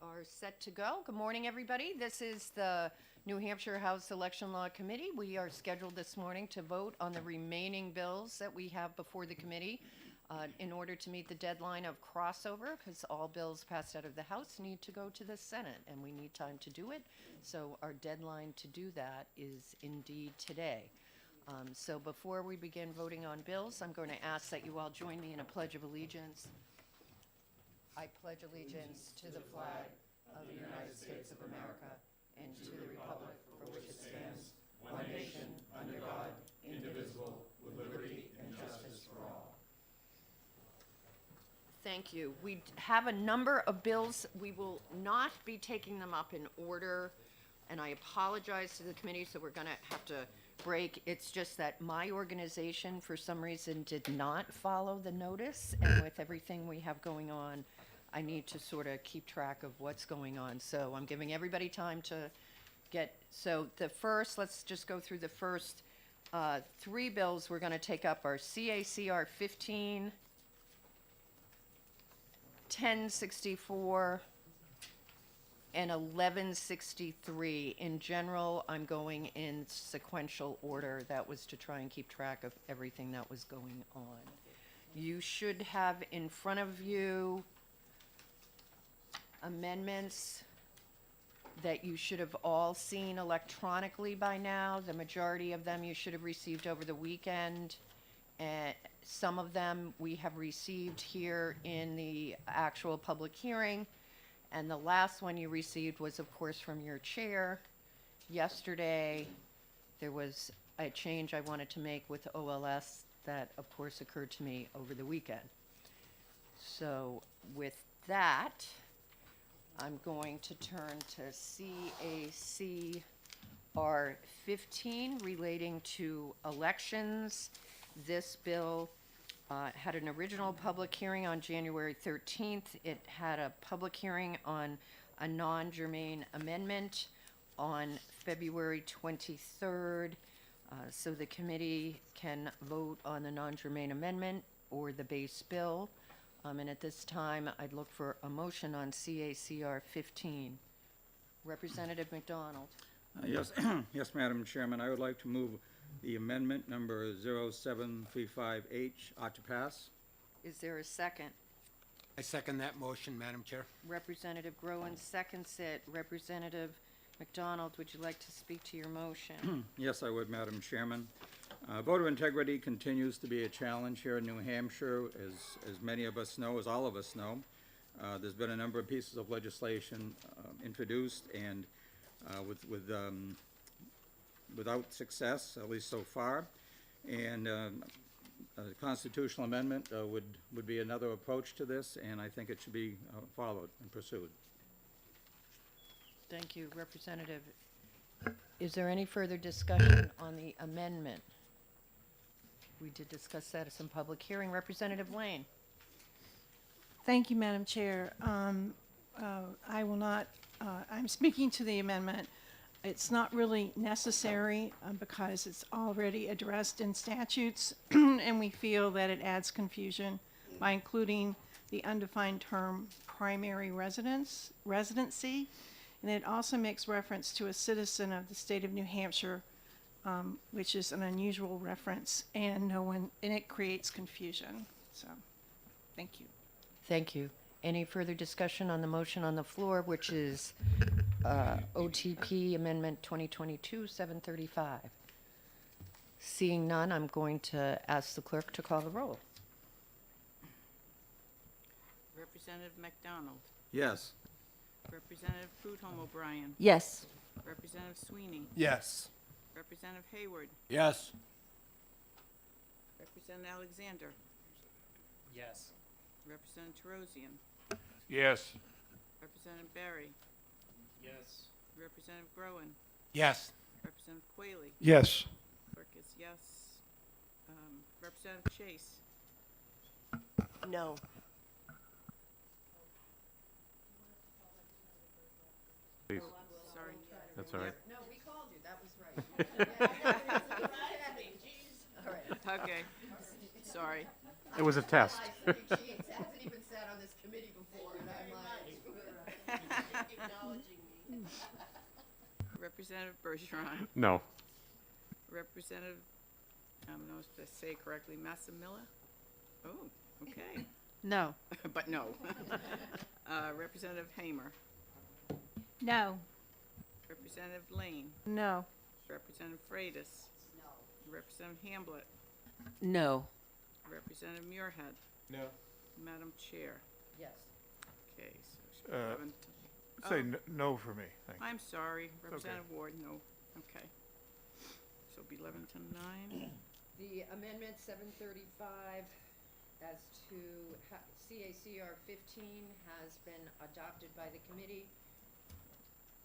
are set to go. Good morning, everybody. This is the New Hampshire House Election Law Committee. We are scheduled this morning to vote on the remaining bills that we have before the committee in order to meet the deadline of crossover, because all bills passed out of the House need to go to the Senate, and we need time to do it. So our deadline to do that is indeed today. So before we begin voting on bills, I'm going to ask that you all join me in a pledge of allegiance. I pledge allegiance to the flag of the United States of America and to the republic for which it stands, one nation, under God, indivisible, with liberty and justice for all. Thank you. We have a number of bills. We will not be taking them up in order, and I apologize to the committee, so we're going to have to break. It's just that my organization, for some reason, did not follow the notice, and with everything we have going on, I need to sort of keep track of what's going on. So I'm giving everybody time to get, so the first, let's just go through the first three bills we're going to take up are CACR 15, 1064, and 1163. In general, I'm going in sequential order. That was to try and keep track of everything that was going on. You should have in front of you amendments that you should have all seen electronically by now. The majority of them you should have received over the weekend. And some of them we have received here in the actual public hearing. And the last one you received was, of course, from your chair. Yesterday, there was a change I wanted to make with OLS that, of course, occurred to me over the weekend. So with that, I'm going to turn to CACR 15 relating to elections. This bill had an original public hearing on January 13th. It had a public hearing on a non-germane amendment on February 23rd. So the committee can vote on the non-germane amendment or the base bill. And at this time, I'd look for a motion on CACR 15. Representative McDonald. Yes, yes, Madam Chairman. I would like to move the amendment number 0735H ought to pass. Is there a second? I second that motion, Madam Chair. Representative Groen seconds it. Representative McDonald, would you like to speak to your motion? Yes, I would, Madam Chairman. Voter integrity continues to be a challenge here in New Hampshire, as many of us know, as all of us know. There's been a number of pieces of legislation introduced, and without success, at least so far. And a constitutional amendment would be another approach to this, and I think it should be followed and pursued. Thank you, Representative. Is there any further discussion on the amendment? We did discuss that at some public hearing. Representative Lane. Thank you, Madam Chair. I will not, I'm speaking to the amendment. It's not really necessary because it's already addressed in statutes, and we feel that it adds confusion by including the undefined term primary residency, and it also makes reference to a citizen of the state of New Hampshire, which is an unusual reference, and it creates confusion. So, thank you. Thank you. Any further discussion on the motion on the floor, which is OTP Amendment 2022-735? Seeing none, I'm going to ask the clerk to call the roll. Representative McDonald. Yes. Representative Prudhomme O'Brien. Yes. Representative Sweeney. Yes. Representative Hayward. Yes. Representative Alexander. Yes. Representative Terosian. Yes. Representative Barry. Yes. Representative Groen. Yes. Representative Quayle. Yes. Clerk is yes. Representative Chase. No. Please. Sorry. That's all right. No, we called you. That was right. All right. Okay. Sorry. It was a test. She hasn't even sat on this committee before, and I'm like, Representative Bergeron. No. Representative, I don't know if I say it correctly, Massimilla? Oh, okay, No. but no. Representative Hamer. No. Representative Lane. No. Representative Freitas. No. Representative Hamblett. No. Representative Muirhead. No. Madam Chair. Yes. Okay, so. Uh, 11 Say Oh. no for me, thank you. I'm sorry, Representative Ward, no, okay. So it'll be 11 to 9. The amendment 735 as to CACR 15 has been adopted by the committee.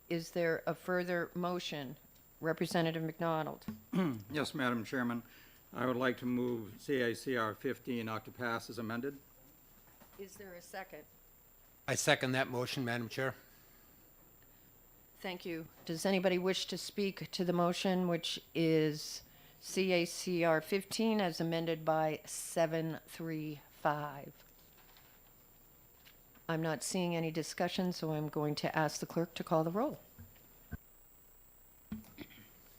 Is there a further motion? Representative McDonald. Yes, Madam Chairman. I would like to move CACR 15 ought to pass as amended. Is there a second? I second that motion, Madam Chair. Thank you. Does anybody wish to speak to the motion, which is CACR 15 as amended by 735? I'm not seeing any discussion, so I'm going to ask the clerk to call the roll.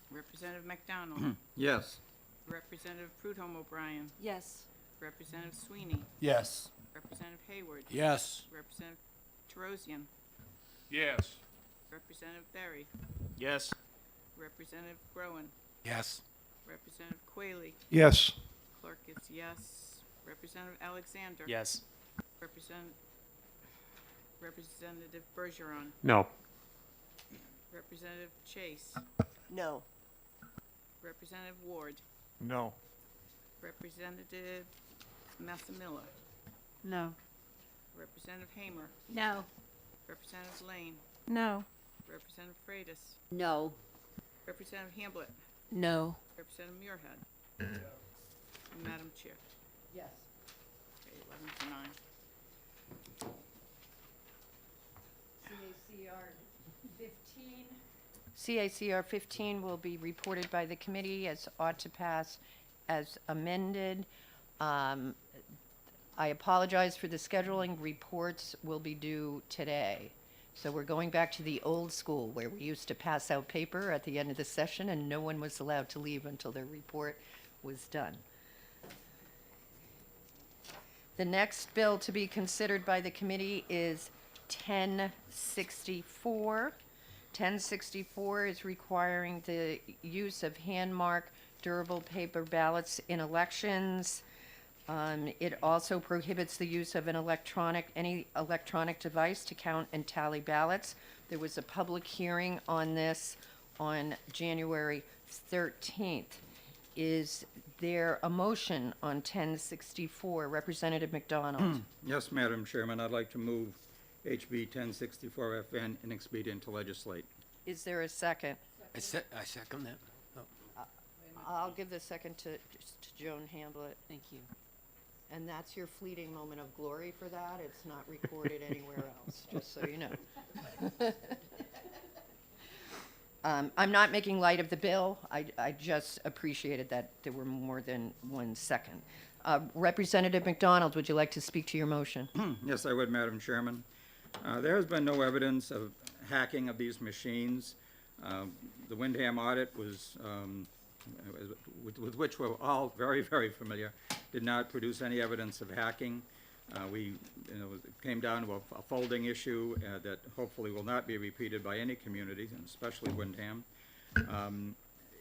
Representative McDonald. Yes. Representative Prudhomme O'Brien. Yes. Representative Sweeney. Yes. Representative Hayward. Yes. Representative Terosian. Yes. Representative Berry. Yes. Representative Groen. Yes. Representative Quayle. Yes. Clerk is yes. Representative Alexander. Yes. Representative Bergeron. No. Representative Chase. No. Representative Ward. No. Representative Massimilla. No. Representative Hamer. No. Representative Lane. No. Representative Freitas. No. Representative Hamblett. No. Representative Muirhead. Madam Chair. Yes. Okay, 11 to 9. CACR 15 will be reported by the committee as ought to pass as amended. I apologize for the scheduling. Reports will be due today. So we're going back to the old school where we used to pass out paper at the end of the session and no one was allowed to leave until their report was done. The next bill to be considered by the committee is 1064. 1064 is requiring the use of hand-marked durable paper ballots in elections. It also prohibits the use of any electronic device to count and tally ballots. There was a public hearing on this on January 13th. Is there a motion on 1064? Representative McDonald. Yes, Madam Chairman. I'd like to move HB 1064 FN in expedient to legislate. Is there a second? I second that. I'll give the second to Joan Hamblett. Thank you. And that's your fleeting moment of glory for that. It's not recorded anywhere else, just so you know. I'm not making light of the bill. I just appreciated that there were more than 1 second. Representative McDonald, would you like to speak to your motion? Yes, I would, Madam Chairman. There has been no evidence of hacking of these machines. The Windham audit was, with which we're all very, very familiar, did not produce any evidence of hacking. It came down to a folding issue that hopefully will not be repeated by any community, and especially Windham.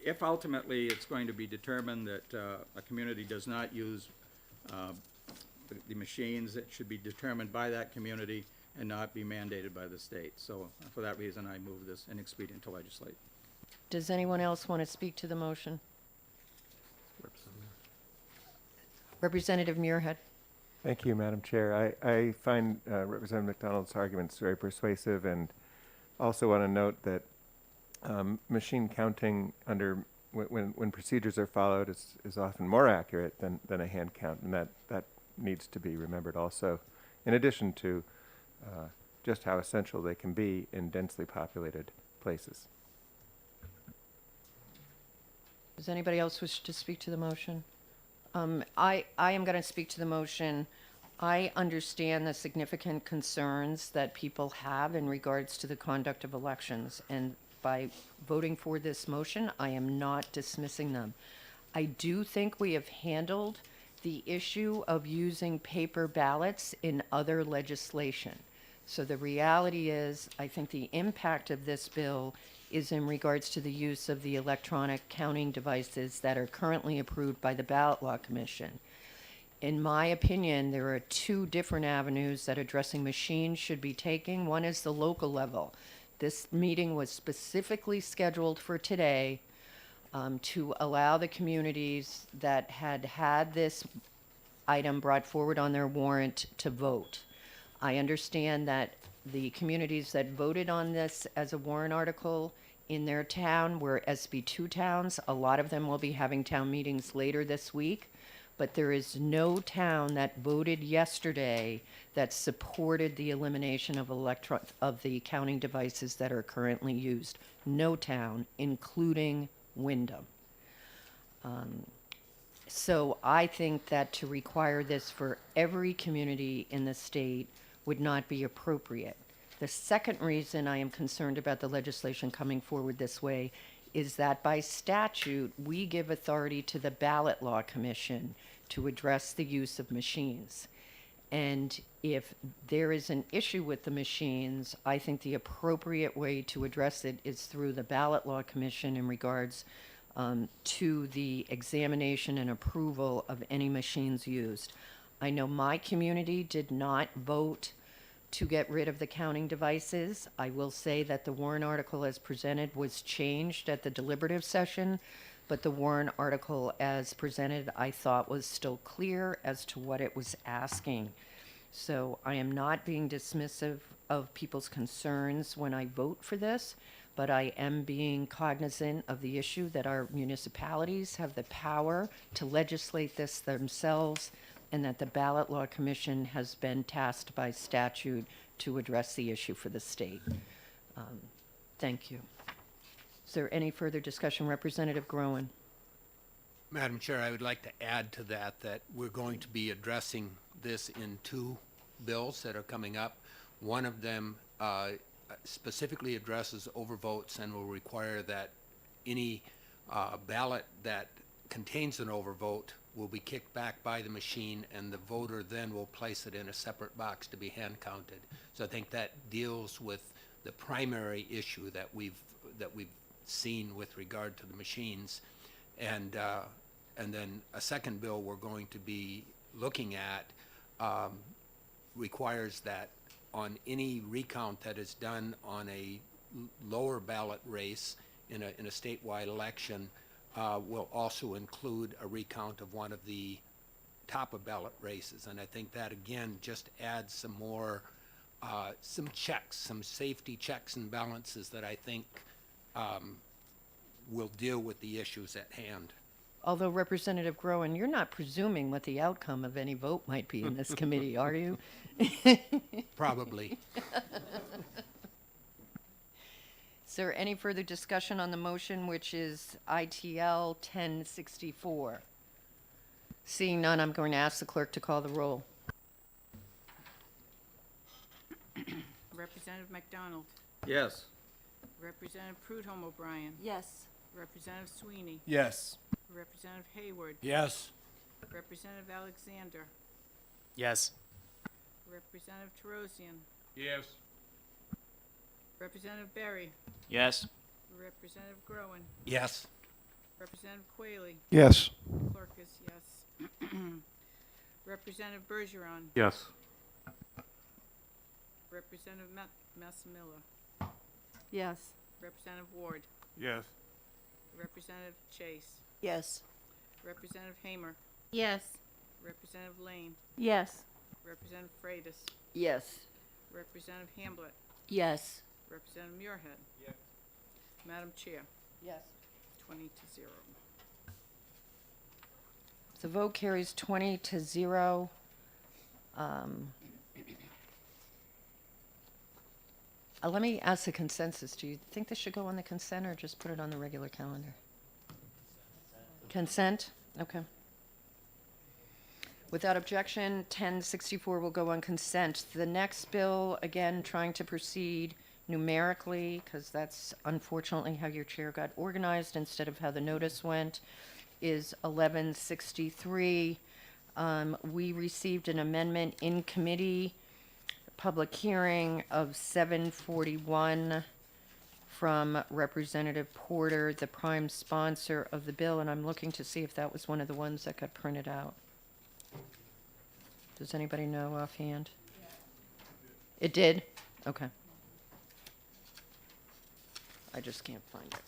If ultimately it's going to be determined that a community does not use the machines, it should be determined by that community and not be mandated by the state. So for that reason, I move this in expedient to legislate. Does anyone else want to speak to the motion? Representative Muirhead. Thank you, Madam Chair. I find Representative McDonald's arguments very persuasive, and also want to note that machine counting when procedures are followed is often more accurate than a hand count, and that needs to be remembered also, in addition to just how essential they can be in densely populated places. Does anybody else wish to speak to the motion? I am going to speak to the motion I understand the significant concerns that people have in regards to the conduct of elections, and by voting for this motion, I am not dismissing them. I do think we have handled the issue of using paper ballots in other legislation. So the reality is, I think the impact of this bill is in regards to the use of the electronic counting devices that are currently approved by the Ballot Law Commission. In my opinion, there are two different avenues that addressing machines should be taking. One is the local level. This meeting was specifically scheduled for today to allow the communities that had had this item brought forward on their warrant to vote. I understand that the communities that voted on this as a warrant article in their town were SB2 towns. A lot of them will be having town meetings later this week. But there is no town that voted yesterday that supported the elimination of the counting devices that are currently used. No town, including Wyndham. So I think that to require this for every community in the state would not be appropriate. The second reason I am concerned about the legislation coming forward this way is that by statute, we give authority to the Ballot Law Commission to address the use of machines. And if there is an issue with the machines, I think the appropriate way to address it is through the Ballot Law Commission in regards to the examination and approval of any machines used. I know my community did not vote to get rid of the counting devices. I will say that the warrant article as presented was changed at the deliberative session, but the warrant article as presented I thought was still clear as to what it was asking. So I am not being dismissive of people's concerns when I vote for this, but I am being cognizant of the issue that our municipalities have the power to legislate this themselves, and that the Ballot Law Commission has been tasked by statute to address the issue for the state. Thank you. Is there any further discussion? Representative Groen. Madam Chair, I would like to add to that we're going to be addressing this in two bills that are coming up. One of them specifically addresses overvotes and will require that any ballot that contains an overvote will be kicked back by the machine, and the voter then will place it in a separate box to be hand counted. So I think that deals with the primary issue that we've seen with regard to the machines. And then a second bill we're going to be looking at requires that on any recount that is done on a lower ballot race in a statewide election will also include a recount of one of the top of ballot races. And I think that again just adds some more some checks, some safety checks and balances that I think will deal with the issues at hand. Although Representative Groen, you're not presuming what the outcome of any vote might be in this committee, are you? Probably. Is there any further discussion on the motion, which is ITL 1064? Seeing none, I'm going to ask the clerk to call the roll. Representative McDonald, Yes. Representative Prudhomme O'Brien, Yes. Representative Sweeney, Yes. Representative Hayward, Yes. Representative Alexander, Yes. Representative Terosian, Yes. Representative Berry, Yes. Representative Groen, Yes. Representative Quayle, Yes. clerk is yes. Representative Bergeron, Yes. Representative Massimilla, Yes. Representative Ward, Yes. Representative Chase, Yes. Representative Hamer, Yes. Representative Lane, Yes. Representative Freitas, Yes. Representative Hamblett, Yes. Representative Muirhead. Yes. Madam Chair, Yes. 20-0. The vote carries 20-0. Let me ask the consensus. Do you think this should go on the consent or just put it on the regular calendar? Consent? Okay. Without objection, 1064 will go on consent. The next bill, again, trying to proceed numerically, because that's unfortunately how your chair got organized instead of how the notice went, is 1163. We received an amendment in committee, public hearing of 741 from Representative Porter, the prime sponsor of the bill, and I'm looking to see if that was one of the ones that got printed out. Does anybody know offhand? It did? Okay. I just can't find it.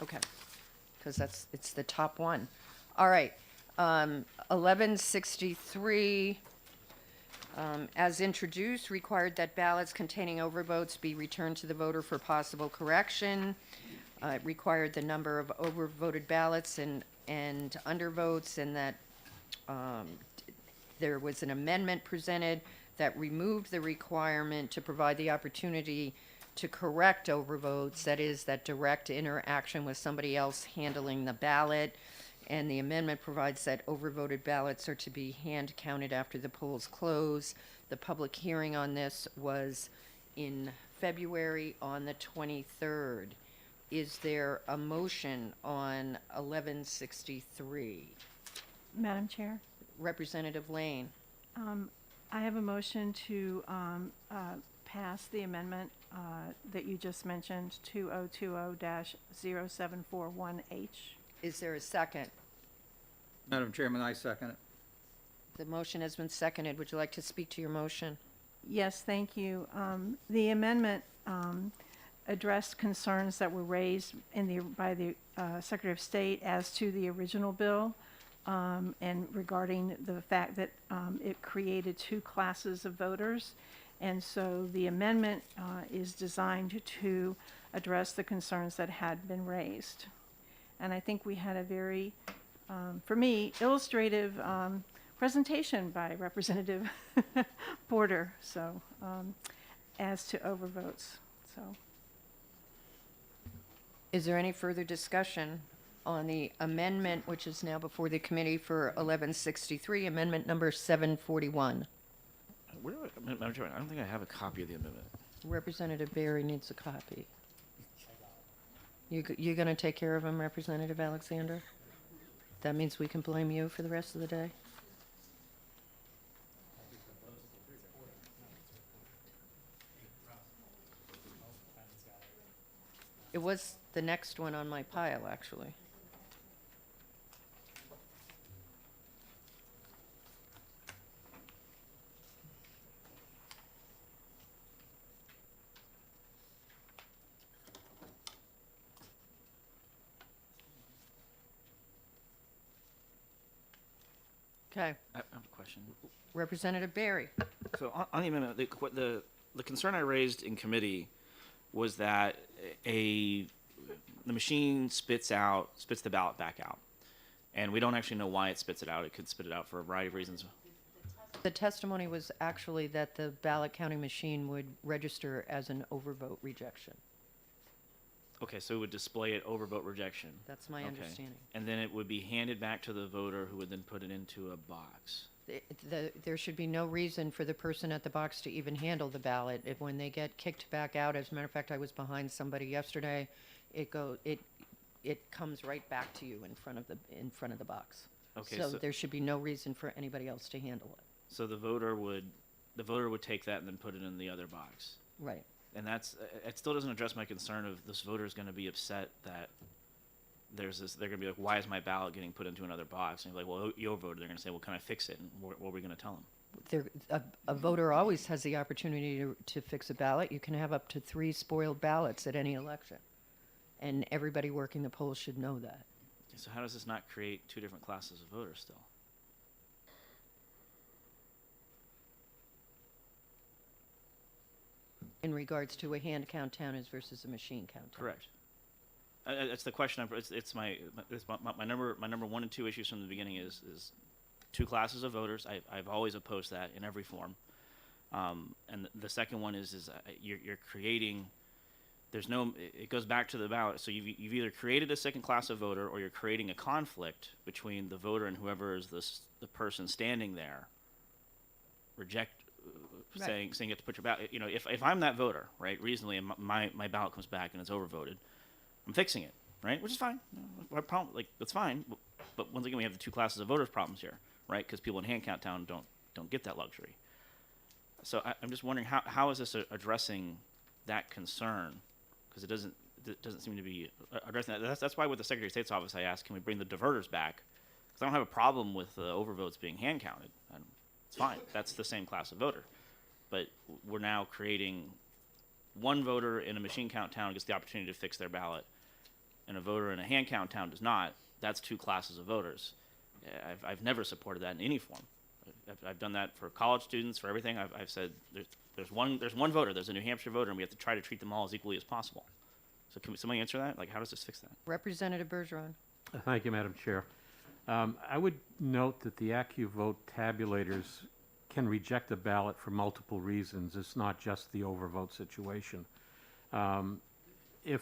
Okay, because it's the top one. All right, 1163, as introduced, required that ballots containing overvotes be returned to the voter for possible correction. It required the number of overvoted ballots and undervotes, and that there was an amendment presented that removed the requirement to provide the opportunity to correct overvotes, that is, that direct interaction with somebody else handling the ballot. And the amendment provides that overvoted ballots are to be hand counted after the polls close. The public hearing on this was in February on the 23rd. Is there a motion on 1163? Madam Chair, Representative Lane. I have a motion to pass the amendment that you just mentioned, 2020-0741H. Is there a second? Madam Chairman, I second it. The motion has been seconded. Would you like to speak to your motion? Yes, thank you. The amendment addressed concerns that were raised by the Secretary of State as to the original bill, and regarding the fact that it created two classes of voters. And so the amendment is designed to address the concerns that had been raised. And I think we had a very, for me, illustrative presentation by Representative Porter, so, as to overvotes, so. Is there any further discussion on the amendment, which is now before the committee for 1163, amendment number 741? Madam Chairman, I don't think I have a copy of the amendment. Representative Barry needs a copy. You gonna take care of him, Representative Alexander? That means we can blame you for the rest of the day? It was the next one on my pile, actually. Okay, I have a question. Representative Barry. So on the amendment, the concern I raised in committee was that the machine spits the ballot back out, and we don't actually know why it spits it out. It could spit it out for a variety of reasons. The testimony was actually that the ballot counting machine would register as an overvote rejection. Okay, so it would display it overvote rejection. That's my Okay. understanding. And then it would be handed back to the voter, who would then put it into a box. There should be no reason for the person at the box to even handle the ballot. When they get kicked back out, as a matter of fact, I was behind somebody yesterday, it comes right back to you in front of the box. Okay, So so there should be no reason for anybody else to handle it. so the voter would take that and then put it in the other box. Right. And it still doesn't address my concern of this voter is going to be upset that they're going to be like, why is my ballot getting put into another box? And you're like, well, your voter. They're going to say, well, can I fix it? And what are we going to tell them? A voter always has the opportunity to fix a ballot. You can have up to 3 spoiled ballots at any election. And everybody working the polls should know that. So how does this not create two different classes of voters still? In regards to a hand count town versus a machine count town. Correct. That's the question. It's my number 1 and 2 issues from the beginning is two classes of voters. I've always opposed that in every form. And the second one is you're creating there's no, it goes back to the ballot. So you've either created a second class of voter, or you're creating a conflict between the voter and whoever is the person standing there. Saying you have to put your ballot, you know, if I'm that voter, right, reasonably, and my ballot comes back and it's overvoted, I'm fixing it, right, which is fine. No problem, like, that's fine. But once again, we have the two classes of voters problems here, right, because people in hand count town don't get that luxury. So I'm just wondering how is this addressing that concern? Because it doesn't seem to be addressing that. That's why with the Secretary of State's office I asked, can we bring the diverters back? Because I don't have a problem with the overvotes being hand counted. It's fine. That's the same class of voter. But we're now creating one voter in a machine count town gets the opportunity to fix their ballot, and a voter in a hand count town does not. That's two classes of voters. I've never supported that in any form. I've done that for college students, for everything. I've said there's one voter. There's a New Hampshire voter, and we have to try to treat them all as equally as possible. So can somebody answer that? Like, how does this fix that? Representative Bergeron. Thank you, Madam Chair. I would note that the AccuVote tabulators can reject a ballot for multiple reasons. It's not just the overvote situation. If,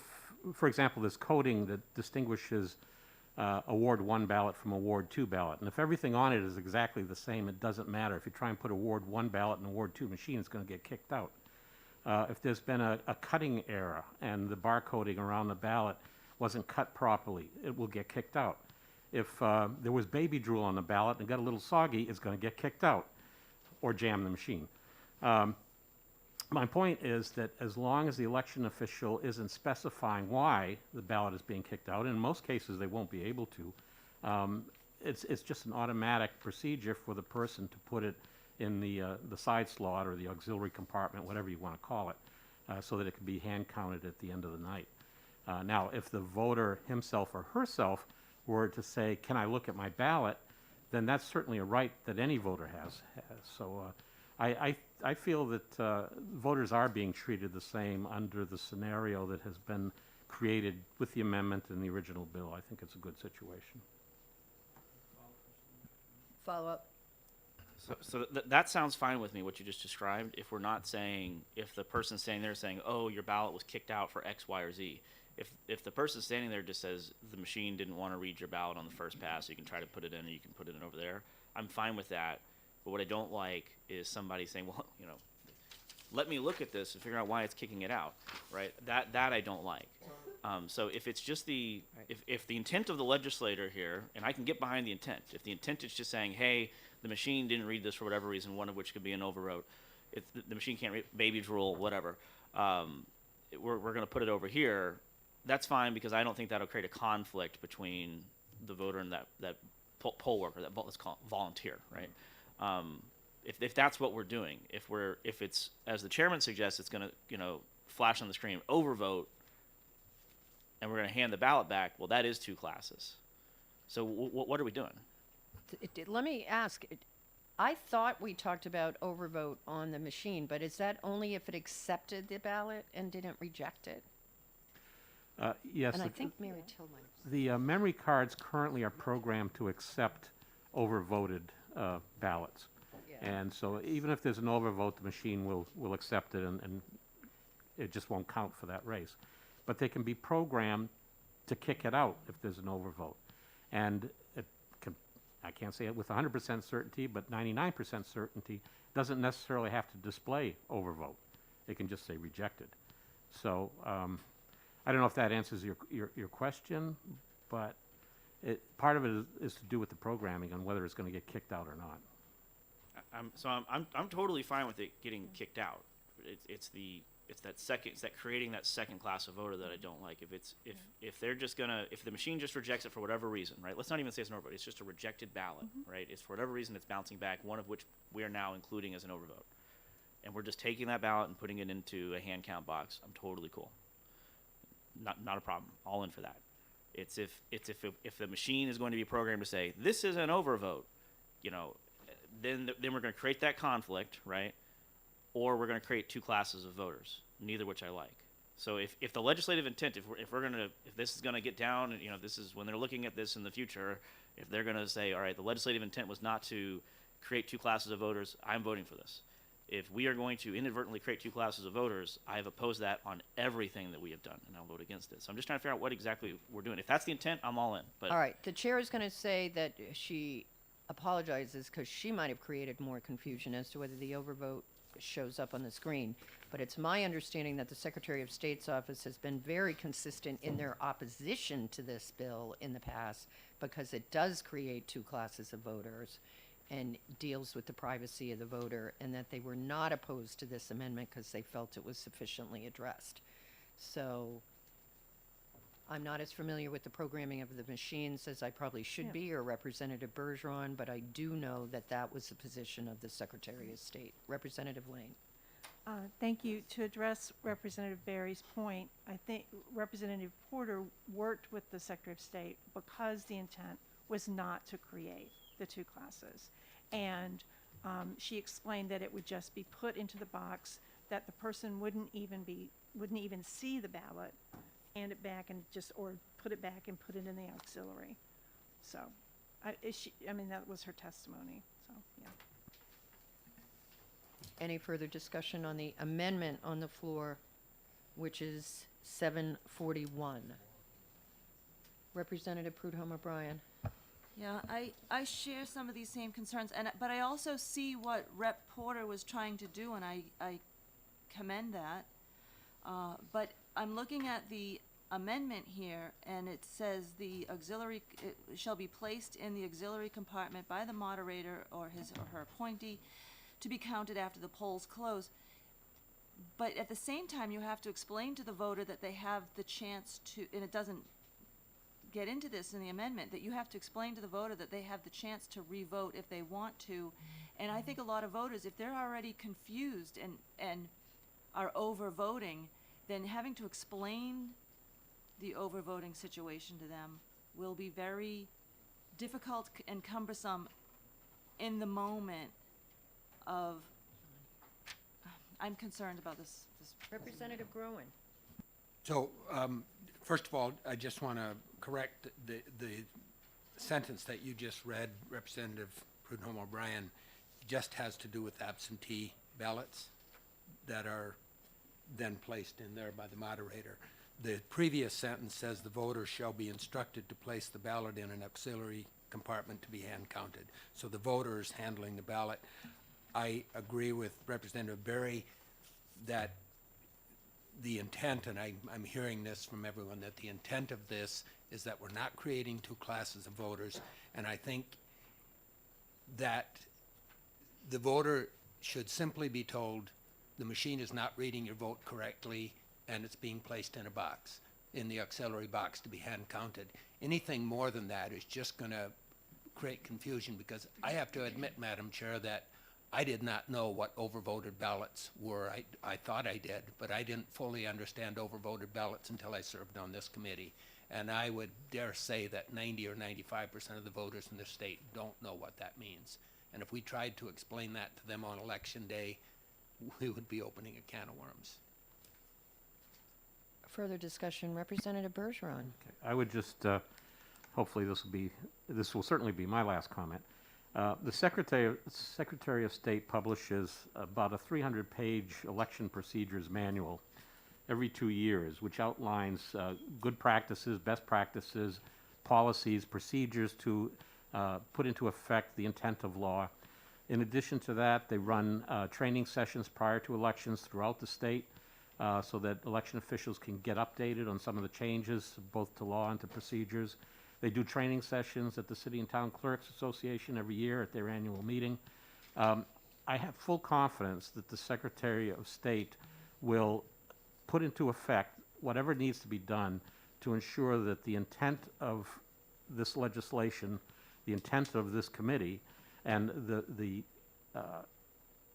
for example, there's coding that distinguishes Award 1 ballot from Award 2 ballot, and if everything on it is exactly the same, it doesn't matter. If you try and put Award 1 ballot in Award 2 machine, it's going to get kicked out. If there's been a cutting error and the barcoding around the ballot wasn't cut properly, it will get kicked out. If there was baby drool on the ballot and it got a little soggy, it's going to get kicked out or jam the machine. My point is that as long as the election official isn't specifying why the ballot is being kicked out, and in most cases they won't be able to, it's just an automatic procedure for the person to put it in the side slot or the auxiliary compartment, whatever you want to call it, so that it can be hand counted at the end of the night. Now, if the voter himself or herself were to say, can I look at my ballot, then that's certainly a right that any voter has. So I feel that voters are being treated the same under the scenario that has been created with the amendment in the original bill. I think it's a good situation. Follow up. So that sounds fine with me, what you just described, if we're not saying, if the person standing there saying, oh, your ballot was kicked out for X, Y, or Z. If the person standing there just says, the machine didn't want to read your ballot on the first pass, you can try to put it in, or you can put it in over there, I'm fine with that. But what I don't like is somebody saying, well, you know, let me look at this and figure out why it's kicking it out, right? That I don't like. So if it's just if the intent of the legislator here, and I can get behind the intent, if the intent is just saying, hey, the machine didn't read this for whatever reason, one of which could be an overwrote, if the machine can't read baby drool, whatever, we're going to put it over here, that's fine, because I don't think that'll create a conflict between the voter and that poll worker, let's call it volunteer, right? If that's what we're doing, if it's, as the chairman suggests, it's going to flash on the screen overvote, and we're going to hand the ballot back, well, that is two classes. So what are we doing? Let me ask, I thought we talked about overvote on the machine, but is that only if it accepted the ballot and didn't reject it? Yes. And I think Mary Tillman. The memory cards currently are programmed to accept overvoted ballots. Yeah. And so even if there's an overvote, the machine will accept it, and it just won't count for that race. But they can be programmed to kick it out if there's an overvote. And I can't say it with 100% certainty, but 99% certainty doesn't necessarily have to display overvote. It can just say rejected. So I don't know if that answers your question, but part of it is to do with the programming on whether it's going to get kicked out or not. I'm totally fine with it getting kicked out. It's that creating that second class of voter that I don't like. If they're just if the machine just rejects it for whatever reason, right? Let's not even say it's an overvote. It's just a rejected ballot, right? It's for whatever reason it's bouncing back, one of which we are now including as an overvote, and we're just taking that ballot and putting it into a hand count box. I'm totally cool. Not a problem. All in for that. It's if the machine is going to be programmed to say this is an overvote, then we're going to create that conflict, right? Or we're going to create two classes of voters, neither of which I like. So if the legislative intent, if this is going to get down, and this is when they're looking at this in the future, if they're going to say, all right, the legislative intent was not to create two classes of voters, I'm voting for this. If we are going to inadvertently create two classes of voters, I have opposed that on everything that we have done, and I'll vote against it. So I'm just trying to figure out what exactly we're doing. If that's the intent, I'm all in. But All right, the chair is going to say that she apologizes because she might have created more confusion as to whether the overvote shows up on the screen. But it's my understanding that the Secretary of State's office has been very consistent in their opposition to this bill in the past because it does create two classes of voters and deals with the privacy of the voter, and that they were not opposed to this amendment because they felt it was sufficiently addressed. So I'm not as familiar with the programming of the machines as I probably should Yeah. be, or Representative Bergeron, but I do know that that was the position of the Secretary of State. Representative Lane. Thank you. To address Representative Barry's point, I think Representative Porter worked with the Secretary of State because the intent was not to create the two classes. And she explained that it would just be put into the box, that the person wouldn't even see the ballot, hand it back and or put it back and put it in the auxiliary. So, that was her testimony, so, yeah. Any further discussion on the amendment on the floor, which is 741? Representative Prudhomme O'Brien. Yeah, I share some of these same concerns, but I also see what Rep. Porter was trying to do, and I commend that. But I'm looking at the amendment here, and it says the auxiliary, it shall be placed in the auxiliary compartment by the moderator or his or her appointee to be counted after the polls close. But at the same time, you have to explain to the voter that they have the chance to, and it doesn't get into this in the amendment, that you have to explain to the voter that they have the chance to re-vote if they want to. And I think a lot of voters, if they're already confused and are over-voting, then having to explain the over-voting situation to them will be very difficult and cumbersome in the moment of, I'm concerned about this. Representative Groen. So, first of all, I just want to correct the sentence that you just read, Representative Prudhomme O'Brien, just has to do with absentee ballots that are then placed in there by the moderator. The previous sentence says the voter shall be instructed to place the ballot in an auxiliary compartment to be hand counted. So the voter is handling the ballot. I agree with Representative Berry that the intent, and I'm hearing this from everyone, that the intent of this is that we're not creating two classes of voters, and I think that the voter should simply be told the machine is not reading your vote correctly and it's being placed in a box, in the auxiliary box to be hand counted. Anything more than that is just going to create confusion, because I have to admit, Madam Chair, that I did not know what overvoted ballots were. I thought I did, but I didn't fully understand overvoted ballots until I served on this committee. And I would dare say that 90 or 95% of the voters in the state don't know what that means. And if we tried to explain that to them on election day, we would be opening a can of worms. Further discussion, Representative Bergeron. Okay, I would just, hopefully this will certainly be my last comment. The Secretary of State publishes about a 300-page election procedures manual every 2 years, which outlines good practices, best practices, policies, procedures to put into effect the intent of law. In addition to that, they run training sessions prior to elections throughout the state so that election officials can get updated on some of the changes, both to law and to procedures. They do training sessions at the City and Town Clerks Association every year at their annual meeting. I have full confidence that the Secretary of State will put into effect whatever needs to be done to ensure that the intent of this legislation, the intent of this committee, and the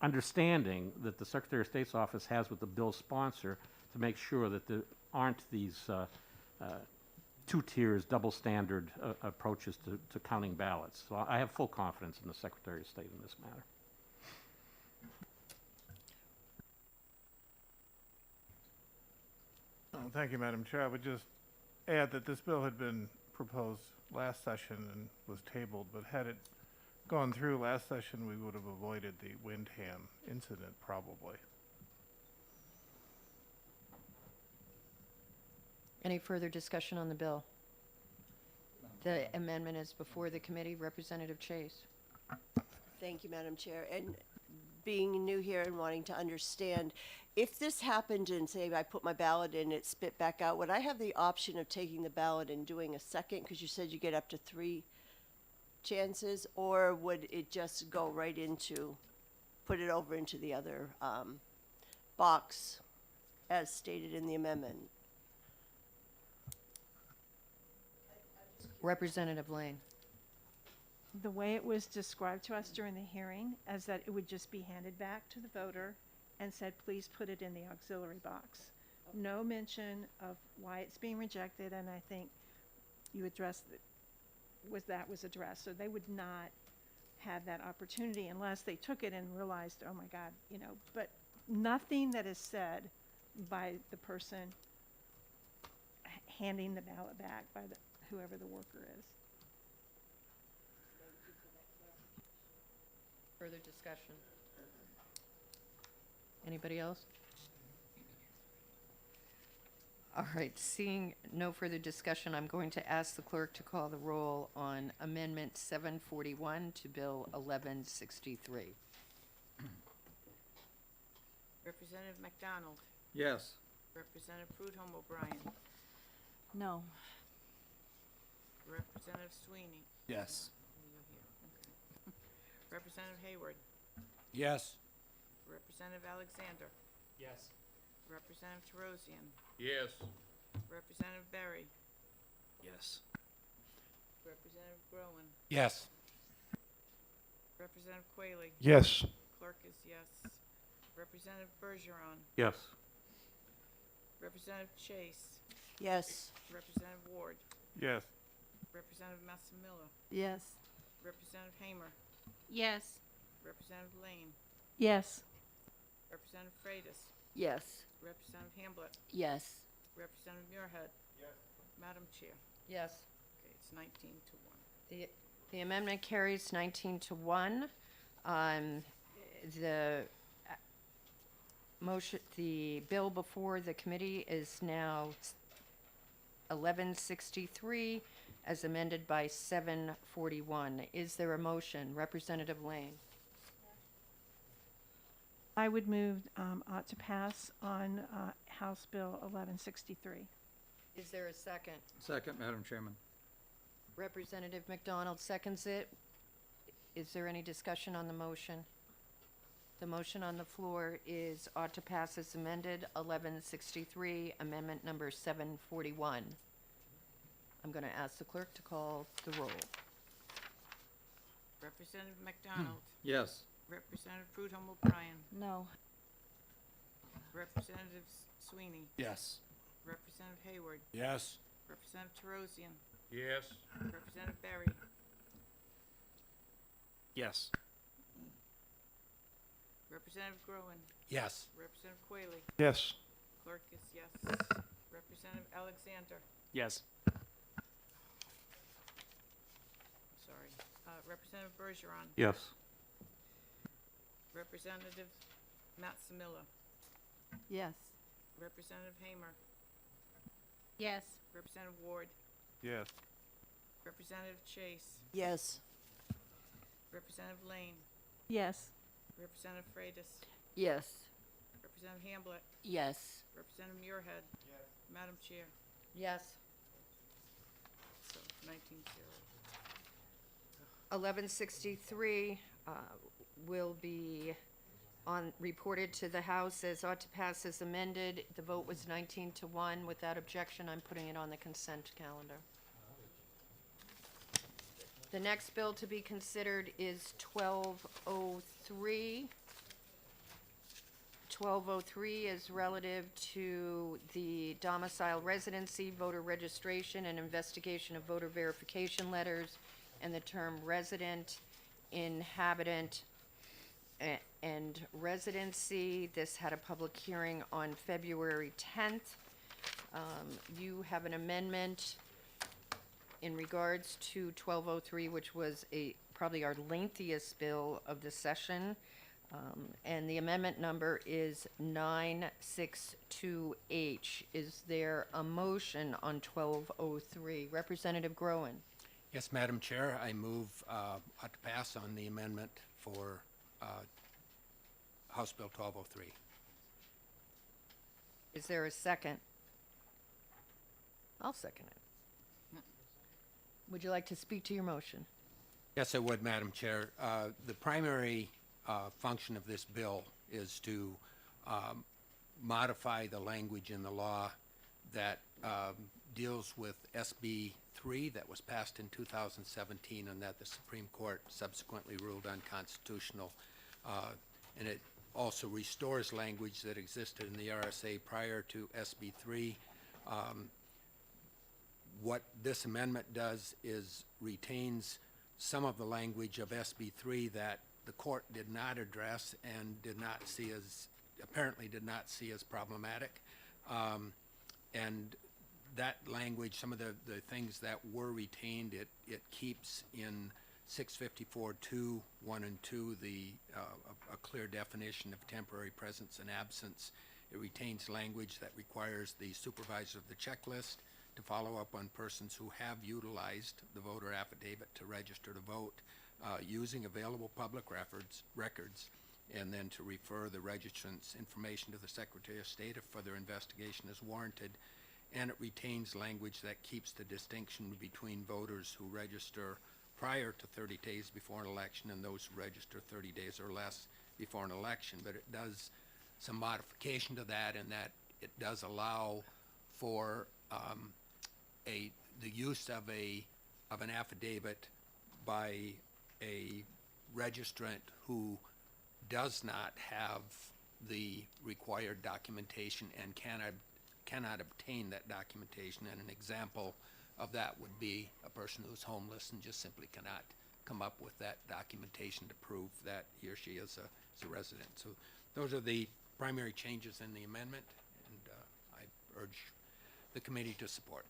understanding that the Secretary of State's office has with the bill's sponsor to make sure that there aren't these two tiers, double standard approaches to counting ballots. So I have full confidence in the Secretary of State in this matter. Thank you, Madam Chair. I would just add that this bill had been proposed last session and was tabled, but had it gone through last session, we would have avoided the Windham incident probably. Any further discussion on the bill? The amendment is before the committee. Representative Chase. Thank you, Madam Chair. And being new here and wanting to understand, if this happened and say I put my ballot in, it spit back out, would I have the option of taking the ballot and doing a second? Because you said you get up to 3 chances, or would it just go right into, put it over into the other box as stated in the amendment? Representative Lane. The way it was described to us during the hearing is that it would just be handed back to the voter and said, please put it in the auxiliary box. No mention of why it's being rejected, and I think you addressed that was addressed. So they would not have that opportunity unless they took it and realized, oh my God, but nothing that is said by the person handing the ballot back by whoever the worker is. Further discussion? Anybody else? All right, seeing no further discussion, I'm going to ask the clerk to call the roll on Amendment 741 to Bill 1163. Representative McDonald, Yes. Representative Prudhomme O'Brien, No. Representative Sweeney. Yes. You're here, okay. Representative Hayward, Yes. Representative Alexander, Yes. Representative Terosian, Yes. Representative Berry, Yes. Representative Groen, Yes. Representative Quayle, Yes. clerk is yes. Representative Bergeron, Yes. Representative Chase, Yes. Representative Ward, Yes. Representative Massimilla, Yes. Representative Hamer, Yes. Representative Lane, Yes. Representative Freitas, Yes. Representative Hamblett, Yes. Representative Muirhead. Yes. Madam Chair. Yes. Okay, it's 19 to 1. The amendment carries 19 to 1. The motion, the bill before the committee is now 1163 as amended by 741. Is there a motion? Representative Lane. I would move ought to pass on House Bill 1163. Is there a second? Second, Madam Chairman. Representative McDonald seconds it. Is there any discussion on the motion? The motion on the floor is ought to pass as amended, 1163, amendment number 741. I'm going to ask the clerk to call the roll. Representative McDonald, Yes. Representative Prudhomme O'Brien, No. Representative Sweeney, Yes. Representative Hayward, Yes. Representative Terosian, Yes. Representative Berry, Yes. Representative Groen, Yes. Representative Quayle, Yes. clerk is yes. Representative Alexander, Yes. sorry, Representative Bergeron, Yes. Representative Massimilla, Yes. Representative Hamer, Yes. Representative Ward, Yes. Representative Chase, Yes. Representative Lane, Yes. Representative Freitas, Yes. Representative Hamblett, Yes. Representative Muirhead. Madam Chair, Yes. so 19-0. 1163 will be reported to the House as ought to pass as amended. The vote was 19 to 1. Without objection, I'm putting it on the consent calendar. The next bill to be considered is 1203. 1203 is relative to the domicile residency, voter registration, and investigation of voter verification letters, and the term resident, inhabitant, and residency. This had a public hearing on February 10th. You have an amendment in regards to 1203, which was a probably our lengthiest bill of the session. And the amendment number is 962H. Is there a motion on 1203? Representative Groen. Yes, Madam Chair, I move to pass on the amendment for House Bill 1203. Is there a second? I'll second it. Would you like to speak to your motion? Yes, I would, Madam Chair. The primary function of this bill is to modify the language in the law that deals with SB 3 that was passed in 2017 and that the Supreme Court subsequently ruled unconstitutional. And it also restores language that existed in the RSA prior to SB 3. What this amendment does is retains some of the language of SB 3 that the court did not address and apparently did not see as problematic. And that language, some of the things that were retained, it keeps in 654(2), 1 and 2, a clear definition of temporary presence and absence. It retains language that requires the supervisor of the checklist to follow up on persons who have utilized the voter affidavit to register to vote using available public records, and then to refer the registrant's information to the Secretary of State if further investigation is warranted. And it retains language that keeps the distinction between voters who register prior to 30 days before an election and those who register 30 days or less before an election. But it does some modification to that, in that it does allow for the use of an affidavit by a registrant who does not have the required documentation and cannot obtain that documentation. And an example of that would be a person who's homeless and just simply cannot come up with that documentation to prove that he or she is a resident. So those are the primary changes in the amendment, and I urge the committee to support.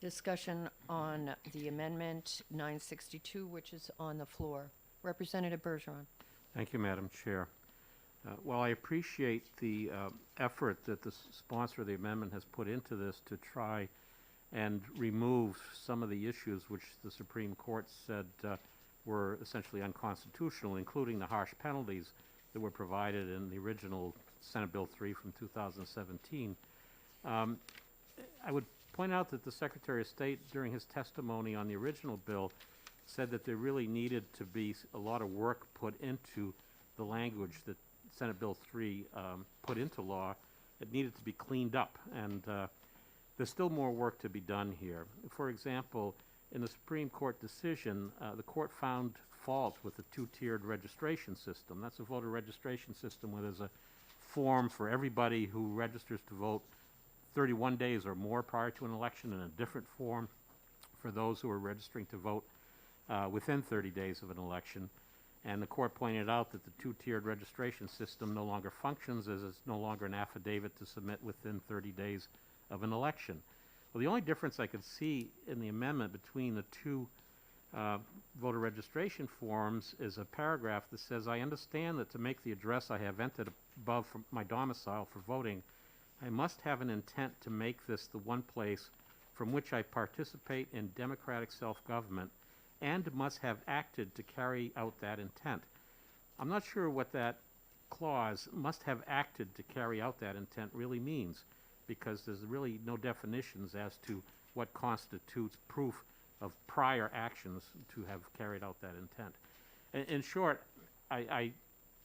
Discussion on the amendment 962, which is on the floor. Representative Bergeron. Thank you, Madam Chair. While I appreciate the effort that the sponsor of the amendment has put into this to try and remove some of the issues which the Supreme Court said were essentially unconstitutional, including the harsh penalties that were provided in the original Senate Bill 3 from 2017, I would point out that the Secretary of State, during his testimony on the original bill, said that there really needed to be a lot of work put into the language that Senate Bill 3 put into law. It needed to be cleaned up, and there's still more work to be done here. For example, in the Supreme Court decision, the court found fault with the two-tiered registration system. That's a voter registration system where there's a form for everybody who registers to vote 31 days or more prior to an election, and a different form for those who are registering to vote within 30 days of an election. And the court pointed out that the two-tiered registration system no longer functions, as it's no longer an affidavit to submit within 30 days of an election. Well, the only difference I could see in the amendment between the two voter registration forms is a paragraph that says, I understand that to make the address I have entered above from my domicile for voting, I must have an intent to make this the one place from which I participate in democratic self-government, and must have acted to carry out that intent. I'm not sure what that clause, must have acted to carry out that intent, really means, because there's really no definitions as to what constitutes proof of prior actions to have carried out that intent. In short, I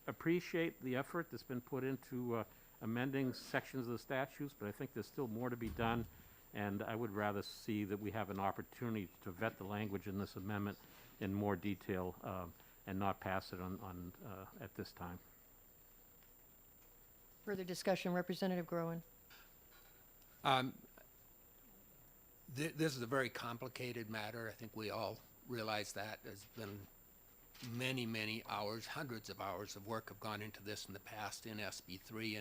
appreciate the effort that's been put into amending sections of the statutes, but I think there's still more to be done, and I would rather see that we have an opportunity to vet the language in this amendment in more detail and not pass it on at this time. Further discussion, Representative Groen. This is a very complicated matter. I think we all realize that. There's been many, many hours, hundreds of hours of work have gone into this in the past in SB 3,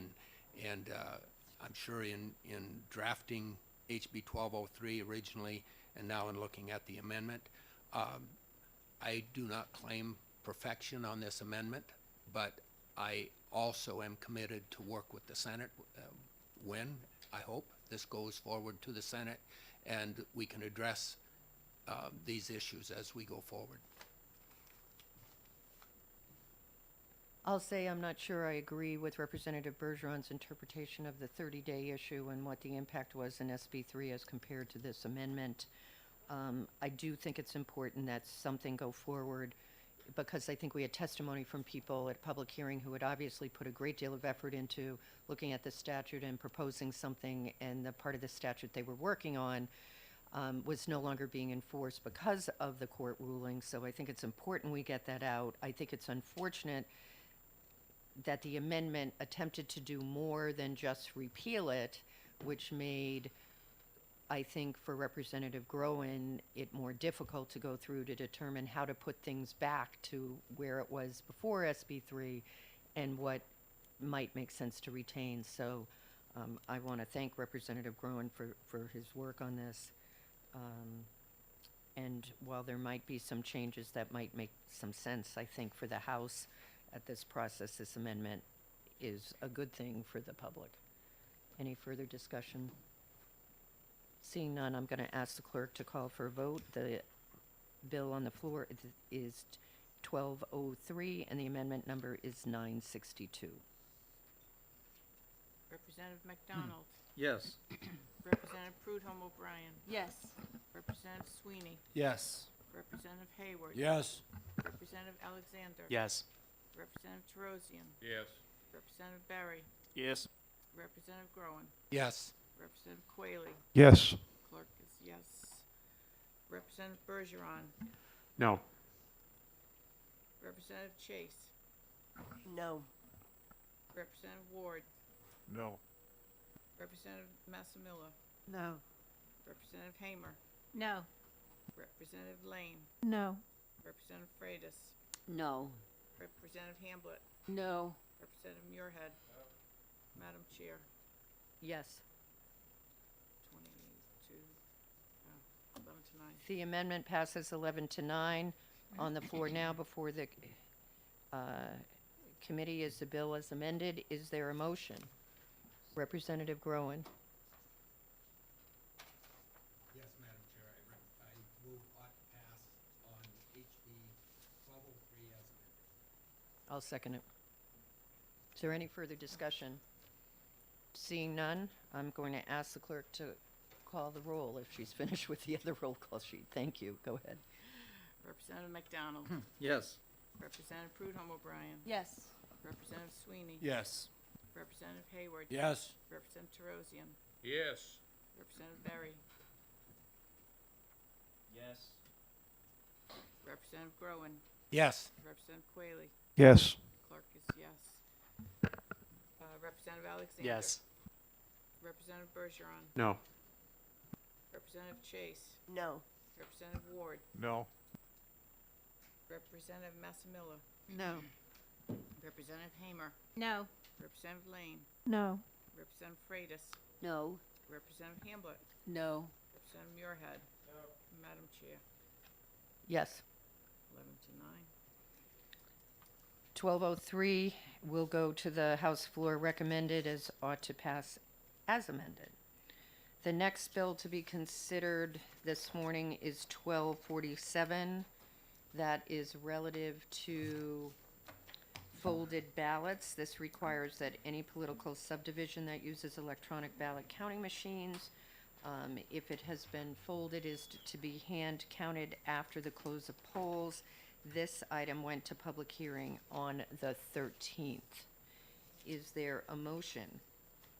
and I'm sure in drafting HB 1203 originally, and now in looking at the amendment. I do not claim perfection on this amendment, but I also am committed to work with the Senate when, I hope, this goes forward to the Senate and we can address these issues as we go forward. I'll say I'm not sure I agree with Representative Bergeron's interpretation of the 30-day issue and what the impact was in SB3 as compared to this amendment. I do think it's important that something go forward, because I think we had testimony from people at public hearing who had obviously put a great deal of effort into looking at the statute and proposing something, and the part of the statute they were working on was no longer being enforced because of the court ruling. So I think it's important we get that out. I think it's unfortunate that the amendment attempted to do more than just repeal it, which made, I think, for Representative Groen, it more difficult to go through to determine how to put things back to where it was before SB3 and what might make sense to retain. So I want to thank Representative Groen for his work on this. And while there might be some changes that might make some sense, I think for the House at this process, this amendment is a good thing for the public. Any further discussion? Seeing none, I'm going to ask the clerk to call for a vote. The bill on the floor is 1203, and the amendment number is 962. Representative McDonald. Yes. Representative Prudhomme O'Brien. Yes. Representative Sweeney. Yes. Representative Hayward. Yes. Representative Alexander. Yes. Representative Terosian. Yes. Representative Barry. Yes. Representative Groen. Yes. Representative Quayle. Yes. Clerk is yes. Representative Bergeron. No. Representative Chase. No. Representative Ward. No. Representative Massimilla. No. Representative Hamer. No. Representative Lane. No. Representative Freitas. No. Representative Hamblett. No. Representative Muirhead. Madam Chair. Yes. 11 to 9. The amendment passes 11 to 9. On the floor now before the committee is the bill as amended. Is there a motion? Representative Groen. Yes, Madam Chair, I move ought to pass on HB 1203 as amended. I'll second it. Is there any further discussion? Seeing none, I'm going to ask the clerk to call the roll if she's finished with the other roll call sheet. Thank you. Go ahead. Representative McDonald. Yes. Representative Prudhomme O'Brien. Yes. Representative Sweeney. Yes. Representative Hayward. Yes. Representative Terosian. Yes. Representative Barry. Yes. Representative Groen. Yes. Representative Quayle. Yes. Clerk is yes. Representative Alexander. Yes. Representative Bergeron. No. Representative Chase. No. Representative Ward. No. Representative Massimilla. No. Representative Hamer. No. Representative Lane. No. Representative Freitas. No. Representative Hamblett. No. Representative Muirhead. Madam Chair. Yes. 11 to 9. 1203 will go to the House floor recommended as ought to pass as amended. The next bill to be considered this morning is 1247. That is relative to folded ballots. This requires that any political subdivision that uses electronic ballot counting machines, if it has been folded, is to be hand counted after the close of polls. This item went to public hearing on the 13th. Is there a motion?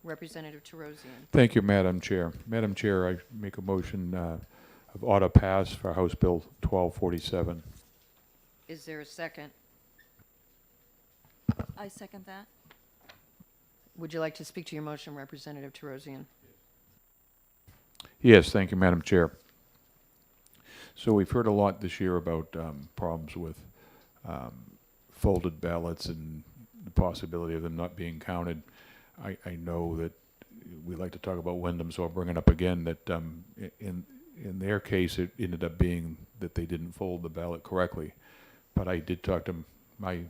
Representative Terosian. Thank you, Madam Chair. Madam Chair, I make a motion of auto pass for House Bill 1247. Is there a second? I second that. Would you like to speak to your motion, Representative Terosian? Yes, thank you, Madam Chair. So we've heard a lot this year about problems with folded ballots and the possibility of them not being counted. I know that we like to talk about Wyndham, so I'll bring it up again, that in in their case, it ended up being that they didn't fold the ballot correctly. But I did talk to my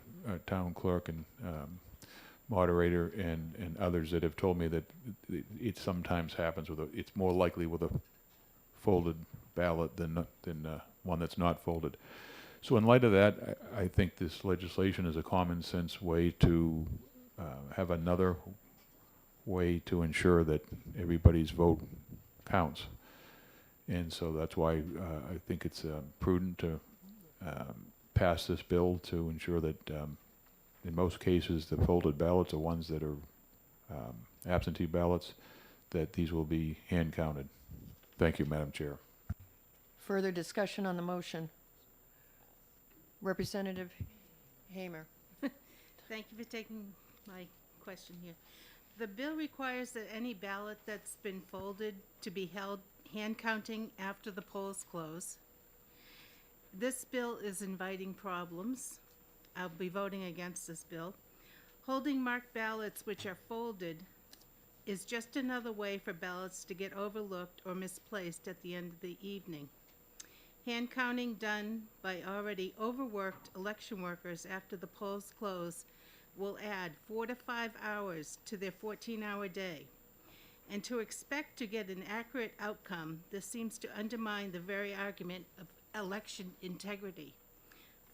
town clerk and moderator and others that have told me that it sometimes happens it's more likely with a folded ballot than one that's not folded. So in light of that, I think this legislation is a common sense way to have another way to ensure that everybody's vote counts. And so that's why I think it's prudent to pass this bill to ensure that in most cases the folded ballots are ones that are absentee ballots, that these will be hand counted. Thank you, Madam Chair. Further discussion on the motion? Representative Hamer. Thank you for taking my question here. The bill requires that any ballot that's been folded to be held hand counting after the polls close. This bill is inviting problems. I'll be voting against this bill. Holding marked ballots which are folded is just another way for ballots to get overlooked or misplaced at the end of the evening. Hand counting done by already overworked election workers after the polls close will add 4 to 5 hours to their 14-hour day. And to expect to get an accurate outcome, this seems to undermine the very argument of election integrity.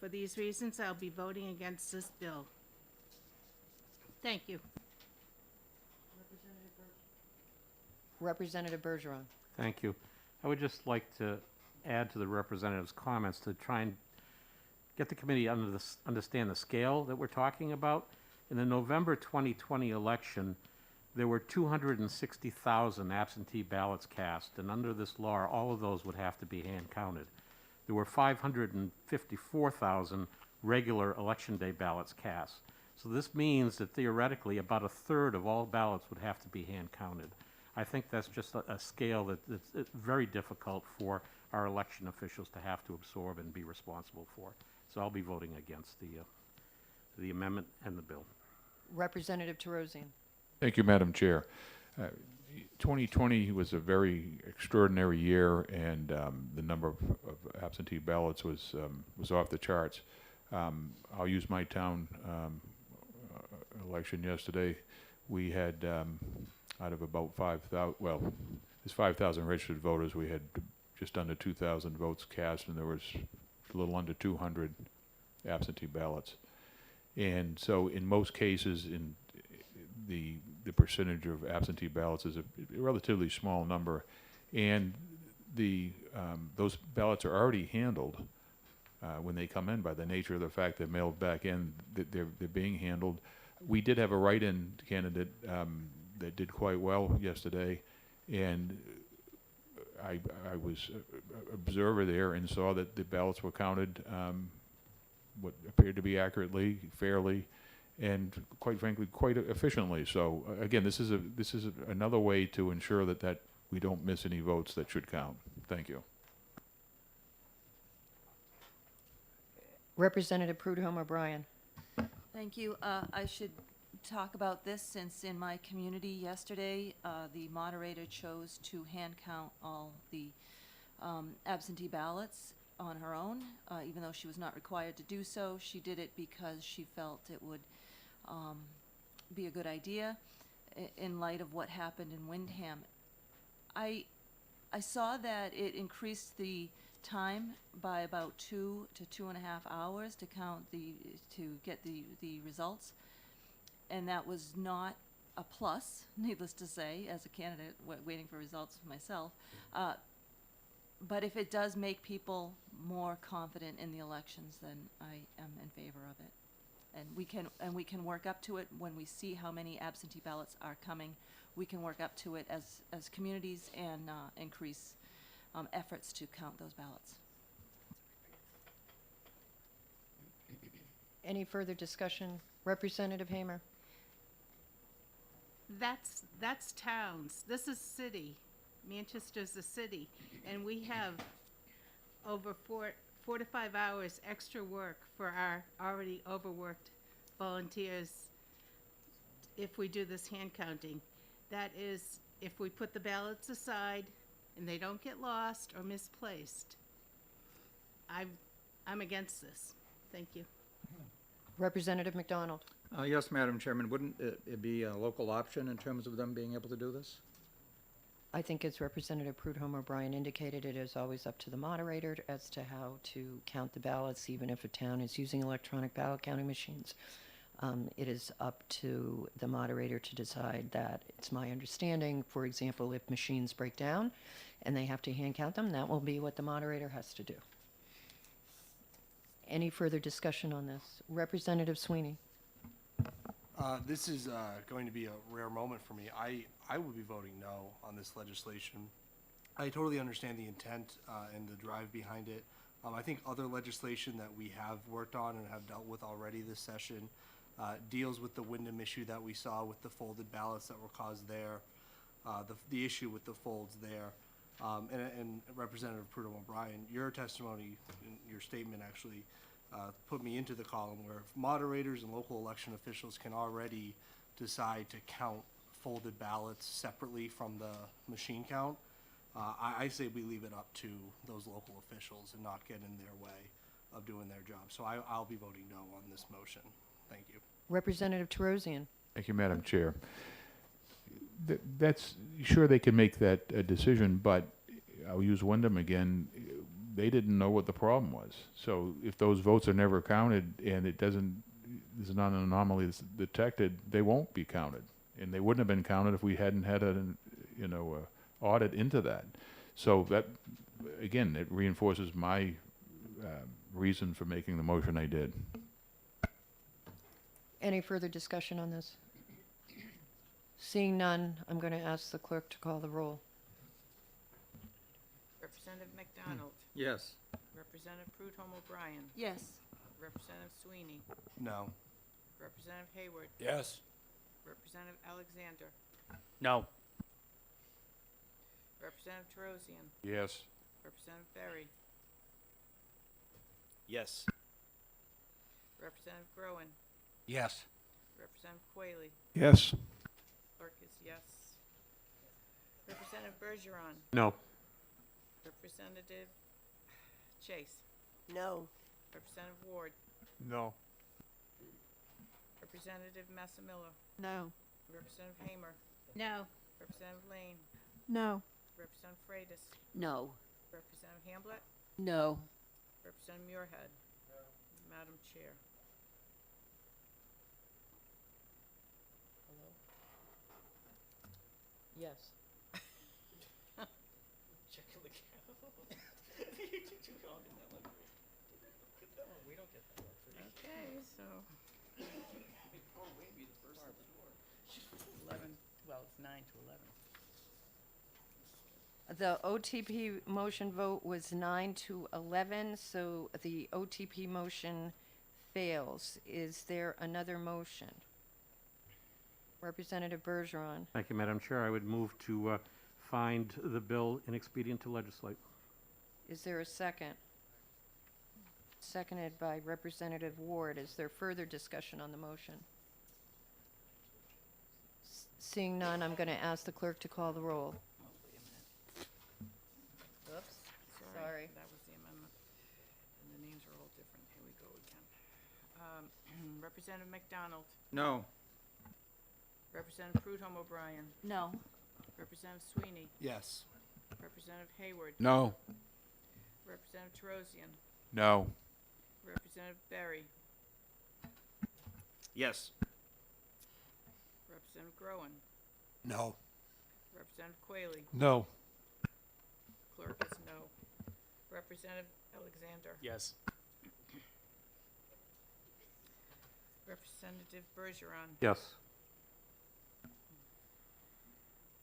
For these reasons, I'll be voting against this bill. Thank you. Representative Bergeron. Thank you. I would just like to add to the representative's comments to try and get the committee understand the scale that we're talking about. In the November 2020 election, there were 260,000 absentee ballots cast, and under this law, all of those would have to be hand counted. There were 554,000 regular election day ballots cast. So this means that theoretically about a third of all ballots would have to be hand counted. I think that's just a scale that's very difficult for our election officials to have to absorb and be responsible for. So I'll be voting against the amendment and the bill. Representative Terosian. Thank you, Madam Chair. 2020 was a very extraordinary year, and the number of absentee ballots was off the charts. I'll use my town election yesterday. We had out of about 5,000, well, there's 5,000 registered voters. We had just under 2,000 votes cast, and there was a little under 200 absentee ballots. And so in most cases, in the percentage of absentee ballots is a relatively small number, and those ballots are already handled when they come in by the nature of the fact they're mailed back in, that they're being handled. We did have a write-in candidate that did quite well yesterday, and I was an observer there and saw that the ballots were counted what appeared to be accurately, fairly, and quite frankly, quite efficiently. So again, this is another way to ensure that we don't miss any votes that should count. Thank you. Representative Prudhomme O'Brien. Thank you. I should talk about this since in my community yesterday, the moderator chose to hand count all the absentee ballots on her own, even though she was not required to do so. She did it because she felt it would be a good idea in light of what happened in Windham. I saw that it increased the time by about 2 to 2.5 hours to get the results, and that was not a plus, needless to say, as a candidate waiting for results for myself. But if it does make people more confident in the elections, then I am in favor of it. And we can work up to it when we see how many absentee ballots are coming. We can work up to it as communities and increase efforts to count those ballots. Any further discussion? Representative Hamer. That's towns. This is city. Manchester's a city, and we have over 4 to 5 hours extra work for our already overworked volunteers if we do this hand counting. That is, if we put the ballots aside and they don't get lost or misplaced, I'm against this. Thank you. Representative McDonald? Yes, Madam Chairman, wouldn't it be a local option in terms of them being able to do this? I think as Representative Prudhomme O'Brien indicated, it is always up to the moderator as to how to count the ballots, even if a town is using electronic ballot counting machines. It is up to the moderator to decide that. It's my understanding, for example, if machines break down and they have to hand count them, that will be what the moderator has to do. Any further discussion on this? Representative Sweeney? This is going to be a rare moment for me. I will be voting no on this legislation. I totally understand the intent and the drive behind it. I think other legislation that we have worked on and have dealt with already this session deals with the Wyndham issue that we saw with the folded ballots that were caused there, the issue with the folds there. And Representative Prudhomme O'Brien, your testimony, your statement actually put me into the column where moderators and local election officials can already decide to count folded ballots separately from the machine count. I say we leave it up to those local officials and not get in their way of doing their job. So I'll be voting no on this motion. Thank you. Representative Terosian? Thank you, Madam Chair. That's, sure, they can make that decision, but I'll use Wyndham again. They didn't know what the problem was. So if those votes are never counted and there's not an anomaly that's detected, they won't be counted. And they wouldn't have been counted if we hadn't had a audit into that. So that, again, it reinforces my reason for making the motion I did. Any further discussion on this? Seeing none, I'm going to ask the clerk to call the roll. Representative McDonald? Yes. Representative Prudhomme O'Brien? Yes. Representative Sweeney? No. Representative Hayward? Yes. Representative Alexander? No. Representative Terosian? Yes. Representative Berry? Yes. Representative Groen? Yes. Representative Quayle? Yes. Clerk is yes. Representative Bergeron? No. Representative Chase? No. Representative Ward? No. Representative Massimilla? No. Representative Hamer? No. Representative Lane? No. Representative Freitas? No. Representative Hamblett? No. Representative Muirhead? Madam Chair. Hello? Yes. Checking the We don't get that one. Okay, so. 11, well, it's 9 to 11. The OTP motion vote was 9 to 11, so the OTP motion fails. Is there another motion? Representative Bergeron? Thank you, Madam Chair. I would move to find the bill inexpedient to legislate. Is there a second? Seconded by Representative Ward. Is there further discussion on the motion? Seeing none, I'm going to ask the clerk to call the roll. Oops, sorry. That was the amendment. And the names are all different. Here we go again. Representative McDonald? No. Representative Prudhomme O'Brien? No. Representative Sweeney? Yes. Representative Hayward? No. Representative Terosian? No. Representative Berry? Yes. Representative Groen? No. Representative Quayle? No. Clerk is no. Representative Alexander? Yes. Representative Bergeron? Yes.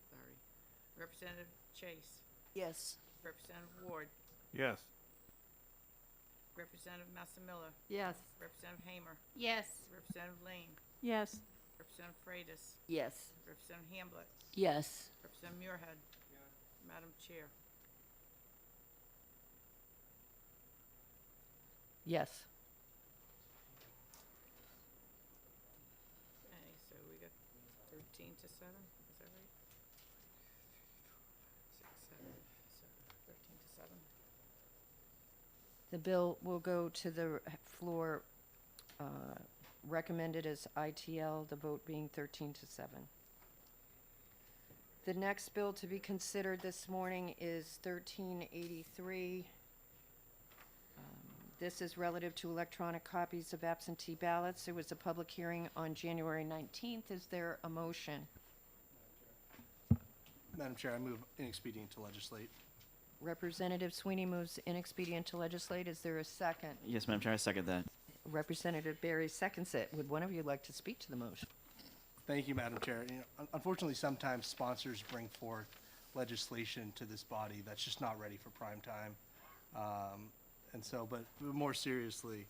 Sorry. Representative Chase? Yes. Representative Ward? Yes. Representative Massimilla? Yes. Representative Hamer? Yes. Representative Lane? Yes. Representative Freitas? Yes. Representative Hamblett? Yes. Representative Muirhead? Madam Chair. Yes. Okay, so we got 13 to 7, is that right? 6, 7. 7. The bill will go to the floor, recommended as ITL, the vote being 13 to 7. The next bill to be considered this morning is 1383. This is relative to electronic copies of absentee ballots. There was a public hearing on January 19th. Is there a motion? Madam Chair, I move inexpedient to legislate. Representative Sweeney moves inexpedient to legislate. Is there a second? Yes, Madam Chair, I second that. Representative Barry seconds it. Would one of you like to speak to the motion? Thank you, Madam Chair. You know, unfortunately, sometimes sponsors bring forth legislation to this body that's just not ready for prime time. And so, but more seriously,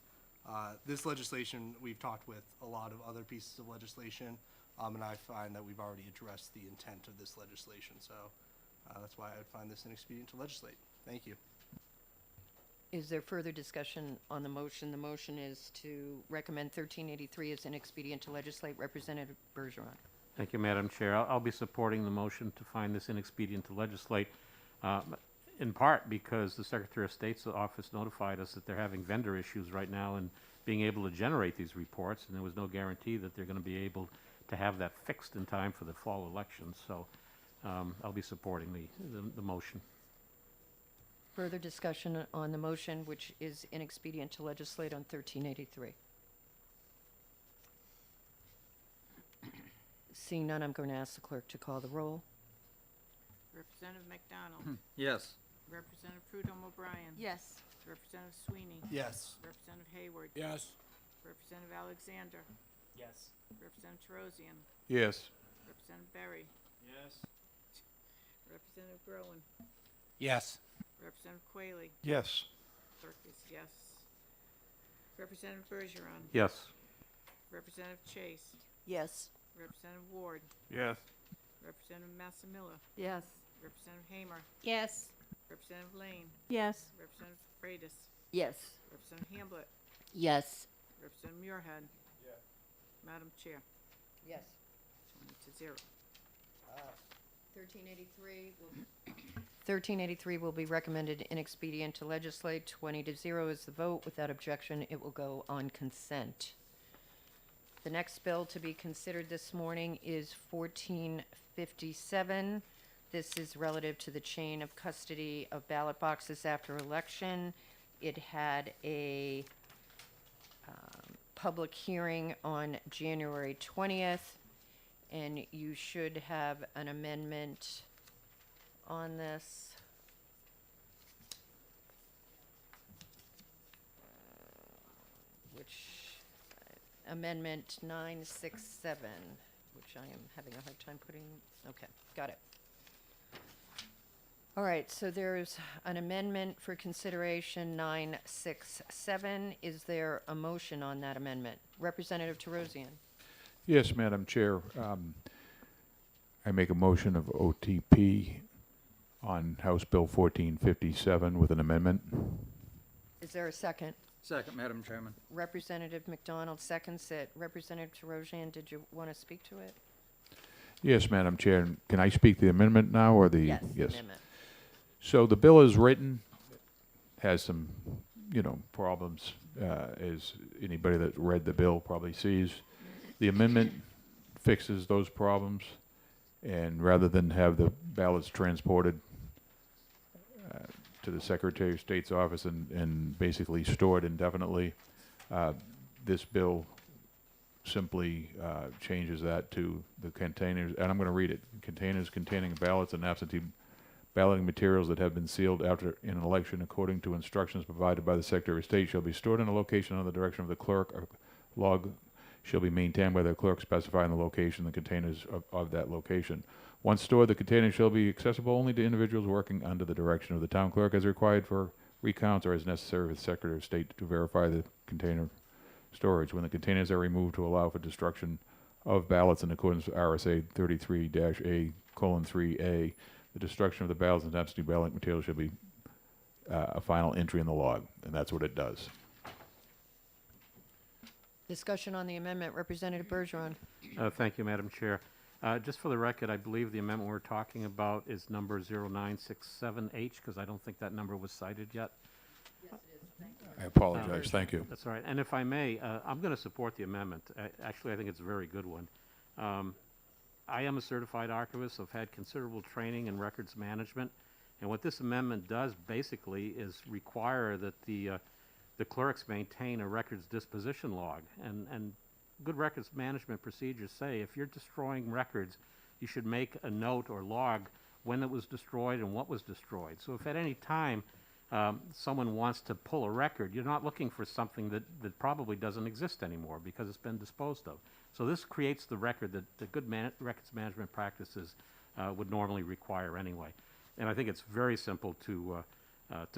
this legislation, we've talked with a lot of other pieces of legislation, and I find that we've already addressed the intent of this legislation. So that's why I would find this inexpedient to legislate. Thank you. Is there further discussion on the motion? The motion is to recommend 1383 as inexpedient to legislate. Representative Bergeron. Thank you, Madam Chair. I'll be supporting the motion to find this inexpedient to legislate, in part because the Secretary of State's office notified us that they're having vendor issues right now in being able to generate these reports, and there was no guarantee that they're going to be able to have that fixed in time for the fall election. So I'll be supporting the motion. Further discussion on the motion, which is inexpedient to legislate on 1383. Seeing none, I'm going to ask the clerk to call the roll. Representative McDonald. Yes. Representative Prudhomme O'Brien. Yes. Representative Sweeney. Yes. Representative Hayward. Yes. Representative Alexander. Yes. Representative Terosian. Yes. Representative Berry. Yes. Representative Groen. Yes. Representative Quayle. Yes. Clerk is yes. Representative Bergeron. Yes. Representative Chase. Yes. Representative Ward. Yes. Representative Massimilla. Yes. Representative Hamer. Yes. Representative Lane. Yes. Representative Freitas. Yes. Representative Hamblett. Yes. Representative Muirhead. Yes. Madam Chair, Yes. 20 to 0. 1383 will be recommended inexpedient to legislate. 20 to 0 is the vote. Without objection, it will go on consent. The next bill to be considered this morning is 1457. This is relative to the chain of custody of ballot boxes after election. It had a public hearing on January 20th, and you should have an amendment on this. Amendment 967, which I am having a hard time putting, okay, got it. All right, so there's an amendment for consideration 967. Is there a motion on that amendment? Representative Terosian. Yes, Madam Chair. I make a motion of OTP on House Bill 1457 with an amendment. Is there a second? Second, Madam Chairman. Representative McDonald seconds it. Representative Terosian, did you want to speak to it? Yes, Madam Chair. Can I speak the amendment now or the? Yes, amendment. So the bill is written, has some, problems, as anybody that read the bill probably sees. The amendment fixes those problems, and rather than have the ballots transported to the Secretary of State's office and basically stored indefinitely, this bill simply changes that to the containers, and I'm going to read it. Containers containing ballots and absentee balloting materials that have been sealed after an election according to instructions provided by the Secretary of State shall be stored in a location under the direction of the clerk. A log shall be maintained by the clerk specifying the location, the containers of that location. Once stored, the containers shall be accessible only to individuals working under the direction of the town clerk as required for recounts or as necessary for the Secretary of State to verify the container storage. When the containers are removed to allow for destruction of ballots in accordance with RSA 33-A:3A, the destruction of the ballots and absentee ballot material shall be a final entry in the log, and that's what it does. Discussion on the amendment. Representative Bergeron. Thank you, Madam Chair. Just for the record, I believe the amendment we're talking about is number 0967H, because I don't think that number was cited yet. I apologize, thank you. That's all right. And if I may, I'm going to support the amendment. Actually, I think it's a very good one. I am a certified archivist. I've had considerable training in records management. And what this amendment does basically is require that the clerks maintain a records disposition log. And good records management procedures say if you're destroying records, you should make a note or log when it was destroyed and what was destroyed. So if at any time someone wants to pull a record, you're not looking for something that probably doesn't exist anymore because it's been disposed of. So this creates the record that the good records management practices would normally require anyway. And I think it's very simple to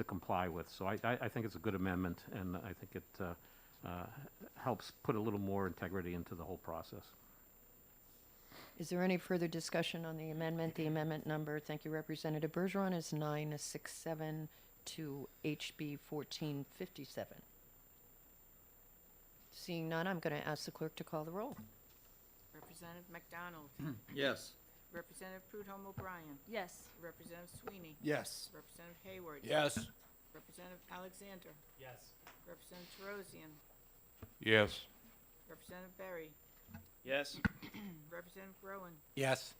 comply with. So I think it's a good amendment, and I think it helps put a little more integrity into the whole process. Is there any further discussion on the amendment? The amendment number, thank you, Representative Bergeron, is 967 to HB 1457. Seeing none, I'm going to ask the clerk to call the roll. Representative McDonald. Yes. Representative Prudhomme O'Brien. Yes. Representative Sweeney. Yes. Representative Hayward. Yes. Representative Alexander. Yes. Representative Terosian. Yes. Representative Berry. Yes. Representative Groen. Yes.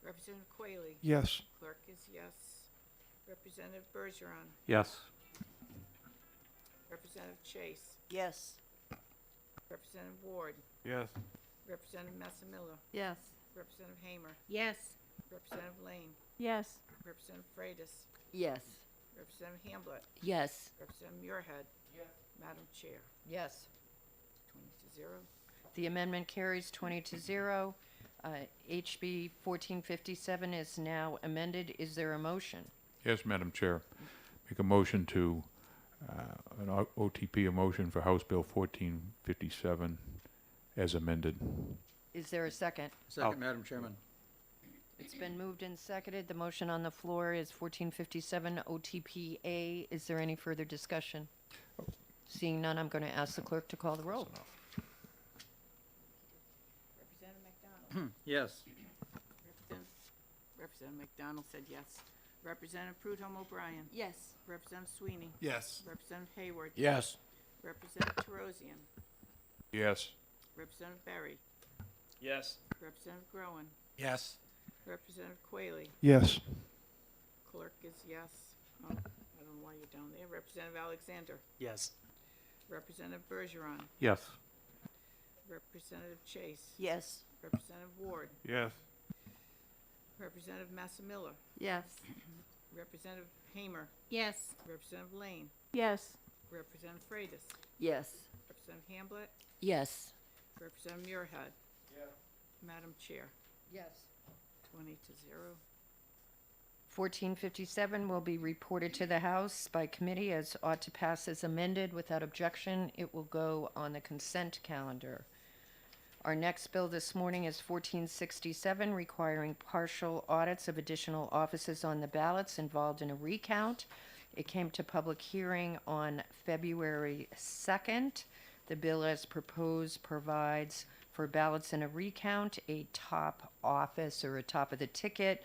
Representative Quayle. Yes. Clerk is yes. Representative Bergeron. Yes. Representative Chase. Yes. Representative Ward. Yes. Representative Massimilla. Yes. Representative Hamer. Yes. Representative Lane. Yes. Representative Freitas. Yes. Representative Hamblett. Yes. Representative Muirhead. Madam Chair. Yes. 20-0. The amendment carries 20-0. HB 1457 is now amended. Is there a motion? Yes, Madam Chair. Make a motion to, an OTP, a motion for House Bill 1457 as amended. Is there a second? Second, Madam Chairman. It's been moved and seconded. The motion on the floor is 1457 OTPA. Is there any further discussion? Seeing none, I'm going to ask the clerk to call the roll. Representative McDonald. Yes. Representative McDonald said yes. Representative Prudhomme O'Brien. Yes. Representative Sweeney. Yes. Representative Hayward. Yes. Representative Terosian. Yes. Representative Berry. Yes. Representative Groen. Yes. Representative Quayle. Yes. Clerk is yes. Oh, I don't know why you're down there. Representative Alexander. Yes. Representative Bergeron. Yes. Representative Chase. Yes. Representative Ward. Yes. Representative Massimilla. Yes. Representative Hamer. Yes. Representative Lane. Yes. Representative Freitas. Yes. Representative Hamblett. Yes. Representative Muirhead. Madam Chair. Yes. 20-0. 1457 will be reported to the House by committee as ought to pass as amended. Without objection, it will go on the consent calendar. Our next bill this morning is 1467, requiring partial audits of additional offices on the ballots involved in a recount. It came to public hearing on February 2nd. The bill as proposed provides for ballots in a recount, a top office or a top of the ticket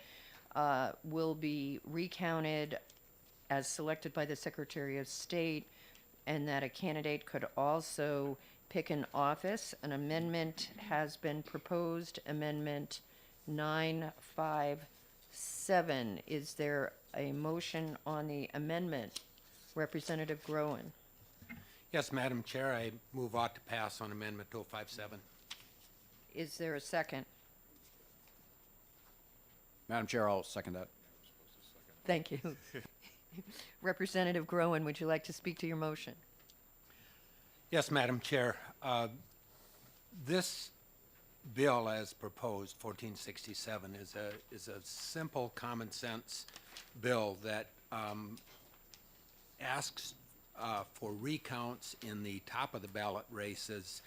will be recounted as selected by the Secretary of State, and that a candidate could also pick an office. An amendment has been proposed, Amendment 957. Is there a motion on the amendment? Representative Groen. Yes, Madam Chair, I move ought to pass on Amendment 057. Is there a second? Madam Chair, I'll second that. Thank you. Representative Groen, would you like to speak to your motion? Yes, Madam Chair. This bill as proposed, 1467, is a simple, common sense bill that asks for recounts in the top of the ballot races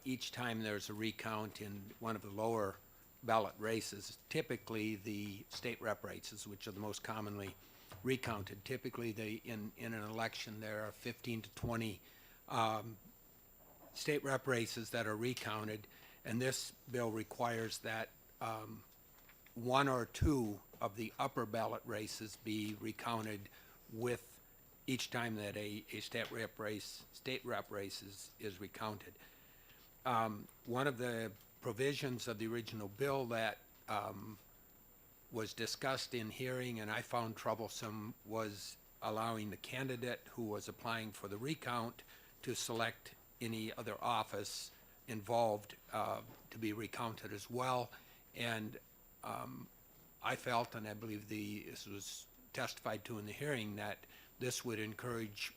each time there's a recount in one of the lower ballot races, typically the state rep races, which are the most commonly recounted. Typically, in an election, there are 15 to 20 state rep races that are recounted, And this bill requires that one or two of the upper ballot races be recounted with each time that a state rep race is recounted. One of the provisions of the original bill that was discussed in hearing and I found troublesome was allowing the candidate who was applying for the recount to select any other office involved to be recounted as well. And I felt, and I believe this was testified to in the hearing, that this would encourage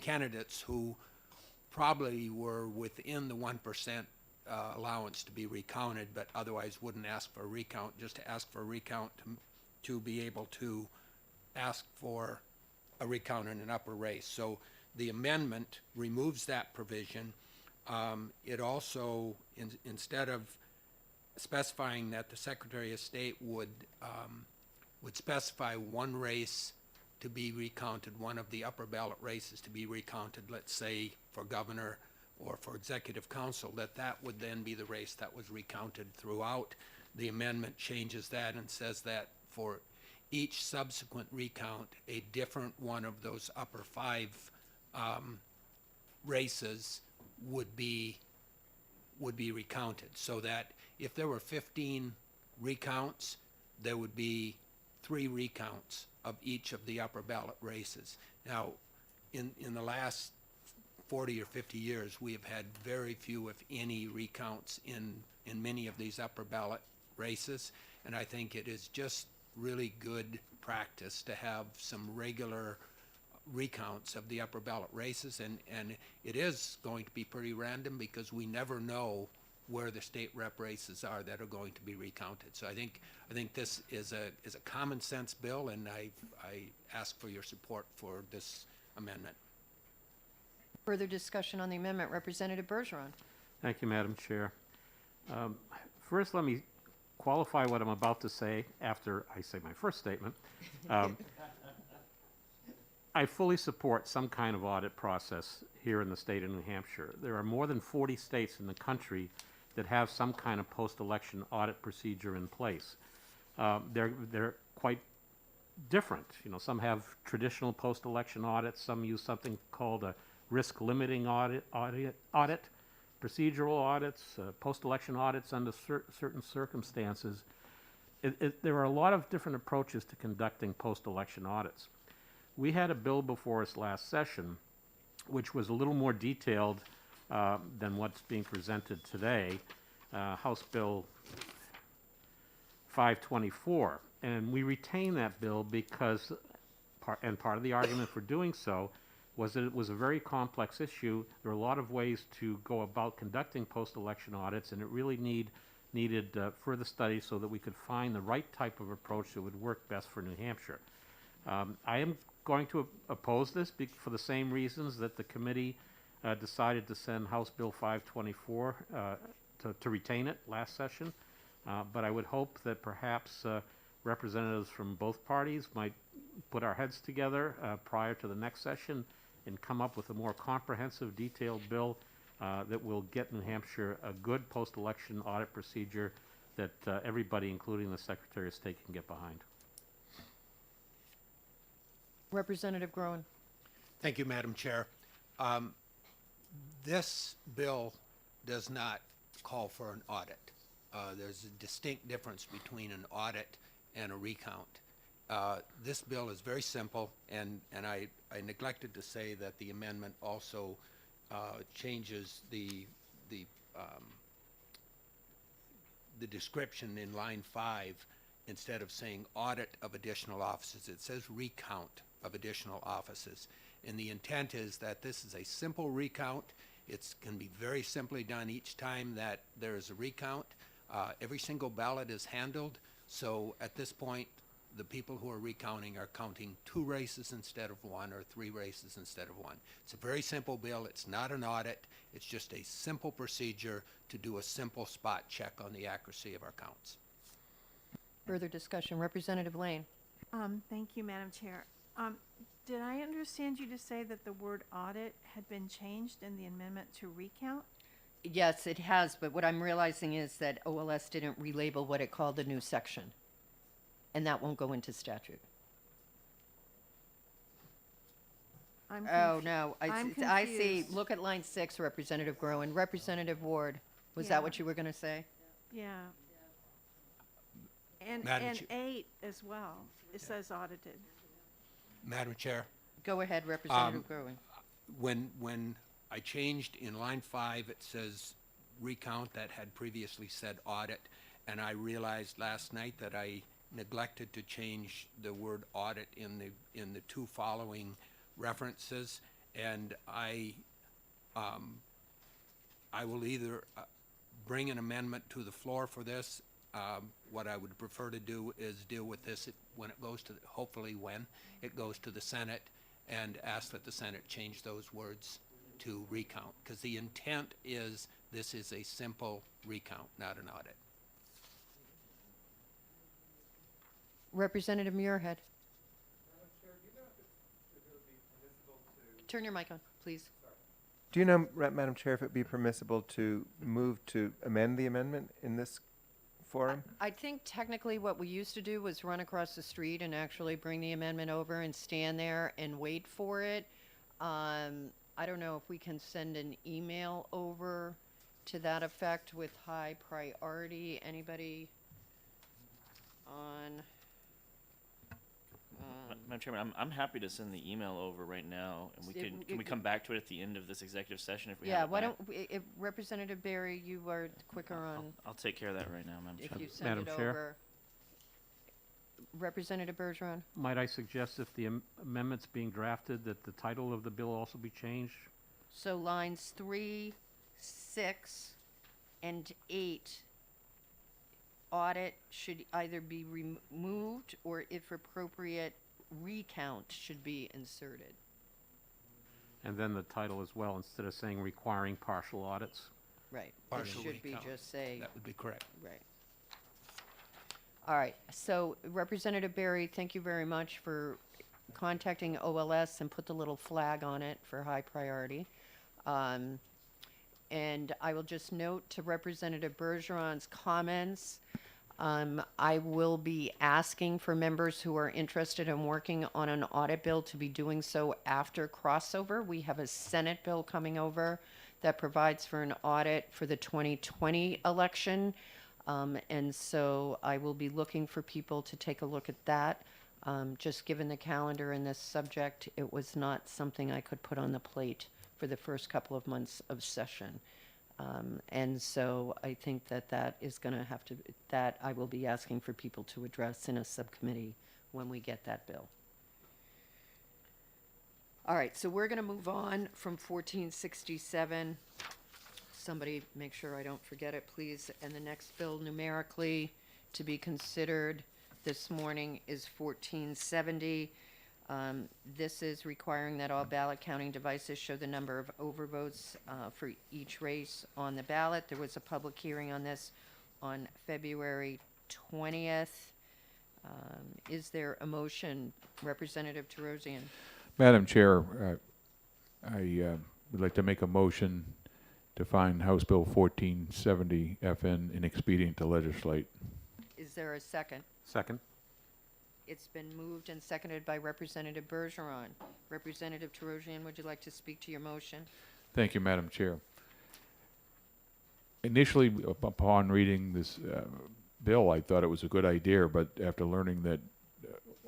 candidates who probably were within the 1% allowance to be recounted, but otherwise wouldn't ask for a recount, just to ask for a recount to be able to ask for a recount in an upper race. So the amendment removes that provision. It also, instead of specifying that the Secretary of State would specify one race to be recounted, one of the upper ballot races to be recounted, let's say for governor or for executive council, that would then be the race that was recounted throughout. The amendment changes that and says that for each subsequent recount, a different one of those upper five races would be recounted, so that if there were 15 recounts, there would be 3 recounts of each of the upper ballot races. Now, in the last 40 or 50 years, we have had very few, if any, recounts in many of these upper ballot races, and I think it is just really good practice to have some regular recounts of the upper ballot races, and it is going to be pretty random because we never know where the state rep races are that are going to be recounted. So I think this is a common sense bill, and I ask for your support for this amendment. Further discussion on the amendment, Representative Bergeron. Thank you, Madam Chair. First, let me qualify what I'm about to say after I say my first statement. I fully support some kind of audit process here in the state of New Hampshire. There are more than 40 states in the country that have some kind of post-election audit procedure in place. They're quite different. You know, some have traditional post-election audits. Some use something called a risk-limiting audit, procedural audits, post-election audits under certain circumstances. There are a lot of different approaches to conducting post-election audits. We had a bill before us last session, which was a little more detailed than what's being presented today, House Bill 524. And we retained that bill because, part of the argument for doing so was that it was a very complex issue. There are a lot of ways to go about conducting post-election audits, and it really needed further study so that we could find the right type of approach that would work best for New Hampshire. I am going to oppose this for the same reasons that the committee decided to send House Bill 524 to retain it last session. But I would hope that perhaps representatives from both parties might put our heads together prior to the next session and come up with a more comprehensive, detailed bill that will get New Hampshire a good post-election audit procedure that everybody, including the Secretary of State, can get behind. Representative Groen. Thank you, Madam Chair. This bill does not call for an audit. There's a distinct difference between an audit and a recount. This bill is very simple, and I neglected to say that the amendment also changes the description in line 5. Instead of saying audit of additional offices, it says recount of additional offices. And the intent is that this is a simple recount. It can be very simply done each time that there is a recount. Every single ballot is handled. So at this point, the people who are recounting are counting 2 races instead of 1, or 3 races instead of 1. It's a very simple bill. It's not an audit. It's just a simple procedure to do a simple spot check on the accuracy of our counts. Further discussion, Representative Lane. Thank you, Madam Chair. Did I understand you to say that the word audit had been changed in the amendment to recount? Yes, it has, but what I'm realizing is that OLS didn't relabel what it called the new section. And that won't go into statute. I'm Oh, confu- no, I'm I see, confused. look at line 6, Representative Groen. Representative Ward, was Yeah. that what you were gonna say? Yeah. And, Madam and Chair. 8 as well, it says audited. Madam Chair, Go ahead, Representative Groen. when I changed in line 5, it says recount, that had previously said audit, and I realized last night that I neglected to change the word audit in the 2 following references, and I will either bring an amendment to the floor for this. What I would prefer to do is deal with this when it goes to, hopefully when it goes to the Senate, and ask that the Senate change those words to recount, because the intent is, this is a simple recount, not an audit. Representative Muirhead. Turn your mic on, please. Do you know, Madam Chair, if it'd be permissible to move to amend the amendment in this forum? I think technically what we used to do was run across the street and actually bring the amendment over and stand there and wait for it. I don't know if we can send an email over to that effect with high priority. Anybody on? Madam Chairman, I'm happy to send the email over right now, and can we come back to it at the end of this executive session if we Yeah, have it why back? don't, if Representative Barry, you are quicker on, I'll take care of that right now, Madam if Chairman. you send Madam it Chair? over. Representative Bergeron? Might I suggest if the amendment's being drafted, that the title of the bill also be changed? So lines 3, 6, and 8, audit should either be removed or, if appropriate, recount should be inserted. And then the title as well, instead of saying requiring partial audits? Right. It Partial should be recount. just say, That would be correct. right. All right, so Representative Barry, thank you very much for contacting OLS and put the little flag on it for high priority. And I will just note to Representative Bergeron's comments, I will be asking for members who are interested in working on an audit bill to be doing so after crossover. We have a Senate bill coming over that provides for an audit for the 2020 election. And so I will be looking for people to take a look at that. Just given the calendar and this subject, it was not something I could put on the plate for the first couple of months of session. And so I think that is going to have to, that I will be asking for people to address in a subcommittee when we get that bill. All right, so we're going to move on from 1467. Somebody make sure I don't forget it, please. And the next bill numerically to be considered this morning is 1470. This is requiring that all ballot counting devices show the number of overvotes for each race on the ballot. There was a public hearing on this on February 20th. Is there a motion? Representative Terosian. Madam Chair, I would like to make a motion to find House Bill 1470 FN inexpedient to legislate. Is there a second? Second? It's been moved and seconded by Representative Bergeron. Representative Terosian, would you like to speak to your motion? Thank you, Madam Chair. Initially, upon reading this bill, I thought it was a good idea, but after learning that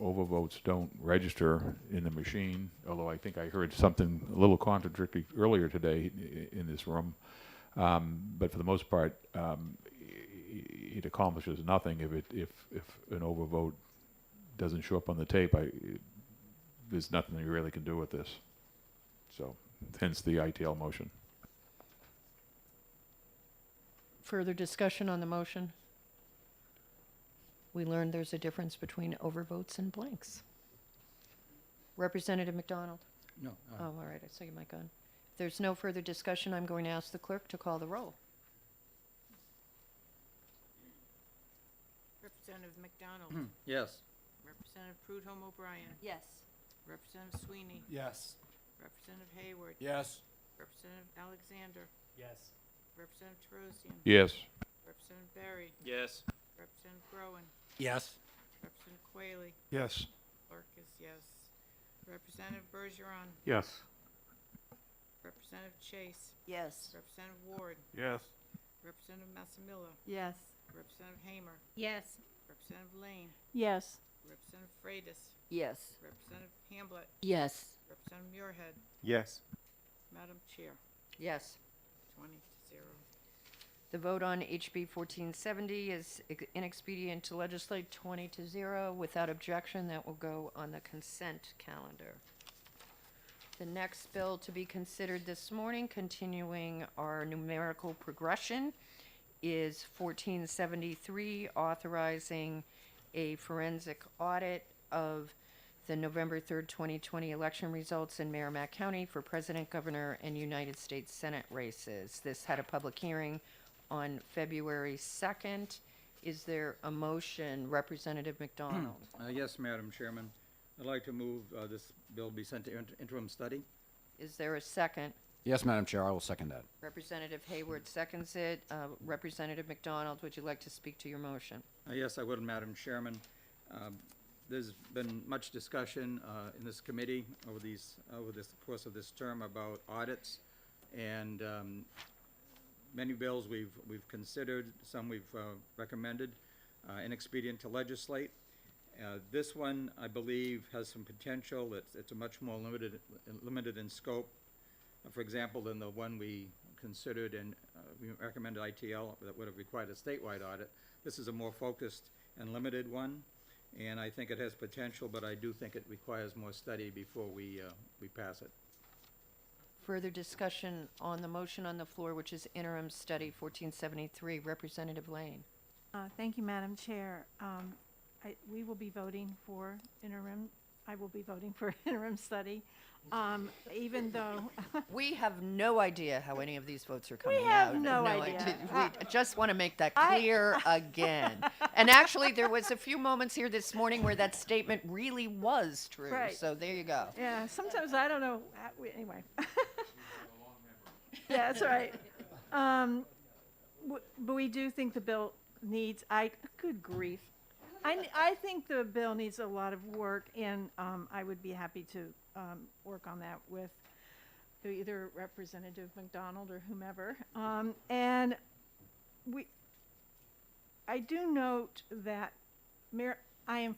overvotes don't register in the machine, although I think I heard something a little contradictory earlier today in this room, but for the most part, it accomplishes nothing if an overvote doesn't show up on the tape. There's nothing you really can do with this. So, hence the ITL motion. Further discussion on the motion? We learned there's a difference between overvotes and blanks. Representative McDonald? No. Oh, all right, I saw your mic on. If there's no further discussion, I'm going to ask the clerk to call the roll. Representative McDonald. Yes. Representative Prudhomme O'Brien. Yes. Representative Sweeney. Yes. Representative Hayward. Yes. Representative Alexander. Yes. Representative Terosian, Yes. Representative Barry, Yes. Representative Groen, Yes. Representative Quayle, Yes. clerk is yes. Representative Bergeron, Yes. Representative Chase, Yes. Representative Ward, Yes. Representative Massimilla, Yes. Representative Hamer, Yes. Representative Lane, Yes. Representative Freitas, Yes. Representative Hamblett, Yes. Representative Muirhead, Yes. Madam Chair, Yes. 20-0. The vote on HB 1470 is inexpedient to legislate, 20-0. Without objection, that will go on the consent calendar. The next bill to be considered this morning, continuing our numerical progression, is 1473, authorizing a forensic audit of the November 3rd, 2020 election results in Merrimack County for President, Governor, and United States Senate races. This had a public hearing on February 2nd. Is there a motion, Representative McDonald? Yes, Madam Chairman. I'd like to move this bill be sent to interim study. Is there a second? Yes, Madam Chair, I will second that. Representative Hayward seconds it. Representative McDonald, would you like to speak to your motion? Yes, I would, Madam Chairman. There's been much discussion in this committee over the course of this term about audits, and many bills we've considered, some we've recommended, inexpedient to legislate. This one, I believe, has some potential. It's a much more limited in scope. For example, than the one we considered and we recommended ITL that would have required a statewide audit. This is a more focused and limited one, and I think it has potential, but I do think it requires more study before we pass it. Further discussion on the motion on the floor, which is interim study 1473. Representative Lane. Thank you, Madam Chair. We will be voting for interim, I will be voting for interim study, even though, We have no idea how any of these votes are coming out. We have no idea. We just want to make that I- clear again. And actually, there was a few moments here this morning where that statement really was true. Right. So there you go. yeah, sometimes I don't know, anyway. Yeah, that's right. But we do think the bill needs, good grief. I think the bill needs a lot of work, and I would be happy to work on that with either Representative McDonald or whomever. And I do note that I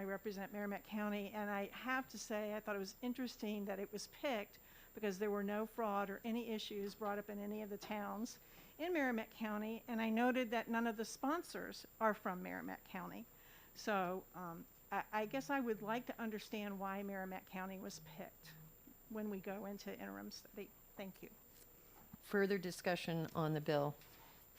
represent Merrimack County, and I have to say, I thought it was interesting that it was picked because there were no fraud or any issues brought up in any of the towns in Merrimack County, and I noted that none of the sponsors are from Merrimack County. So I guess I would like to understand why Merrimack County was picked when we go into interim study. Thank you. Further discussion on the bill.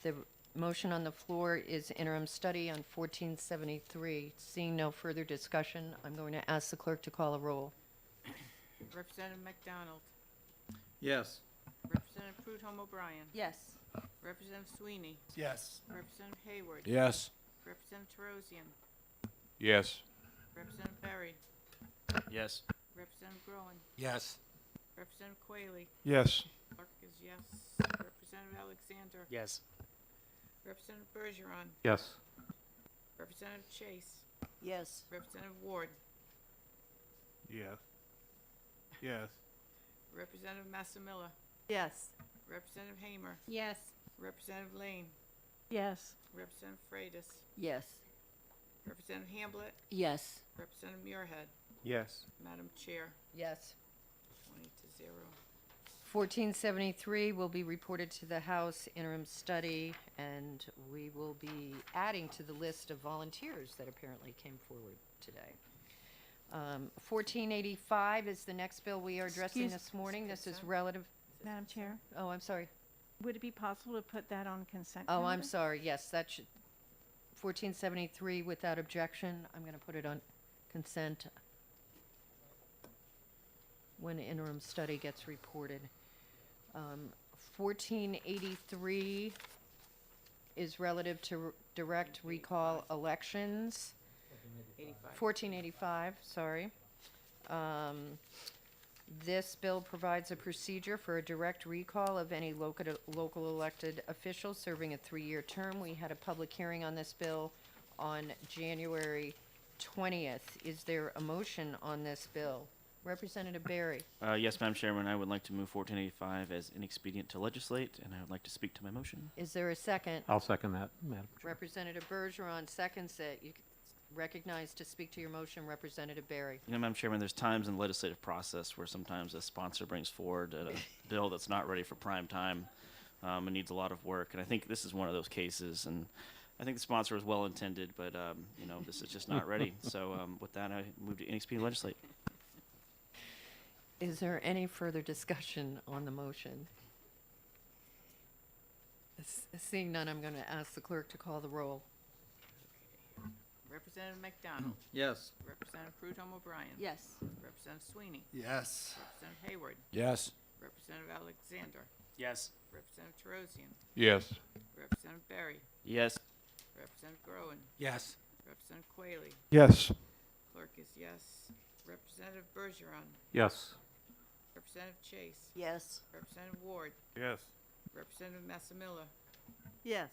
The motion on the floor is interim study on 1473. Seeing no further discussion, I'm going to ask the clerk to call a roll. Representative McDonald, Yes. Representative Prudhomme O'Brien, Yes. Representative Sweeney, Yes. Representative Hayward, Yes. Representative Terosian, Yes. Representative Barry, Yes. Representative Groen, Yes. Representative Quayle, Yes. clerk is yes. Representative Alexander, Yes. Representative Bergeron, Yes. Representative Chase, Yes. Representative Ward, Yes. Yes. Representative Massimilla, Yes. Representative Hamer, Yes. Representative Lane, Yes. Representative Freitas, Yes. Representative Hamblett, Yes. Representative Muirhead, Yes. Madam Chair, Yes. 20-0. 1473 will be reported to the House interim study, and we will be adding to the list of volunteers that apparently came forward today. 1485 is the next bill we are addressing Excuse- this morning. This is relative, Madam Chair, oh, I'm sorry. would it be possible to put that on consent Oh, I'm calendar? sorry, yes, that should, 1473 without objection. I'm going to put it on consent when interim study gets reported. 1483 is relative to direct recall elections. 85. 1485, sorry. This bill provides a procedure for a direct recall of any local elected official serving a 3-year term. We had a public hearing on this bill on January 20th. Is there a motion on this bill? Representative Barry. Yes, Madam Chairman, I would like to move 1485 as inexpedient to legislate, and I would like to speak to my motion. Is there a second? I'll second that, Madam Chair. Representative Bergeron seconds it. You recognize to speak to your motion, Representative Barry. You know, Madam Chairman, there's times in the legislative process where sometimes a sponsor brings forward a bill that's not ready for prime time and needs a lot of work, and I think this is one of those cases, and I think the sponsor was well-intended, but, you know, this is just not ready. So with that, I move to inexpedient legislate. Is there any further discussion on the motion? Seeing none, I'm going to ask the clerk to call the roll. Representative McDonald. Yes. Representative Prudhomme O'Brien. Yes. Representative Sweeney. Yes. Representative Hayward. Yes. Representative Alexander. Yes. Representative Terosian. Yes. Representative Barry. Yes. Representative Groen. Yes. Representative Quayle. Yes. Clerk is yes. Representative Bergeron. Yes. Representative Chase. Yes. Representative Ward. Yes. Representative Massimilla. Yes.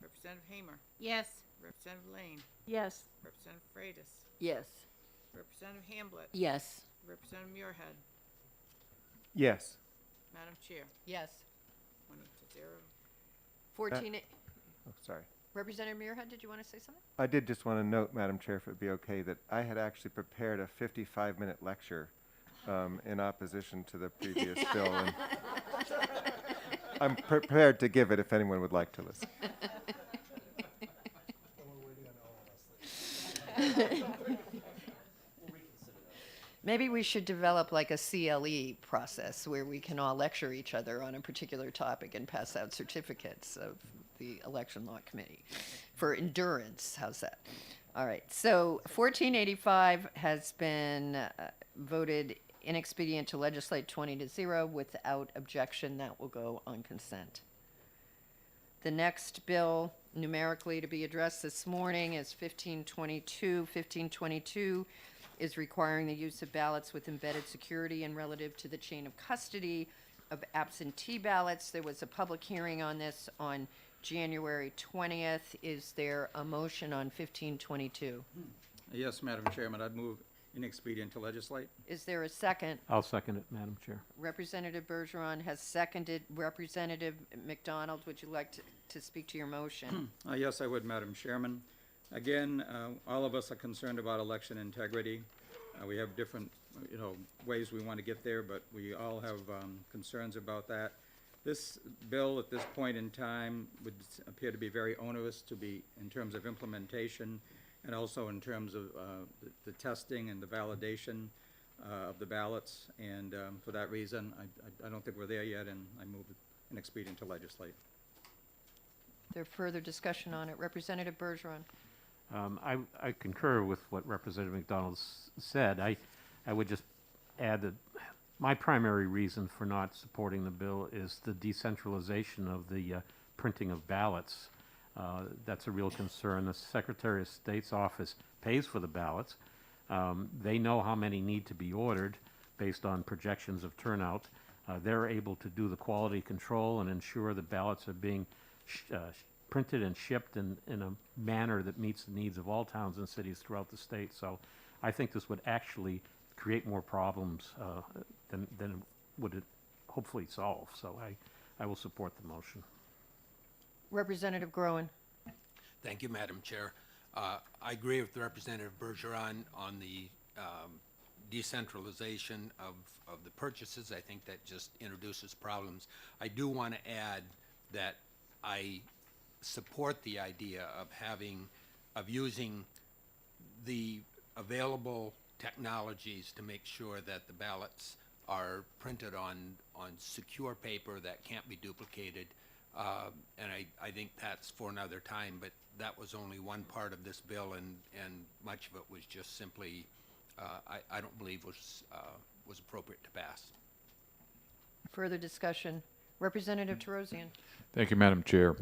Representative Hamer. Yes. Representative Lane. Yes. Representative Freitas. Yes. Representative Hamblett. Yes. Representative Muirhead. Yes. Madam Chair, Yes. 20 to 0. 14, Oh, sorry. Representative Muirhead, did you want to say something? I did just want to note, Madam Chair, if it would be okay, that I had actually prepared a 55-minute lecture in opposition to the previous bill. And I'm prepared to give it if anyone would like to listen. Maybe we should develop like a CLE process where we can all lecture each other on a particular topic and pass out certificates of the Election Law Committee for endurance. How's that? All right. So 1485 has been voted inexpedient to legislate 20 to 0 without objection. That will go on consent. The next bill numerically to be addressed this morning is 1522. 1522 is requiring the use of ballots with embedded security and relative to the chain of custody of absentee ballots. There was a public hearing on this on January 20th. Is there a motion on 1522? Yes, Madam Chairman, I'd move inexpedient to legislate. Is there a second? I'll second it, Madam Chair. Representative Bergeron has seconded. Representative McDonald, would you like to speak to your motion? Yes, I would, Madam Chairman. Again, all of us are concerned about election integrity. We have different, ways we want to get there, but we all have concerns about that. This bill at this point in time would appear to be very onerous in terms of implementation and also in terms of the testing and the validation of the ballots. And for that reason, I don't think we're there yet, and I move inexpedient to legislate. There further discussion on it. Representative Bergeron. I concur with what Representative McDonald said. I would just add that my primary reason for not supporting the bill is the decentralization of the printing of ballots. That's a real concern. The Secretary of State's office pays for the ballots. They know how many need to be ordered based on projections of turnout. They're able to do the quality control and ensure the ballots are being printed and shipped in a manner that meets the needs of all towns and cities throughout the state. So I think this would actually create more problems than would it hopefully solve. So I will support the motion. Representative Groen. Thank you, Madam Chair. I agree with Representative Bergeron on the decentralization of the purchases. I think that just introduces problems. I do want to add that I support the idea of using the available technologies to make sure that the ballots are printed on secure paper that can't be duplicated. And I think that's for another time, but that was only one part of this bill, and much of it was just simply, I don't believe was appropriate to pass. Further discussion. Representative Terosian. Thank you, Madam Chair.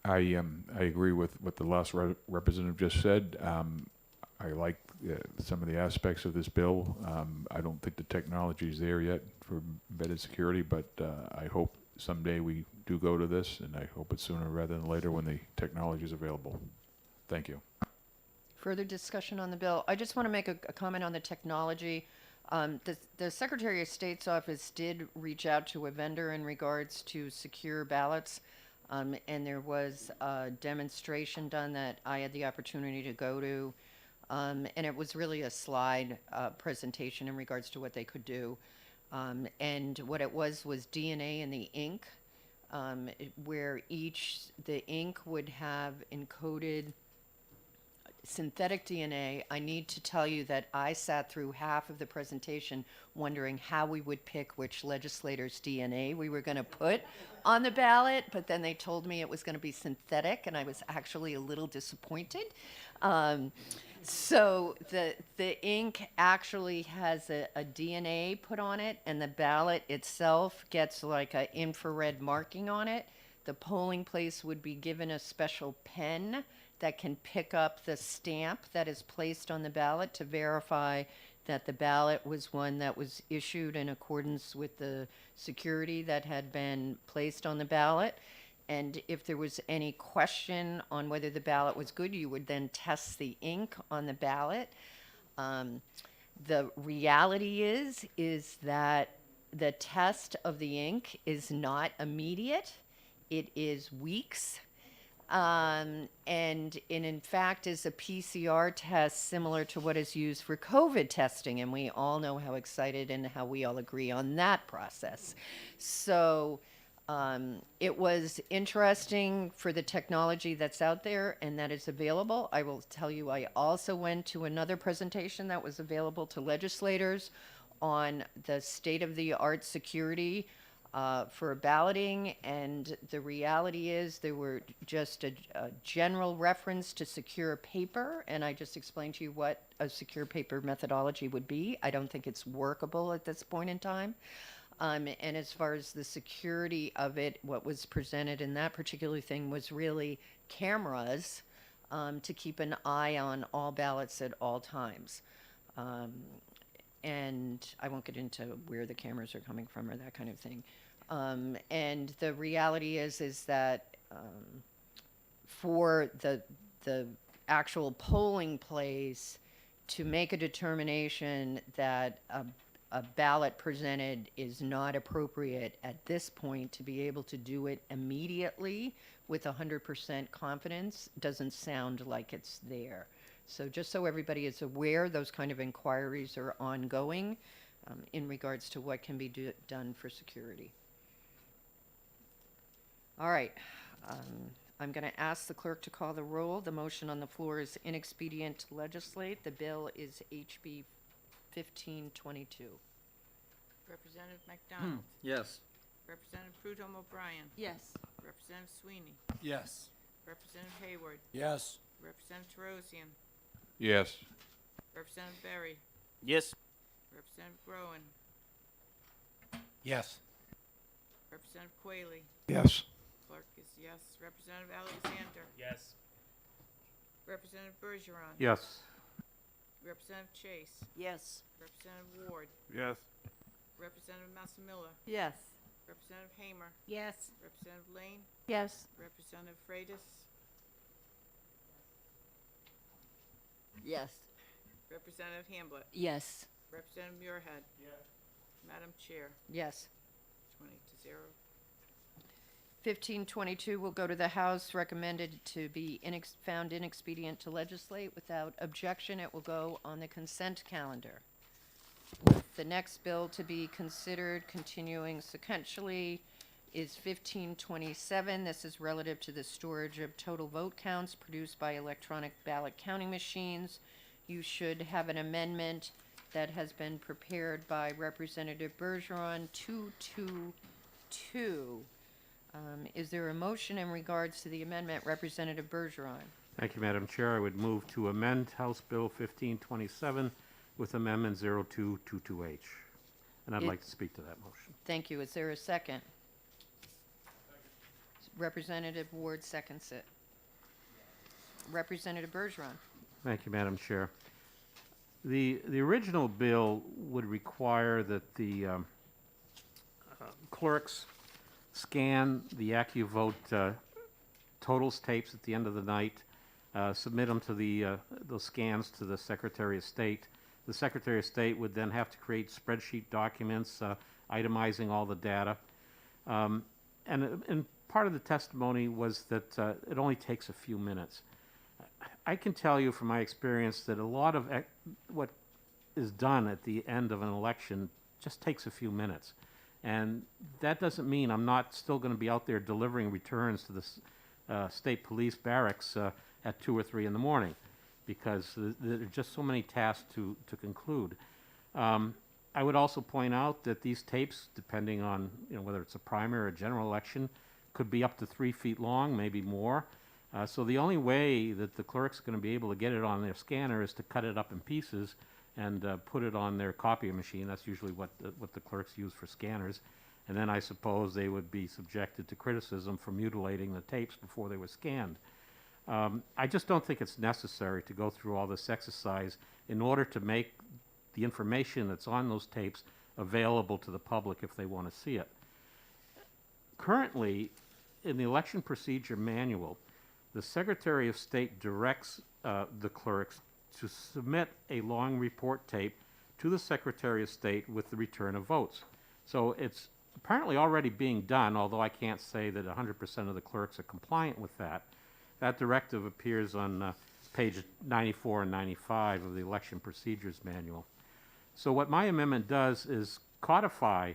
I agree with what the last representative just said. I like some of the aspects of this bill. I don't think the technology is there yet for embedded security, but I hope someday we do go to this, and I hope it's sooner rather than later when the technology is available. Thank you. Further discussion on the bill. I just want to make a comment on the technology. The Secretary of State's office did reach out to a vendor in regards to secure ballots, and there was a demonstration done that I had the opportunity to go to, and it was really a slide presentation in regards to what they could do. And what it was DNA in the ink, where the ink would have encoded synthetic DNA. I need to tell you that I sat through half of the presentation wondering how we would pick which legislators' DNA we were going to put on the ballot, but then they told me it was going to be synthetic, and I was actually a little disappointed. So the ink actually has a DNA put on it, and the ballot itself gets like an infrared marking on it. The polling place would be given a special pen that can pick up the stamp that is placed on the ballot to verify that the ballot was one that was issued in accordance with the security that had been placed on the ballot. And if there was any question on whether the ballot was good, you would then test the ink on the ballot. The reality is that the test of the ink is not immediate. It is weeks. And in fact is a PCR test similar to what is used for COVID testing. And we all know how excited and how we all agree on that process. So it was interesting for the technology that's out there and that is available. I will tell you, I also went to another presentation that was available to legislators on the state-of-the-art security for balloting, and the reality is there were just a general reference to secure paper, and I just explained to you what a secure paper methodology would be. I don't think it's workable at this point in time. And as far as the security of it, what was presented in that particular thing was really cameras to keep an eye on all ballots at all times. And I won't get into where the cameras are coming from or that kind of thing. And the reality is that for the actual polling place to make a determination that a ballot presented is not appropriate at this point, to be able to do it immediately with 100% confidence doesn't sound like it's there. So just so everybody is aware, those kind of inquiries are ongoing in regards to what can be done for security. All right. I'm going to ask the clerk to call the roll. The motion on the floor is inexpedient to legislate. The bill is HB 1522. Representative McDonald. Yes. Representative Prudhomme O'Brien. Yes. Representative Sweeney. Yes. Representative Hayward. Yes. Representative Terosian. Yes. Representative Berry. Yes. Representative Groen. Yes. Representative Quayle. Yes. Clerk is yes. Representative Alexander. Yes. Representative Bergeron. Yes. Representative Chase. Yes. Representative Ward. Yes. Representative Massimilla. Yes. Representative Hamer. Yes. Representative Lane. Yes. Representative Freitas. Yes. Representative Hamblett. Yes. Representative Muirhead. Yes. Madam Chair, Yes. 20 to 0. 1522 will go to the House, recommended to be found inexpedient to legislate. Without objection, it will go on the consent calendar. The next bill to be considered, continuing sequentially, is 1527. This is relative to the storage of total vote counts produced by electronic ballot counting machines. You should have an amendment that has been prepared by Representative Bergeron 222. Is there a motion in regards to the amendment, Representative Bergeron? Thank you, Madam Chair. I would move to amend House Bill 1527 with Amendment 0222H. And I'd It- like to speak to that motion. Thank you. Is there a second? Representative Ward seconds it. Representative Bergeron? Thank you, Madam Chair. The original bill would require that the clerks scan the AccuVote totals tapes at the end of the night, submit them to those scans to the Secretary of State. The Secretary of State would then have to create spreadsheet documents itemizing all the data. And part of the testimony was that it only takes a few minutes. I can tell you from my experience that a lot of what is done at the end of an election just takes a few minutes. And that doesn't mean I'm not still going to be out there delivering returns to the state police barracks at 2 or 3 in the morning, because there are just so many tasks to conclude. I would also point out that these tapes, depending on whether it's a primary or a general election, could be up to 3 feet long, maybe more. So the only way that the clerk's going to be able to get it on their scanner is to cut it up in pieces and put it on their copy machine. That's usually what the clerks use for scanners. And then I suppose they would be subjected to criticism for mutilating the tapes before they were scanned. I just don't think it's necessary to go through all this exercise in order to make the information that's on those tapes available to the public if they want to see it. Currently, in the election procedure manual, the Secretary of State directs the clerks to submit a long report tape to the Secretary of State with the return of votes. So it's apparently already being done, although I can't say that 100% of the clerks are compliant with that. That directive appears on page 94 and 95 of the Election Procedures Manual. So what my amendment does is codify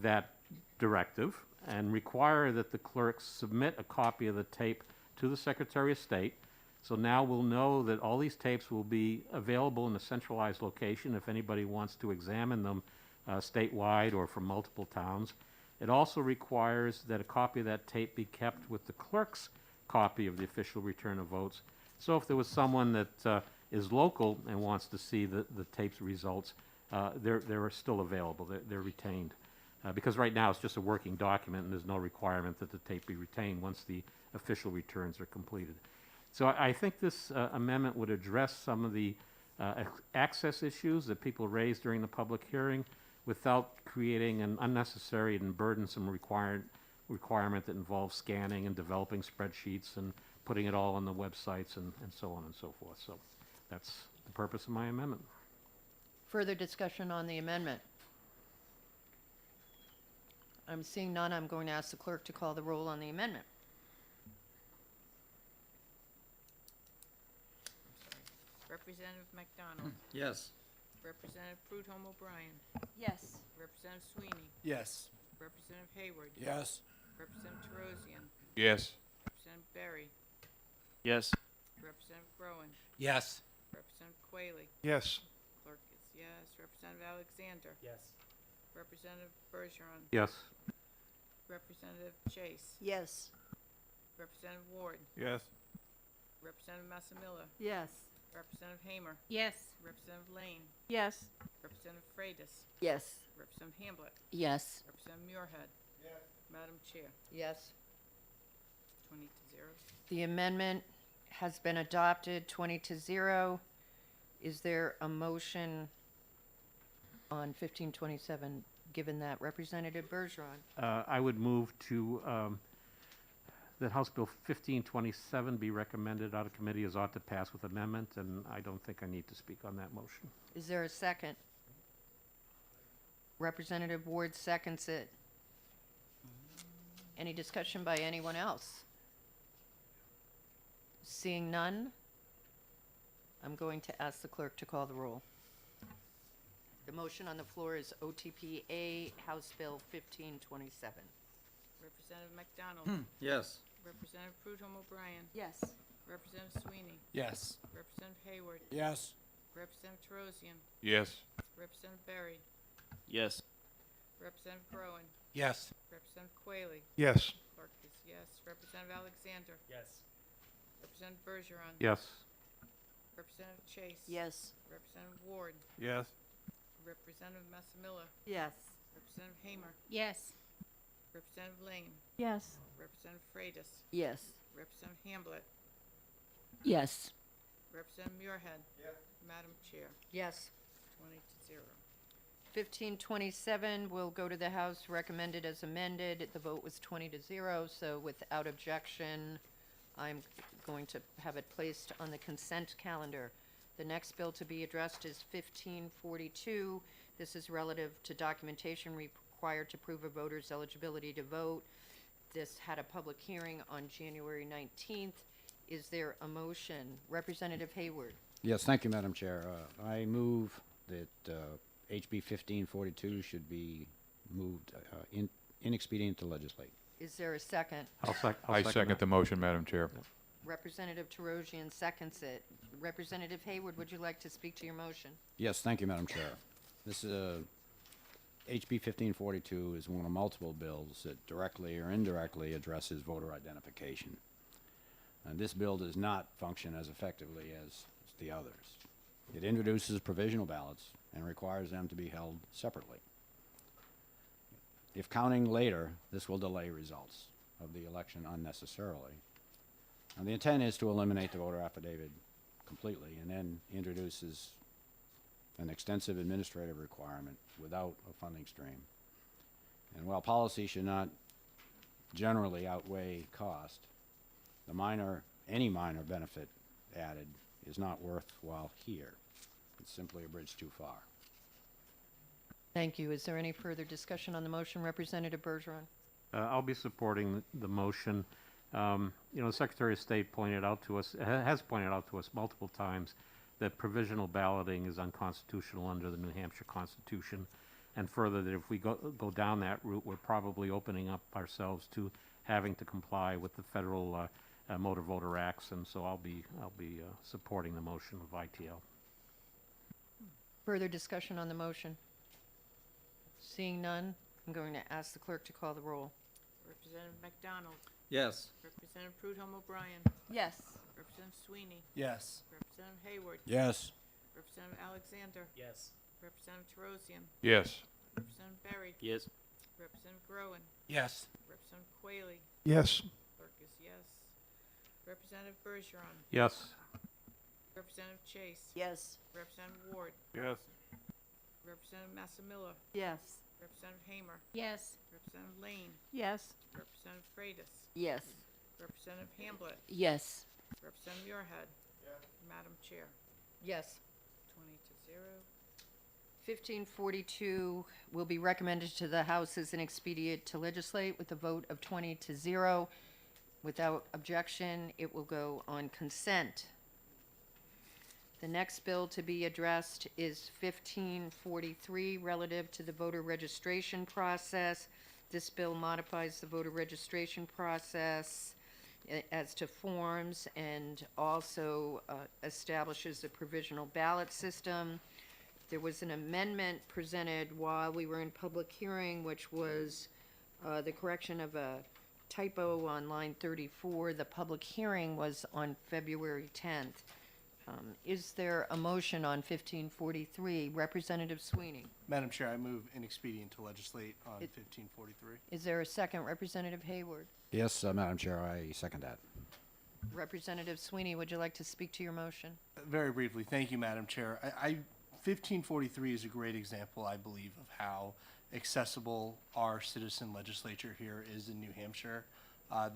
that directive and require that the clerks submit a copy of the tape to the Secretary of State. So now we'll know that all these tapes will be available in a centralized location if anybody wants to examine them statewide or from multiple towns. It also requires that a copy of that tape be kept with the clerk's copy of the official return of votes. So if there was someone that is local and wants to see the tape's results, they're still available. They're retained. Because right now it's just a working document and there's no requirement that the tape be retained once the official returns are completed. So I think this amendment would address some of the access issues that people raised during the public hearing without creating an unnecessary and burdensome requirement that involves scanning and developing spreadsheets and putting it all on the websites and so on and so forth. So that's the purpose of my amendment. Further discussion on the amendment? I'm seeing none. I'm going to ask the clerk to call the roll on the amendment. Representative McDonald. Yes. Representative Prudhomme O'Brien. Yes. Representative Sweeney. Yes. Representative Hayward. Yes. Representative Terosian. Yes. Representative Berry. Yes. Representative Groen. Yes. Representative Quayle. Yes. Clerk is yes. Representative Alexander. Yes. Representative Bergeron. Yes. Representative Chase. Yes. Representative Ward. Yes. Representative Massimilla. Yes. Representative Hamer. Yes. Representative Lane. Yes. Representative Freitas. Yes. Representative Hamblett. Yes. Representative Muirhead. Yes. Madam Chair, Yes. 20-0. The amendment has been adopted, 20-0. Is there a motion on 1527, given that Representative Bergeron? I would move to that House Bill 1527 be recommended out of committee as ought to pass with amendment, and I don't think I need to speak on that motion. Is there a second? Representative Ward seconds it. Any discussion by anyone else? Seeing none, I'm going to ask the clerk to call the roll. The motion on the floor is OTPA House Bill 1527. Representative McDonald. Yes. Representative Prudhomme O'Brien. Yes. Representative Sweeney. Yes. Representative Hayward. Yes. Representative Terosian. Yes. Representative Berry. Yes. Representative Groen. Yes. Representative Quayle. Yes. Clerk is yes. Representative Alexander. Yes. Representative Bergeron. Yes. Representative Chase. Yes. Representative Ward. Yes. Representative Massimilla. Yes. Representative Hamer. Yes. Representative Lane. Yes. Representative Freitas. Yes. Representative Hamblett. Yes. Representative Muirhead? Yes. Madam Chair, Yes. 20-0. 1527 will go to the House, recommended as amended. The vote was 20-0, so without objection, I'm going to have it placed on the consent calendar. The next bill to be addressed is 1542. This is relative to documentation required to prove a voter's eligibility to vote. This had a public hearing on January 19th. Is there a motion? Representative Hayward. Yes, thank you, Madam Chair. I move that HB 1542 should be moved in expedient to legislate. Is there a second? I'll I second that. the motion, Madam Chair. Representative Terosian seconds it. Representative Hayward, would you like to speak to your motion? Yes, thank you, Madam Chair. This HB 1542 is one of multiple bills that directly or indirectly addresses voter identification. And this bill does not function as effectively as the others. It introduces provisional ballots and requires them to be held separately. If counting later, this will delay results of the election unnecessarily. And the intent is to eliminate the voter affidavit completely and then introduces an extensive administrative requirement without a funding stream. And while policy should not generally outweigh cost, any minor benefit added is not worthwhile here. It's simply a bridge too far. Thank you. Is there any further discussion on the motion? Representative Bergeron. I'll be supporting the motion. The Secretary of State pointed out to us, has pointed out to us multiple times that provisional balloting is unconstitutional under the New Hampshire Constitution, and further that if we go down that route, we're probably opening up ourselves to having to comply with the federal motor voter acts, and so I'll be supporting the motion of ITL. Further discussion on the motion? Seeing none, I'm going to ask the clerk to call the roll. Representative McDonald? Yes. Representative Prudhomme O'Brien? Yes. Representative Sweeney? Yes. Representative Hayward? Yes. Representative Alexander? Yes. Representative Terosian? Yes. Representative Berry? Yes. Representative Groen? Yes. Representative Quayle? Yes. Clerk is yes. Representative Bergeron? Yes. Representative Chase? Yes. Representative Ward? Yes. Representative Massimilla? Yes. Representative Hamer? Yes. Representative Lane? Yes. Representative Freitas? Yes. Representative Hamblett? Yes. Representative Muirhead? Madam Chair, Yes. 20-0. 1542 will be recommended to the House as an expedient to legislate with a vote of 20-0. Without objection, it will go on consent. The next bill to be addressed is 1543, relative to the voter registration process. This bill modifies the voter registration process as to forms and also establishes a provisional ballot system. There was an amendment presented while we were in public hearing, which was the correction of a typo on line 34. The public hearing was on February 10th. Is there a motion on 1543? Representative Sweeney. Madam Chair, I move inexpedient to legislate on 1543. Is there a second? Representative Hayward. Yes, Madam Chair, I second that. Representative Sweeney, would you like to speak to your motion? Very briefly, thank you, Madam Chair. 1543 is a great example, I believe, of how accessible our citizen legislature here is in New Hampshire.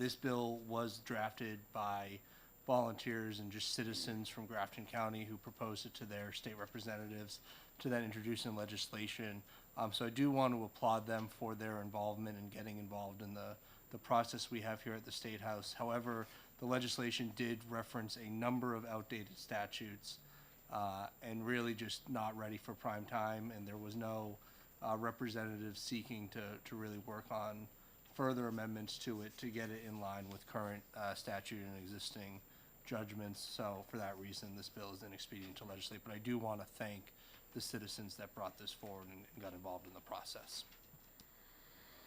This bill was drafted by volunteers and just citizens from Grafton County who proposed it to their state representatives to then introduce in legislation. So I do want to applaud them for their involvement in getting involved in the process we have here at the State House. However, the legislation did reference a number of outdated statutes and really just not ready for prime time, and there was no representative seeking to really work on further amendments to it to get it in line with current statute and existing judgments. So for that reason, this bill is inexpedient to legislate, but I do want to thank the citizens that brought this forward and got involved in the process.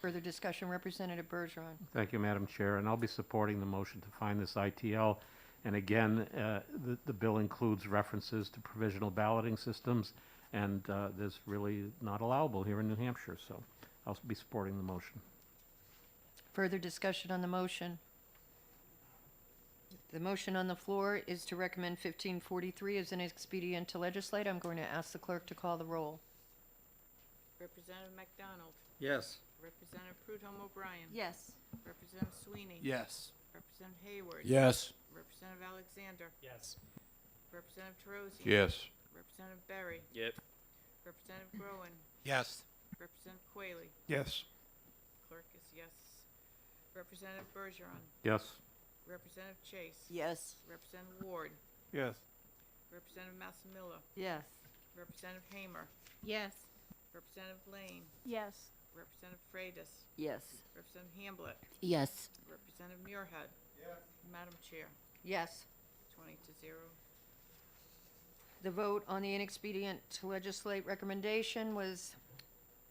Further discussion, Representative Bergeron. Thank you, Madam Chair, and I'll be supporting the motion to find this ITL. And again, the bill includes references to provisional balloting systems, and this really not allowable here in New Hampshire, so I'll be supporting the motion. Further discussion on the motion? The motion on the floor is to recommend 1543 as an expedient to legislate. I'm going to ask the clerk to call the roll. Representative McDonald, Yes. Representative Prudhomme O'Brien. Yes. Representative Sweeney. Yes. Representative Hayward. Yes. Representative Alexander. Yes. Representative Terosian. Yes. Representative Berry. Yep. Representative Groen. Yes. Representative Quayle. Yes. Clerk is yes. Representative Bergeron. Yes. Representative Chase. Yes. Representative Ward. Yes. Representative Massimilla. Yes. Representative Hamer. Yes. Representative Lane. Yes. Representative Freitas. Yes. Representative Hamblett. Yes. Representative Muirhead. Madam Chair, Yes. 20-0. The vote on the inexpedient to legislate recommendation was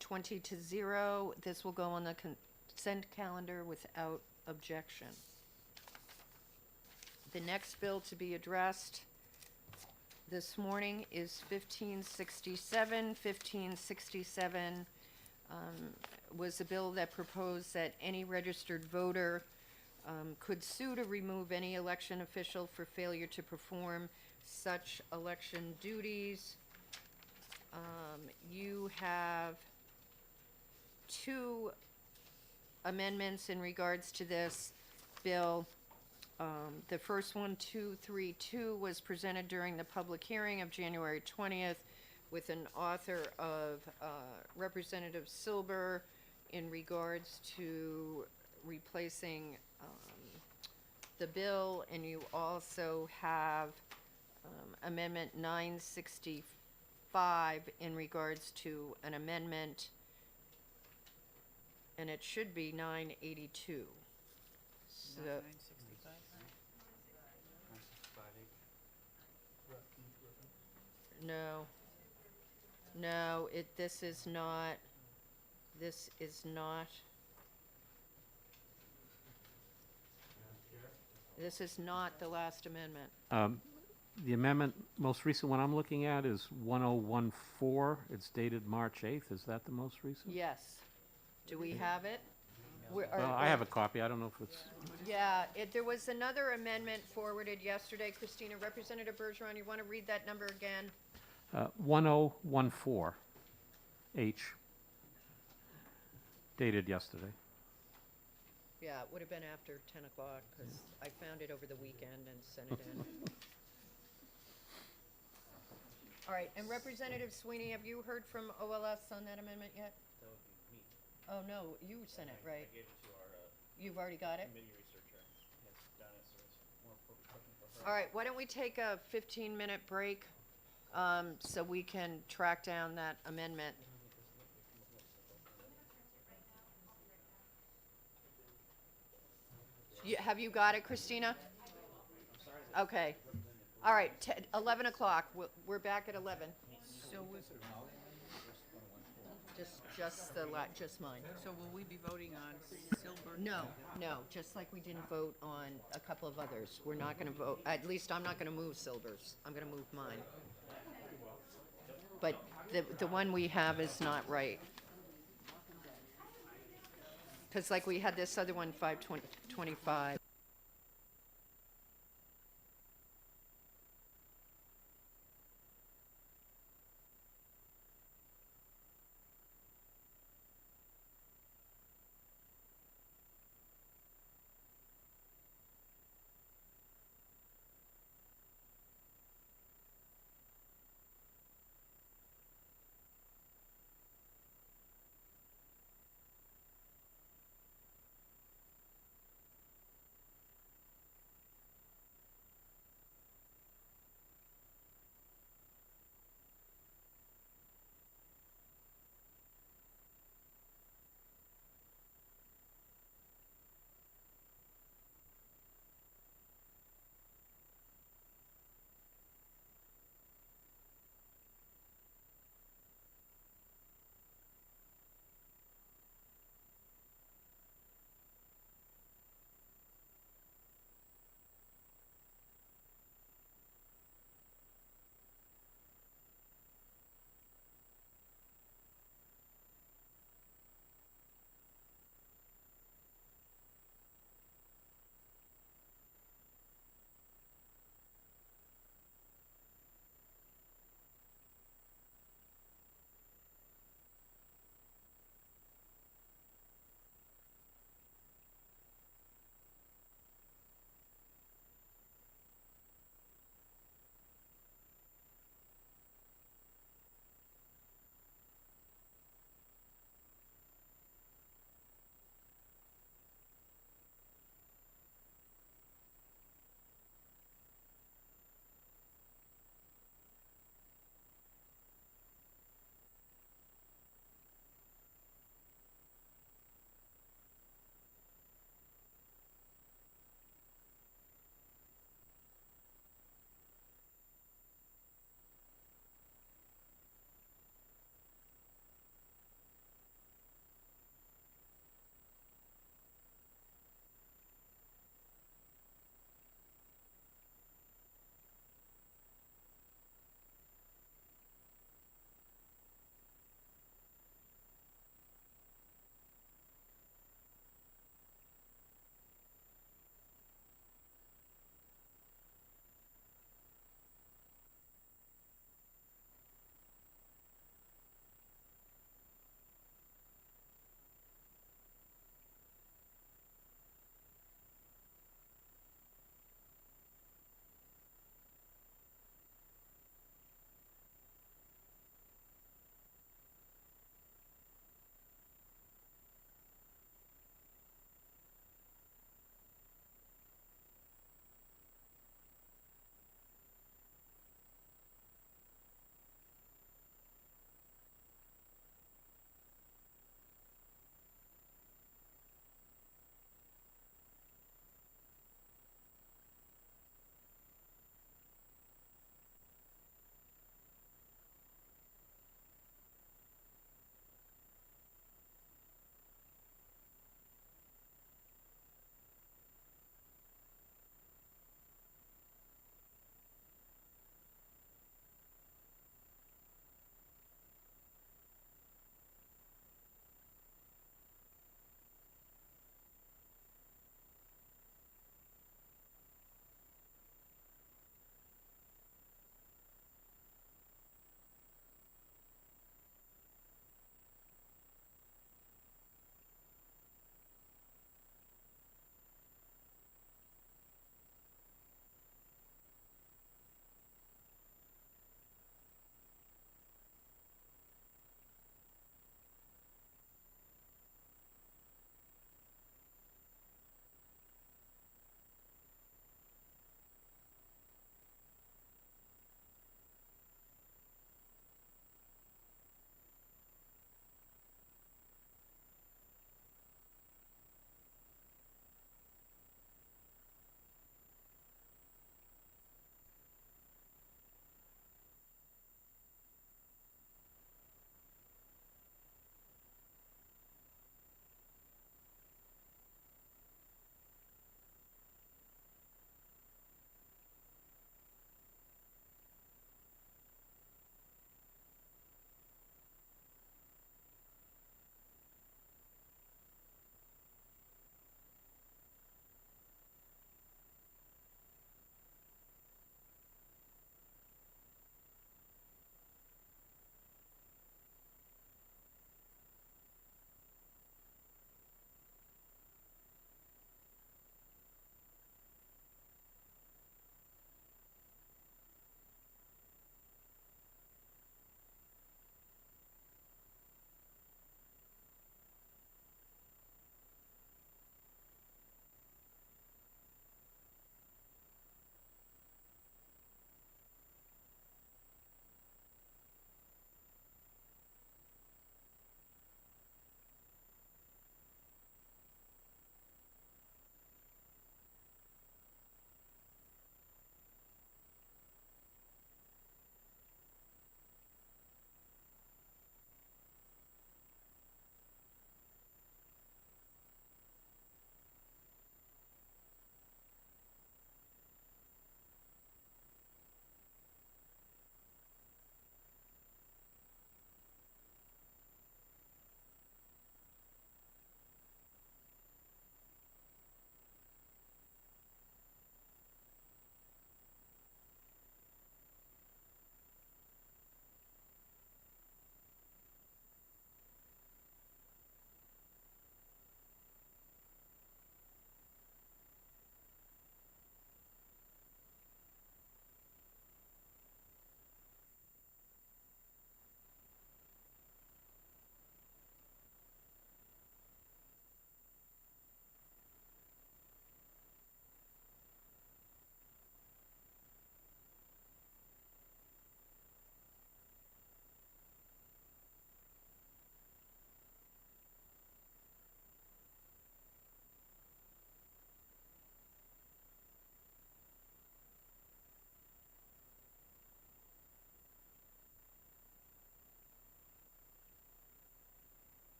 20-0. This will go on the consent calendar without objection. The next bill to be addressed this morning is 1567. 1567 was a bill that proposed that any registered voter could sue to remove any election official for failure to perform such election duties. You have two amendments in regards to this bill. The first one, 232, was presented during the public hearing of January 20th with an author of Representative Silber in regards to replacing the bill, and you also have Amendment 965 in regards to an amendment, and it should be 982. So, 965. no. No, this is not, this is not the last amendment. The amendment, most recent one I'm looking at is 1014. It's dated March 8th. Is that the most recent? Yes. Do we have it? I have a copy. I don't know if it's, Yeah, there was another amendment forwarded yesterday. Christina, Representative Bergeron, you want to read that number again? 1014H, dated yesterday. Yeah, it would have been after 10 o'clock, because I found it over the weekend and sent it in. All right, and Representative Sweeney, have you heard from OLS on that amendment yet? That would be me. Oh, no, you sent it, right? I gave it to our You've already got it? committee researcher. Yes, Donna, so it's more appropriate question for her. All right, why don't we take a 15-minute break, so we can track down that amendment? Have you got it, Christina? Okay. All right, 11 o'clock. We're back at 11. So, Just mine. so will we be voting on Silver? No, just like we didn't vote on a couple of others. We're not gonna vote, at least I'm not gonna move Silver's. I'm gonna move mine. But the one we have is not right. Because like we had this other one, 525.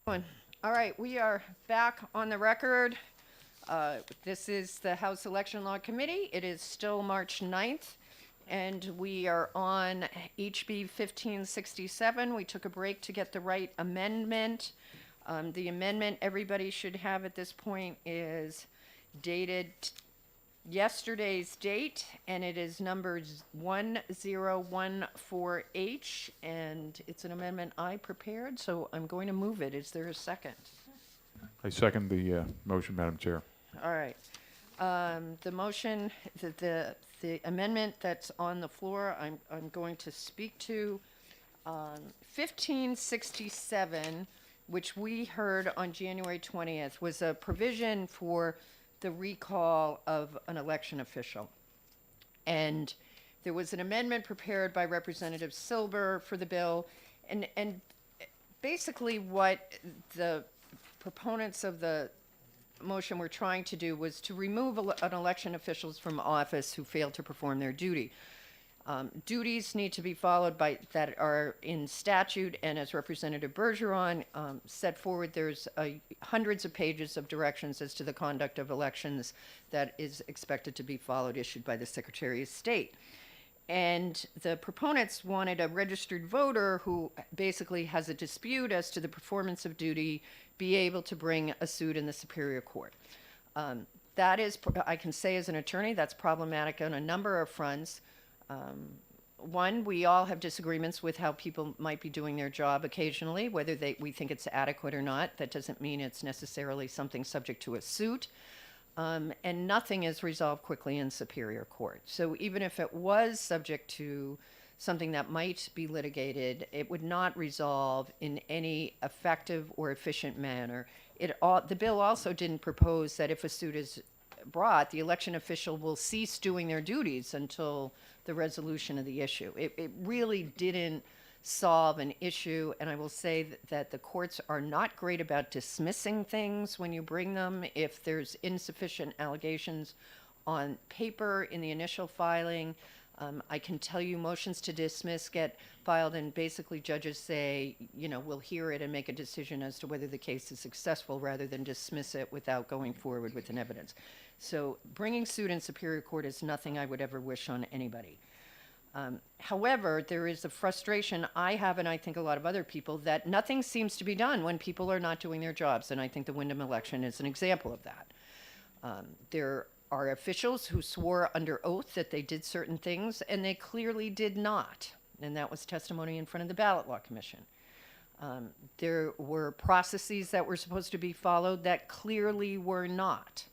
All right, we are back on the record. This is the House Election Law Committee. It is still March 9th, and we are on HB 1567. We took a break to get the right amendment. The amendment everybody should have at this point is dated yesterday's date, and it is number 1014H, and it's an amendment I prepared, so I'm going to move it. Is there a second? I second the motion, Madam Chair. All right. The motion, the amendment that's on the floor, I'm going to speak to 1567, which we heard on January 20th, was a provision for the recall of an election official. And there was an amendment prepared by Representative Silber for the bill. And basically what the proponents of the motion were trying to do was to remove an election officials from office who failed to perform their duty. Duties need to be followed by that are in statute, and as Representative Bergeron set forward, there's hundreds of pages of directions as to the conduct of elections that is expected to be followed, issued by the Secretary of State. And the proponents wanted a registered voter who basically has a dispute as to the performance of duty be able to bring a suit in the Superior Court. That is, I can say as an attorney, that's problematic on a number of fronts. One, we all have disagreements with how people might be doing their job occasionally, whether we think it's adequate or not. That doesn't mean it's necessarily something subject to a suit. And nothing is resolved quickly in Superior Court. So even if it was subject to something that might be litigated, it would not resolve in any effective or efficient manner. The bill also didn't propose that if a suit is brought, the election official will cease doing their duties until the resolution of the issue. It really didn't solve an issue, and I will say that the courts are not great about dismissing things when you bring them. If there's insufficient allegations on paper in the initial filing, I can tell you motions to dismiss get filed, and basically judges say, we'll hear it and make a decision as to whether the case is successful rather than dismiss it without going forward with an evidence. So bringing suit in Superior Court is nothing I would ever wish on anybody. However, there is a frustration I have, and I think a lot of other people, that nothing seems to be done when people are not doing their jobs, and I think the Wyndham election is an example of that. There are officials who swore under oath that they did certain things, and they clearly did not, and that was testimony in front of the Ballot Law Commission. There were processes that were supposed to be followed that clearly were not,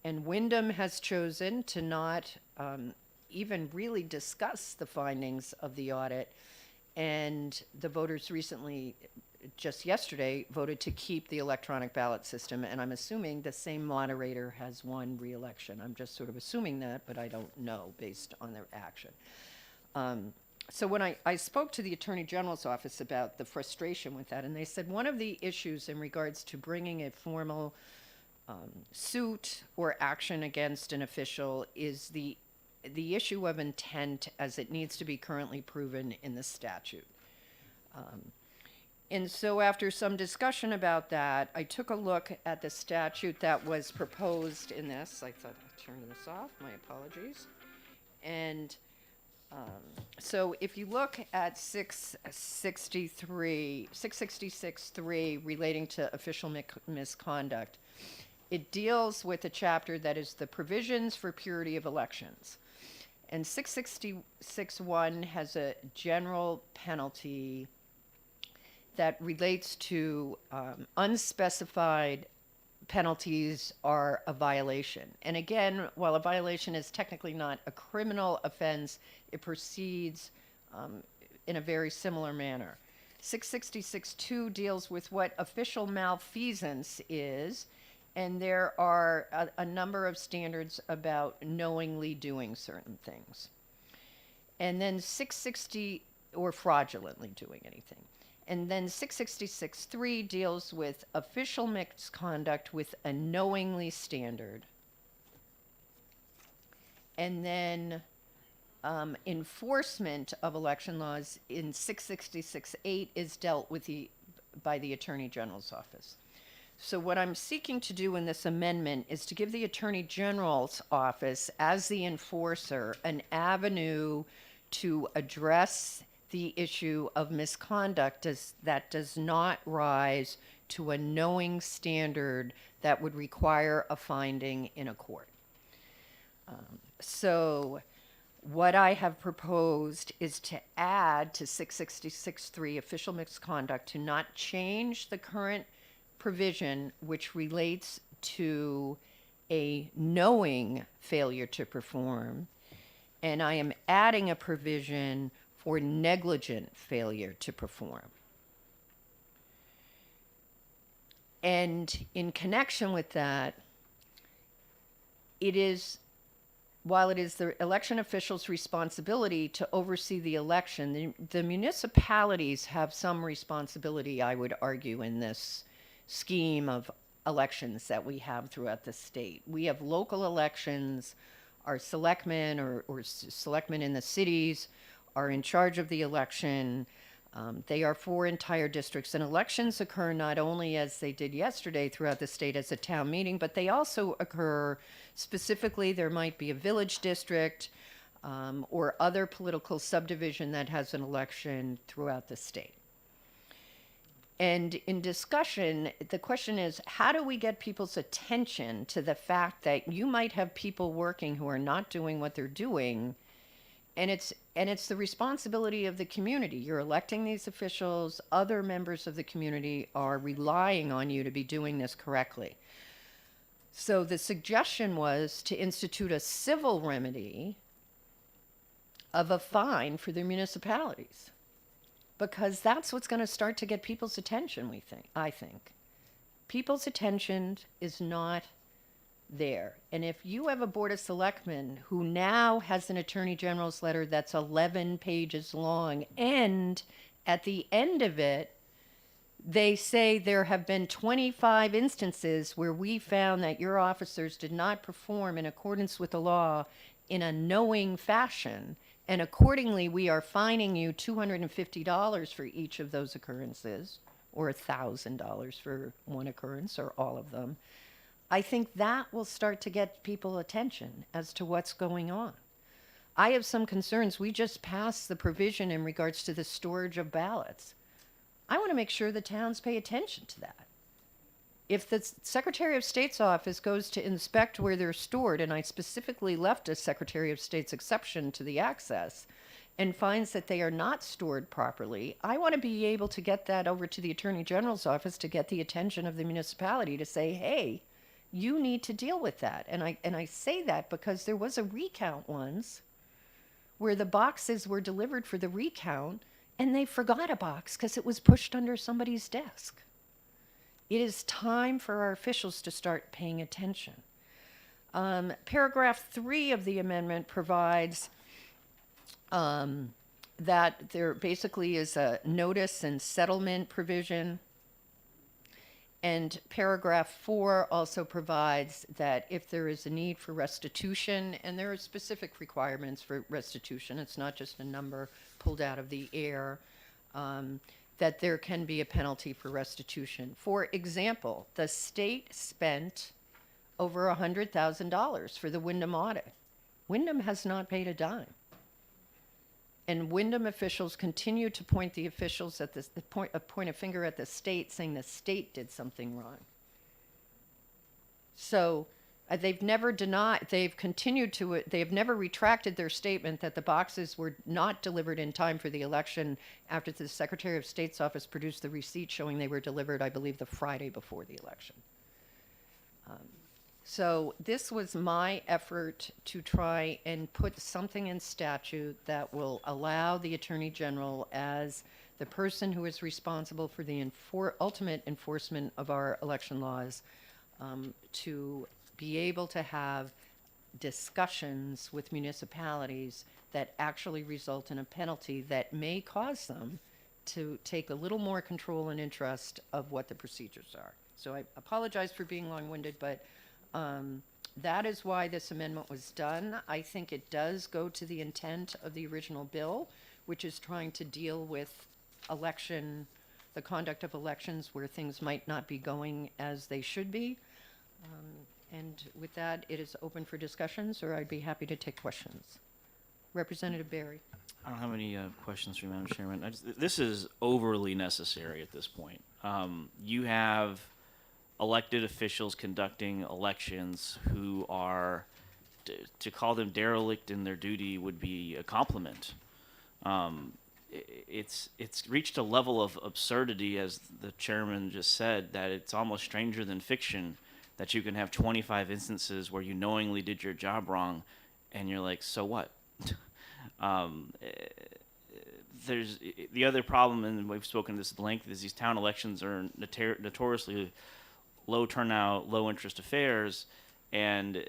and Wyndham has chosen to not even really discuss the findings of the audit, and the voters recently, just yesterday, voted to keep the electronic ballot system, and I'm assuming the same moderator has won re-election. I'm just sort of assuming that, but I don't know based on their action. So when I spoke to the Attorney General's office about the frustration with that, and they said one of the issues in regards to bringing a formal suit or action against an official is the issue of intent as it needs to be currently proven in the statute. And so after some discussion about that, I took a look at the statute that was proposed in this. I thought I'd turn this off, my apologies. And so if you look at 666.3 relating to official misconduct, it deals with a chapter that is the provisions for purity of elections. And 666.1 has a general penalty that relates to unspecified penalties are a violation. And again, while a violation is technically not a criminal offense, it proceeds in a very similar manner. 666.2 deals with what official malfeasance is, and there are a number of standards about knowingly doing certain things. And then 660, or fraudulently doing anything. And then 666.3 deals with official misconduct with a knowingly standard. And then enforcement of election laws in 666.8 is dealt with the by the Attorney General's office. So what I'm seeking to do in this amendment is to give the Attorney General's office, as the enforcer, an avenue to address the issue of misconduct that does not rise to a knowing standard that would require a finding in a court. So what I have proposed is to add to 666.3 official misconduct to not change the current provision which relates to a knowing failure to perform, and I am adding a provision for negligent failure to perform. And in connection with that, while it is the election official's responsibility to oversee the election, the municipalities have some responsibility, I would argue, in this scheme of elections that we have throughout the state. We have local elections. Our selectmen or selectmen in the cities are in charge of the election. They are for entire districts, and elections occur not only as they did yesterday throughout the state as a town meeting, but they also occur specifically. There might be a village district or other political subdivision that has an election throughout the state. And in discussion, the question is, how do we get people's attention to the fact that you might have people working who are not doing what they're doing? And it's the responsibility of the community. You're electing these officials. Other members of the community are relying on you to be doing this correctly. So the suggestion was to institute a civil remedy of a fine for the municipalities, because that's what's going to start to get people's attention, I think. People's attention is not there. And if you have a Board of Selectmen who now has an Attorney General's letter that's 11 pages long, and at the end of it, they say there have been 25 instances where we found that your officers did not perform in accordance with the law in a knowing fashion, and accordingly we are fining you $250 for each of those occurrences, or $1,000 for one occurrence, or all of them. I think that will start to get people attention as to what's going on. I have some concerns. We just passed the provision in regards to the storage of ballots. I want to make sure the towns pay attention to that. If the Secretary of State's office goes to inspect where they're stored, and I specifically left a Secretary of State's exception to the access, and finds that they are not stored properly, I want to be able to get that over to the Attorney General's office to get the attention of the municipality to say, hey, you need to deal with that. And I say that because there was a recount once where the boxes were delivered for the recount and they forgot a box because it was pushed under somebody's desk. It is time for our officials to start paying attention. Paragraph 3 of the amendment provides that there basically is a notice and settlement provision. And paragraph 4 also provides that if there is a need for restitution, and there are specific requirements for restitution, it's not just a number pulled out of the air, that there can be a penalty for restitution. For example, the state spent over $100,000 for the Wyndham audit. Wyndham has not paid a dime. And Wyndham officials continue to point the officials at point a finger at the state, saying the state did something wrong. So they've never denied, they've continued to, they have never retracted their statement that the boxes were not delivered in time for the election after the Secretary of State's office produced the receipt showing they were delivered, I believe, the Friday before the election. So this was my effort to try and put something in statute that will allow the Attorney General, as the person who is responsible for the ultimate enforcement of our election laws, to be able to have discussions with municipalities that actually result in a penalty that may cause them to take a little more control and interest of what the procedures are. So I apologize for being long-winded, but that is why this amendment was done. I think it does go to the intent of the original bill, which is trying to deal with election the conduct of elections where things might not be going as they should be. And with that, it is open for discussions, or I'd be happy to take questions. Representative Barry. I don't have any questions for you, Madam Chairman. This is overly necessary at this point. You have elected officials conducting elections who are, to call them derelict in their duty would be a compliment. It's reached a level of absurdity, as the chairman just said, that it's almost stranger than fiction that you can have 25 instances where you knowingly did your job wrong, and you're like, so what? There's the other problem, and we've spoken to this at length, is these town elections are notoriously low turnout, low interest affairs, and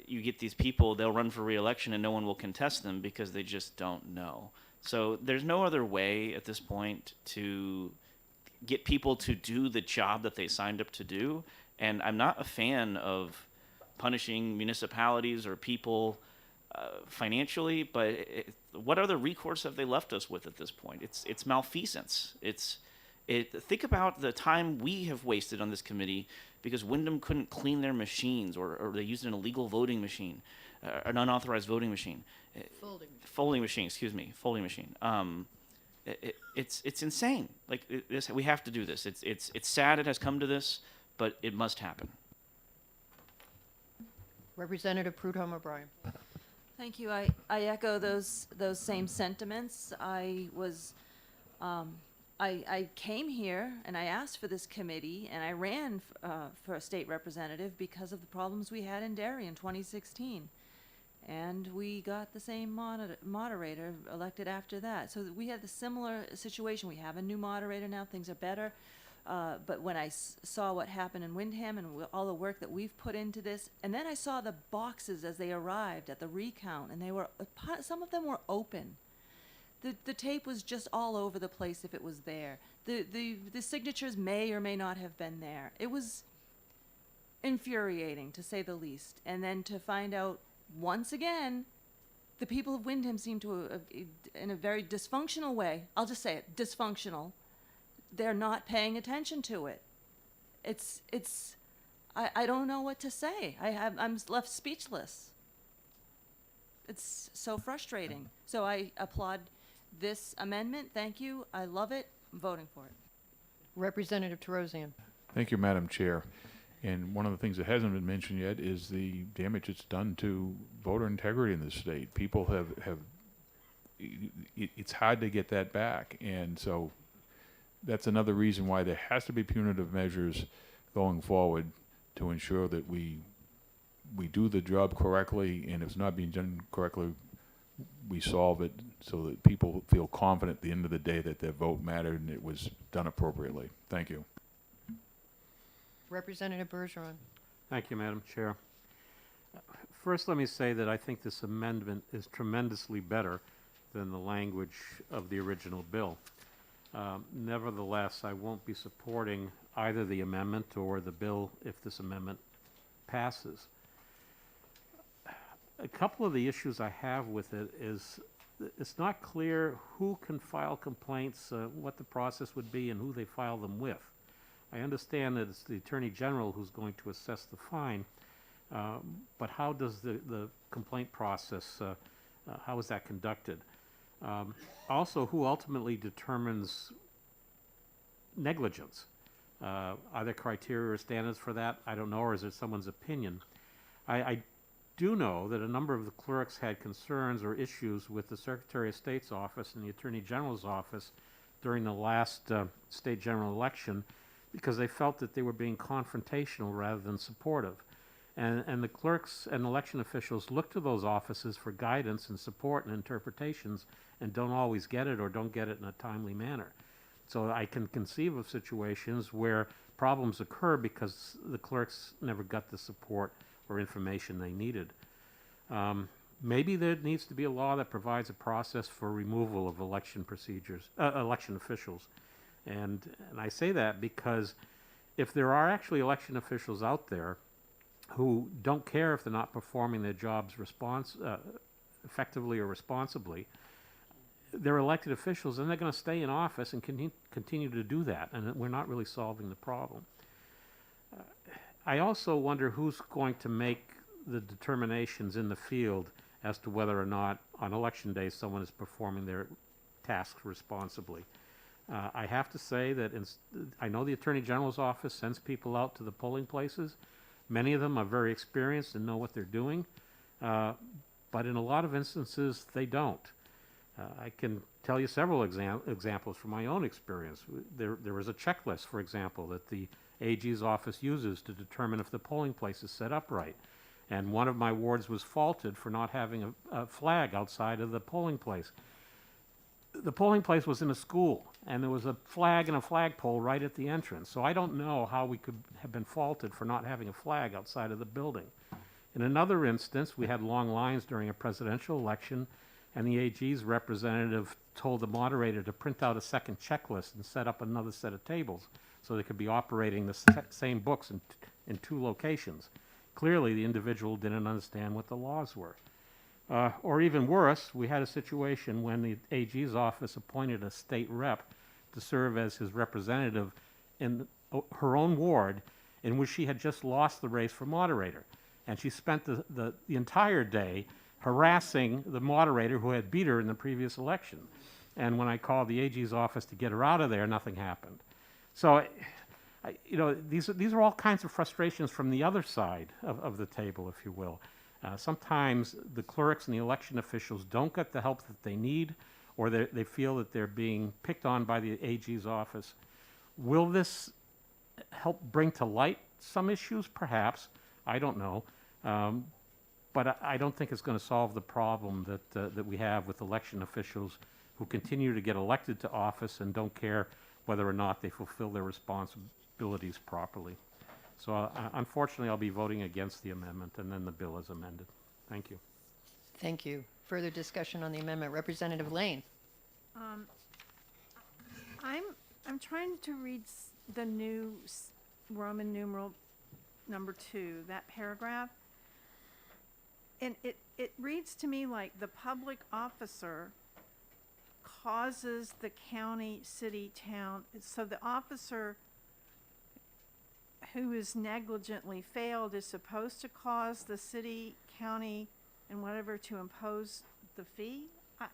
you get these people, they'll run for re-election and no one will contest them because they just don't know. So there's no other way at this point to get people to do the job that they signed up to do. And I'm not a fan of punishing municipalities or people financially, but what other recourse have they left us with at this point? It's malfeasance. Think about the time we have wasted on this committee because Wyndham couldn't clean their machines, or they used an illegal voting machine, an unauthorized voting machine. Folding machine. It's insane. Like we have to do this. It's sad it has come to this, but it must happen. Representative Prudhomme O'Brien. Thank you. I echo those same sentiments. I came here and I asked for this committee and I ran for a state representative because of the problems we had in Derry in 2016. And we got the same moderator elected after that. So we had the similar situation. We have a new moderator now. Things are better. But when I saw what happened in Windham and all the work that we've put into this, and then I saw the boxes as they arrived at the recount, and some of them were open. The tape was just all over the place if it was there. The signatures may or may not have been there. It was infuriating, to say the least. And then to find out, once again, the people of Windham seem to, in a very dysfunctional way, I'll just say it, dysfunctional, they're not paying attention to it. I don't know what to say. I'm left speechless. It's so frustrating. So I applaud this amendment. Thank you. I love it. I'm voting for it. Representative Terosian. Thank you, Madam Chair. And one of the things that hasn't been mentioned yet is the damage it's done to voter integrity in this state. People it's hard to get that back. And so that's another reason why there has to be punitive measures going forward to ensure that we do the job correctly, and if it's not being done correctly, we solve it so that people feel confident at the end of the day that their vote mattered and it was done appropriately. Thank you. Representative Bergeron. Thank you, Madam Chair. First, let me say that I think this amendment is tremendously better than the language of the original bill. Nevertheless, I won't be supporting either the amendment or the bill if this amendment passes. A couple of the issues I have with it is it's not clear who can file complaints, what the process would be, and who they file them with. I understand that it's the Attorney General who's going to assess the fine, but how does the complaint process, how is that conducted? Also, who ultimately determines negligence? Are there criteria or standards for that? I don't know, or is it someone's opinion? I do know that a number of the clerks had concerns or issues with the Secretary of State's office and the Attorney General's office during the last state general election because they felt that they were being confrontational rather than supportive. And the clerks and election officials look to those offices for guidance and support and interpretations and don't always get it or don't get it in a timely manner. So I can conceive of situations where problems occur because the clerks never got the support or information they needed. Maybe there needs to be a law that provides a process for removal of election officials. And I say that because if there are actually election officials out there who don't care if they're not performing their jobs effectively or responsibly, they're elected officials, and they're going to stay in office and continue to do that, and we're not really solving the problem. I also wonder who's going to make the determinations in the field as to whether or not on election day someone is performing their tasks responsibly. I have to say that I know the Attorney General's office sends people out to the polling places. Many of them are very experienced and know what they're doing, but in a lot of instances they don't. I can tell you several examples from my own experience. There is a checklist, for example, that the AG's office uses to determine if the polling place is set up right. And one of my wards was faulted for not having a flag outside of the polling place. The polling place was in a school, and there was a flag and a flagpole right at the entrance. So I don't know how we could have been faulted for not having a flag outside of the building. In another instance, we had long lines during a presidential election, and the AG's representative told the moderator to print out a second checklist and set up another set of tables so they could be operating the same books in two locations. Clearly, the individual didn't understand what the laws were. Or even worse, we had a situation when the AG's office appointed a state rep to serve as his representative in her own ward, in which she had just lost the race for moderator. And she spent the entire day harassing the moderator who had beat her in the previous election. And when I called the AG's office to get her out of there, nothing happened. So, these are all kinds of frustrations from the other side of the table, if you will. Sometimes the clerks and the election officials don't get the help that they need, or they feel that they're being picked on by the AG's office. Will this help bring to light some issues? Perhaps. I don't know. But I don't think it's going to solve the problem that we have with election officials who continue to get elected to office and don't care whether or not they fulfill their responsibilities properly. So unfortunately, I'll be voting against the amendment and then the bill as amended. Thank you. Thank you. Further discussion on the amendment. Representative Lane. I'm trying to read the new Roman numeral number 2, that paragraph. And it reads to me like the public officer causes the county, city, town. So the officer who is negligently failed is supposed to cause the city, county, and whatever to impose the fee?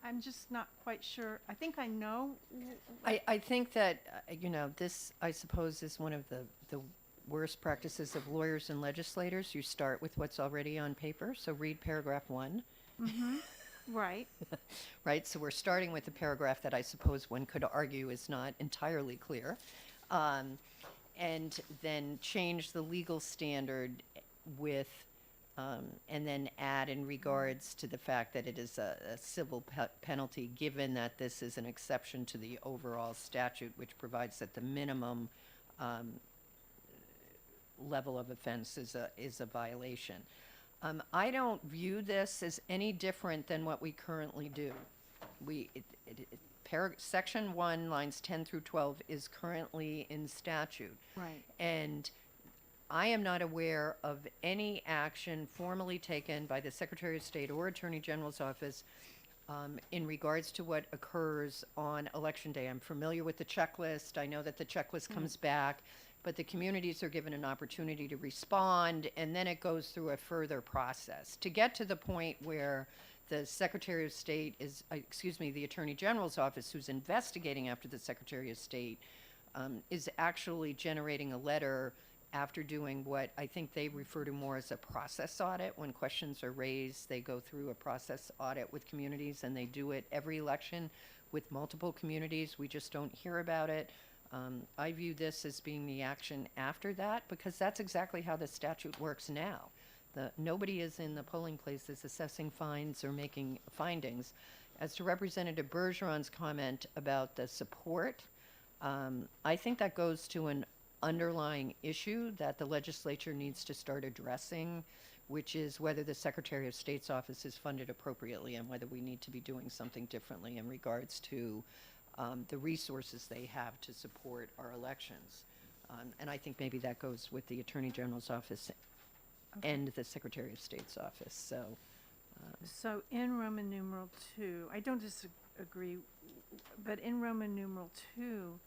I'm just not quite sure. I think I know. I think that, this, I suppose, is one of the worst practices of lawyers and legislators. You start with what's already on paper, so read paragraph 1. Mm-hmm. Right. Right, so we're starting with a paragraph that I suppose one could argue is not entirely clear. And then change the legal standard with, and then add in regards to the fact that it is a civil penalty, given that this is an exception to the overall statute, which provides that the minimum level of offense is a violation. I don't view this as any different than what we currently do. Section 1, lines 10 through 12 is currently in statute. Right. And I am not aware of any action formally taken by the Secretary of State or Attorney General's office in regards to what occurs on Election Day. I'm familiar with the checklist. I know that the checklist comes back, but the communities are given an opportunity to respond, and then it goes through a further process. To get to the point where the Secretary of State is, the Attorney General's office, who's investigating after the Secretary of State, is actually generating a letter after doing what I think they refer to more as a process audit. When questions are raised, they go through a process audit with communities, and they do it every election with multiple communities. We just don't hear about it. I view this as being the action after that, because that's exactly how the statute works now. Nobody is in the polling places assessing fines or making findings. As to Representative Bergeron's comment about the support, I think that goes to an underlying issue that the legislature needs to start addressing, which is whether the Secretary of State's office is funded appropriately and whether we need to be doing something differently in regards to the resources they have to support our elections. And I think maybe that goes with the Attorney General's office and the Secretary of State's office. So So in Roman numeral 2, I don't disagree, but in Roman numeral 2,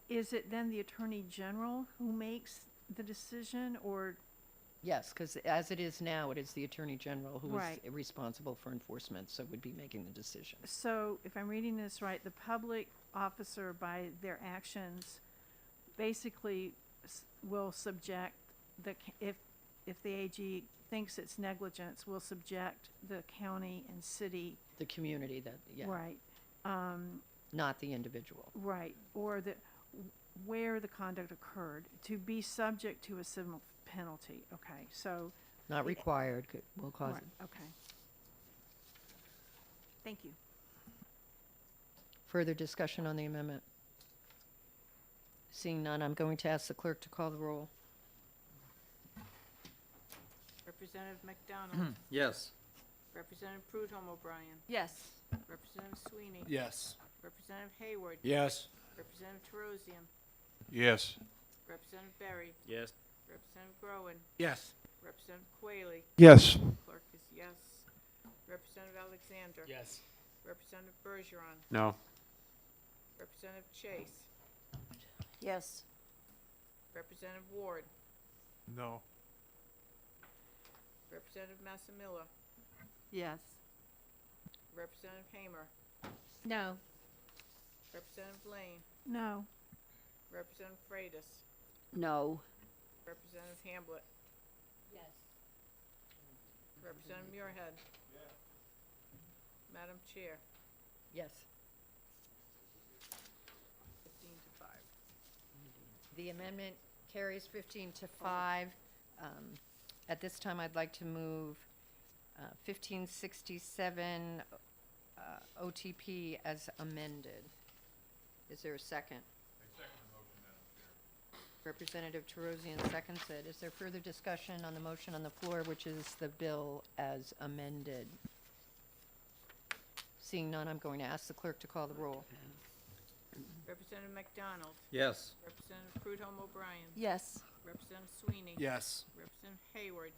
is it then the Attorney General who makes the decision, or? Yes, because as it is now, it is the Attorney General who is Right. responsible for enforcement, so would be making the decision. So if I'm reading this right, the public officer by their actions basically will subject if the AG thinks it's negligence, will subject the county and city, The community that, yeah, right, not the individual. right, or where the conduct occurred, to be subject to a civil penalty. Okay, so. Not required, will cause Right, it. okay. Thank you. Further discussion on the amendment? Seeing none, I'm going to ask the clerk to call the roll. Representative McDonald. Yes. Representative Prudhomme O'Brien. Yes. Representative Sweeney. Yes. Representative Hayward. Yes. Representative Terosian. Yes. Representative Berry. Yes. Representative Groen. Yes. Representative Quayle. Yes. Clerk is yes. Representative Alexander. Yes. Representative Bergeron. No. Representative Chase. Yes. Representative Ward. No. Representative Massimilla. Yes. Representative Hamer. No. Representative Lane. No. Representative Freitas. No. Representative Hamblett. Yes. Representative Muirhead. Madam Chair, Yes. 15 to 5. The amendment carries 15 to 5. At this time, I'd like to move 1567 OTP as amended. Is there a second? I second the motion, Madam Chair. Representative Terosian seconds it. Is there further discussion on the motion on the floor, which is the bill as amended? Seeing none, I'm going to ask the clerk to call the roll. Representative McDonald. Yes. Representative Prudhomme O'Brien. Yes. Representative Sweeney. Yes. Representative Hayward.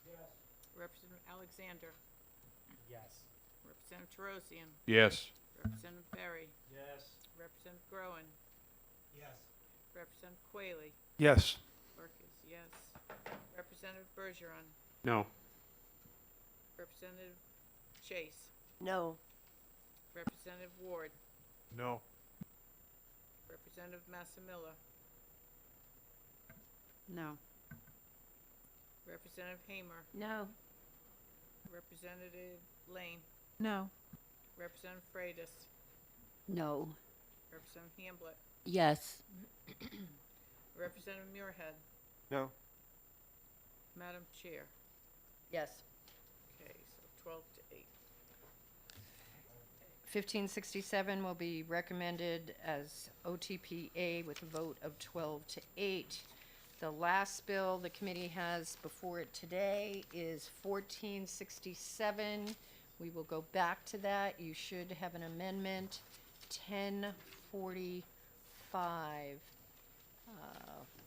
Yes. Representative Alexander. Yes. Representative Terosian. Yes. Representative Berry. Yes. Representative Groen. Yes. Representative Quayle. Yes. Clerk is yes. Representative Bergeron. No. Representative Chase. No. Representative Ward. No. Representative Massimilla. No. Representative Hamer. No. Representative Lane. No. Representative Freitas. No. Representative Hamblett. Yes. Representative Muirhead. No. Madam Chair. Yes. Okay, so 12 to 8. 1567 will be recommended as OTPA with a vote of 12 to 8. The last bill the committee has before it today is 1467. We will go back to that. You should have an amendment, 1045.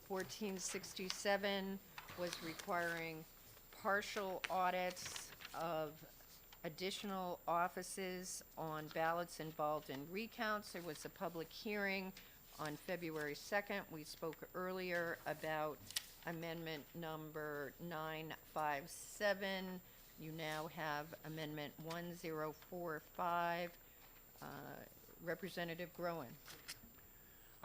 1467 was requiring partial audits of additional offices on ballots involved in recounts. There was a public hearing on February 2nd. We spoke earlier about amendment number 957. You now have amendment 1045. Representative Groen.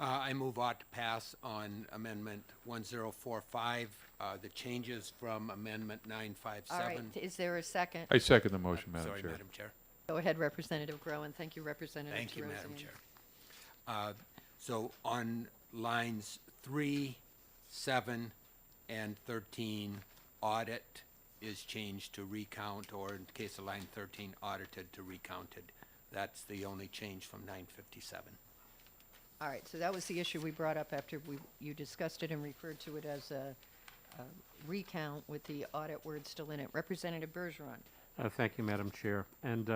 I move ought to pass on amendment 1045, the changes from amendment All 957. right, is there a second? I second the motion, Madam Sorry, Chair. Madam Chair. Go ahead, Representative Groen. Thank you, Representative Thank you, Madam Terosian. Chair. So on lines 3, 7, and 13, audit is changed to recount, or in the case of line 13, audited to recounted. That's the only change from 957. All right, so that was the issue we brought up after you discussed it and referred to it as a recount with the audit word still in it. Representative Bergeron. Thank you, Madam Chair. And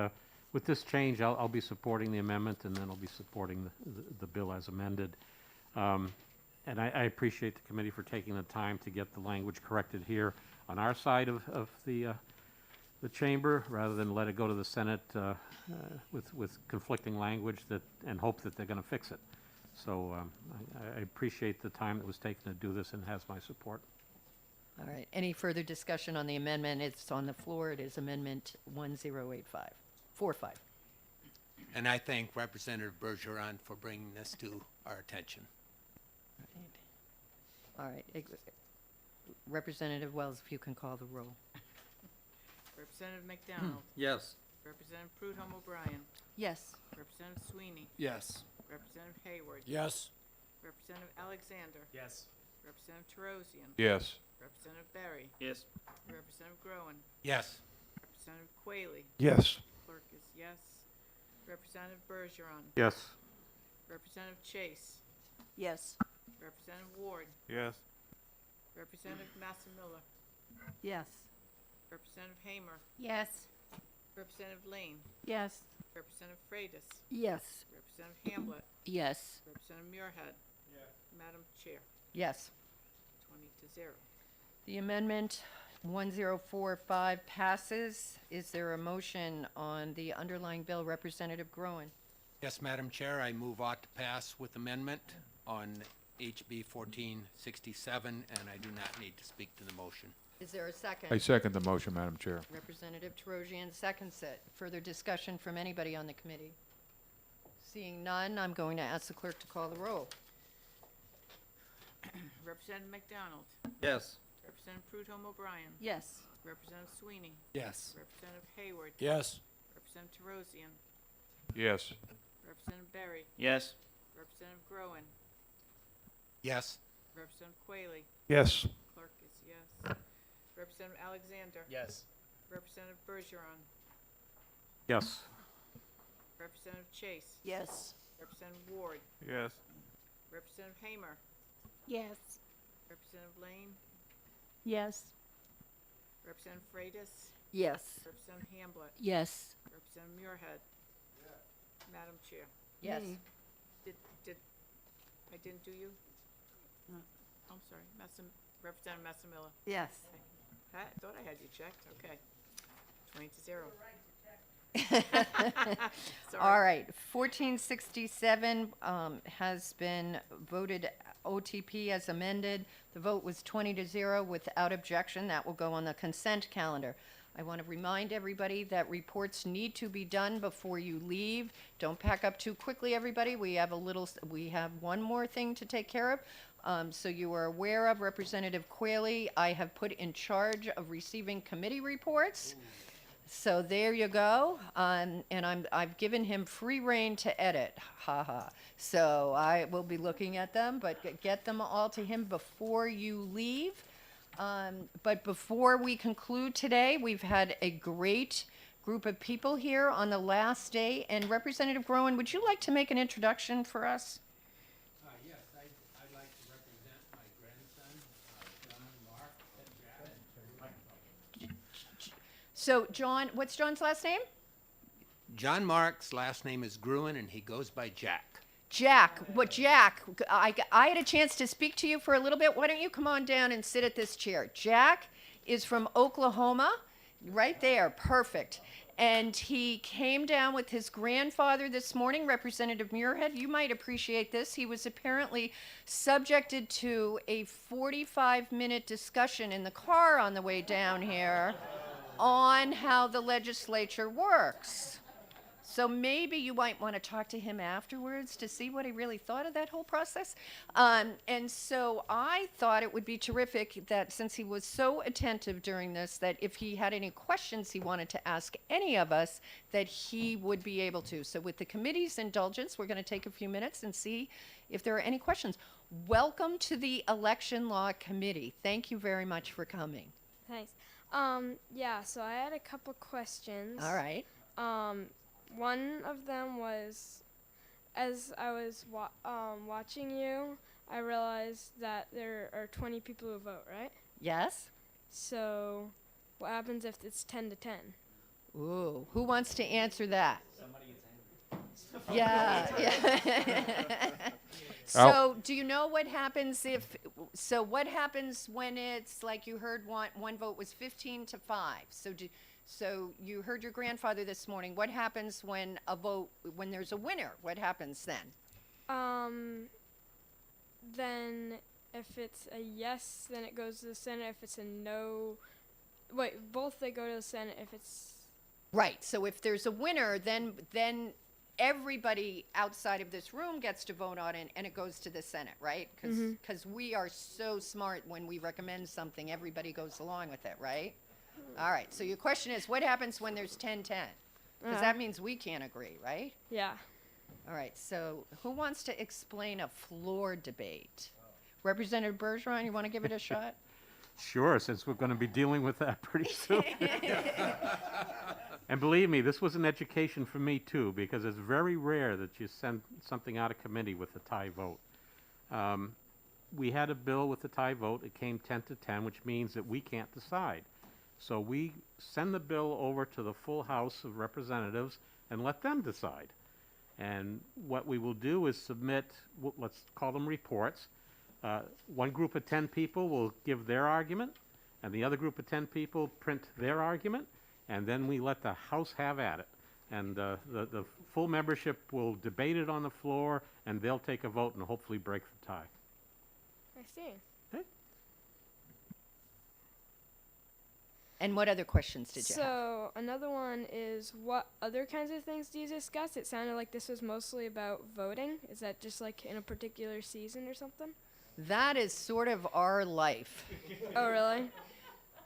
with this change, I'll be supporting the amendment, and then I'll be supporting the bill as amended. And I appreciate the committee for taking the time to get the language corrected here on our side of the the chamber, rather than let it go to the Senate with conflicting language and hope that they're going to fix it. So I appreciate the time that was taken to do this and has my support. All right, any further discussion on the amendment? It's on the floor. It is Amendment 1085. And I thank Representative Bergeron for bringing this to our attention. All right, Representative Wells, if you can call the roll. Representative McDonald, Yes. Representative Prudhomme O'Brien, Yes. Representative Sweeney, Yes. Representative Hayward, Yes. Representative Alexander, Yes. Representative Terosian, Yes. Representative Berry, Yes. Representative Groen, Yes. Representative Quayle, Yes. clerk is yes. Representative Bergeron, Yes. Representative Chase, Yes. Representative Ward, Yes. Representative Massimilla, Yes. Representative Hamer, Yes. Representative Lane, Yes. Representative Freitas, Yes. Representative Hamlet, Yes. Representative Muirhead. Madam Chair, Yes. 20-0. The amendment 1045 passes. Is there a motion on the underlying bill? Representative Groen. Yes, Madam Chair, I move ought to pass with amendment on HB 1467, and I do not need to speak to the motion. Is there a I second? second the motion, Madam Chair. Representative Terosian seconds it. Further discussion from anybody on the committee? Seeing none, I'm going to ask the clerk to call the roll. Representative McDonald, Yes. Representative Prudhomme O'Brien, Yes. Representative Sweeney, Yes. Representative Hayward, Yes. Representative Terosian, Yes. Representative Berry, Yes. Representative Groen, Yes. Representative Quayle, Yes. clerk is yes. Representative Alexander, Yes. Representative Bergeron, Yes. Representative Chase, Yes. Representative Ward, Yes. Representative Hamer, Yes. Representative Lane, Yes. Representative Freitas, Yes. Representative Hamlet, Yes. Representative Muirhead. Madam Chair, Yes. did, I didn't do you? I'm sorry, Representative Massimilla. Yes. I thought I had you checked, okay. 20-0. All Sorry. right, 1467 has been voted OTP as amended. The vote was 20-0 without objection. That will go on the consent calendar. I want to remind everybody that reports need to be done before you leave. Don't pack up too quickly, everybody. We have one more thing to take care of. So you are aware of Representative Quayle. I have put in charge of receiving committee reports. So there you go. And I've given him free rein to edit. Ha ha. So I will be looking at them, but get them all to him before you leave. But before we conclude today, we've had a great group of people here on the last day. And Representative Groen, would you like to make an introduction for us? Yes, I'd like to represent my grandson, John Mark. So John, what's John's last name? John Mark's last name is Gruen, and he goes by Jack. Jack. But Jack, I had a chance to speak to you for a little bit. Why don't you come on down and sit at this chair? Jack is from Oklahoma, right there, perfect. And he came down with his grandfather this morning, Representative Muirhead. You might appreciate this. He was apparently subjected to a 45-minute discussion in the car on the way down here on how the legislature works. So maybe you might want to talk to him afterwards to see what he really thought of that whole process. And so I thought it would be terrific that since he was so attentive during this, that if he had any questions he wanted to ask any of us, that he would be able to. So with the committee's indulgence, we're going to take a few minutes and see if there are any questions. Welcome to the Election Law Committee. Thank you very much for coming. Thanks. Yeah, so I had a couple questions. All right. One of them was, as I was watching you, I realized that there are 20 people who vote, right? Yes? So what happens if it's 10-10? Ooh, who wants to answer that? Yeah, yeah. So, do you know what happens what happens when it's, like you heard one vote was 15-5? So you heard your grandfather this morning. What happens when there's a winner? What happens then? Then if it's a yes, then it goes to the Senate. If it's a no, wait, both they go to the Senate. If it's Right, so if there's a winner, then everybody outside of this room gets to vote on it, and it goes to the Senate, right? Because we are so smart when we recommend something, everybody goes along with it, right? All right, so your question is, what happens when there's 10-10? Because that means we can't agree, right? yeah. All right, so who wants to explain a floor debate? Representative Bergeron, you want to give it a shot? Sure, since we're going to be dealing with that pretty soon. And believe me, this was an education for me too, because it's very rare that you send something out of committee with a tie vote. We had a bill with a tie vote. It came 10-10, which means that we can't decide. So we send the bill over to the full House of Representatives and let them decide. And what we will do is submit, let's call them reports. One group of 10 people will give their argument, and the other group of 10 people print their argument, and then we let the House have at it. And the full membership will debate it on the floor, and they'll take a vote and hopefully break the tie. I see. Okay? And what other questions did you have? So another one is, what other kinds of things do you discuss? It sounded like this was mostly about voting. Is that just like in a particular season or something? That is sort of our life. Oh, really?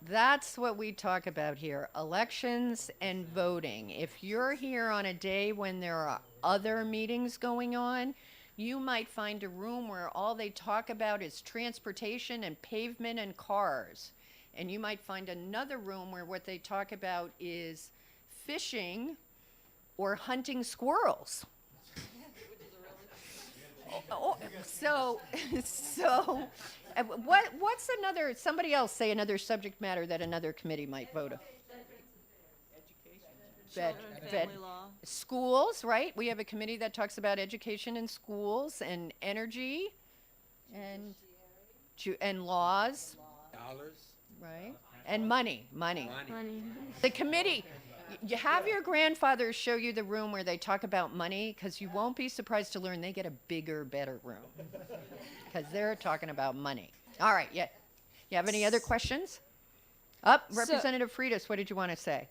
That's what we talk about here, elections and voting. If you're here on a day when there are other meetings going on, you might find a room where all they talk about is transportation and pavement and cars. And you might find another room where what they talk about is fishing or hunting squirrels. What's another, somebody else say another subject matter that another committee might vote on? Children, family law. Schools, right? We have a committee that talks about education in schools and energy and laws. Dollars. Right? And money. Money. The committee, you have your grandfather show you the room where they talk about money, because you won't be surprised to learn they get a bigger, better room. Because they're talking about money. All right, yeah. You have any other questions? Representative Freitas, what did you want to say?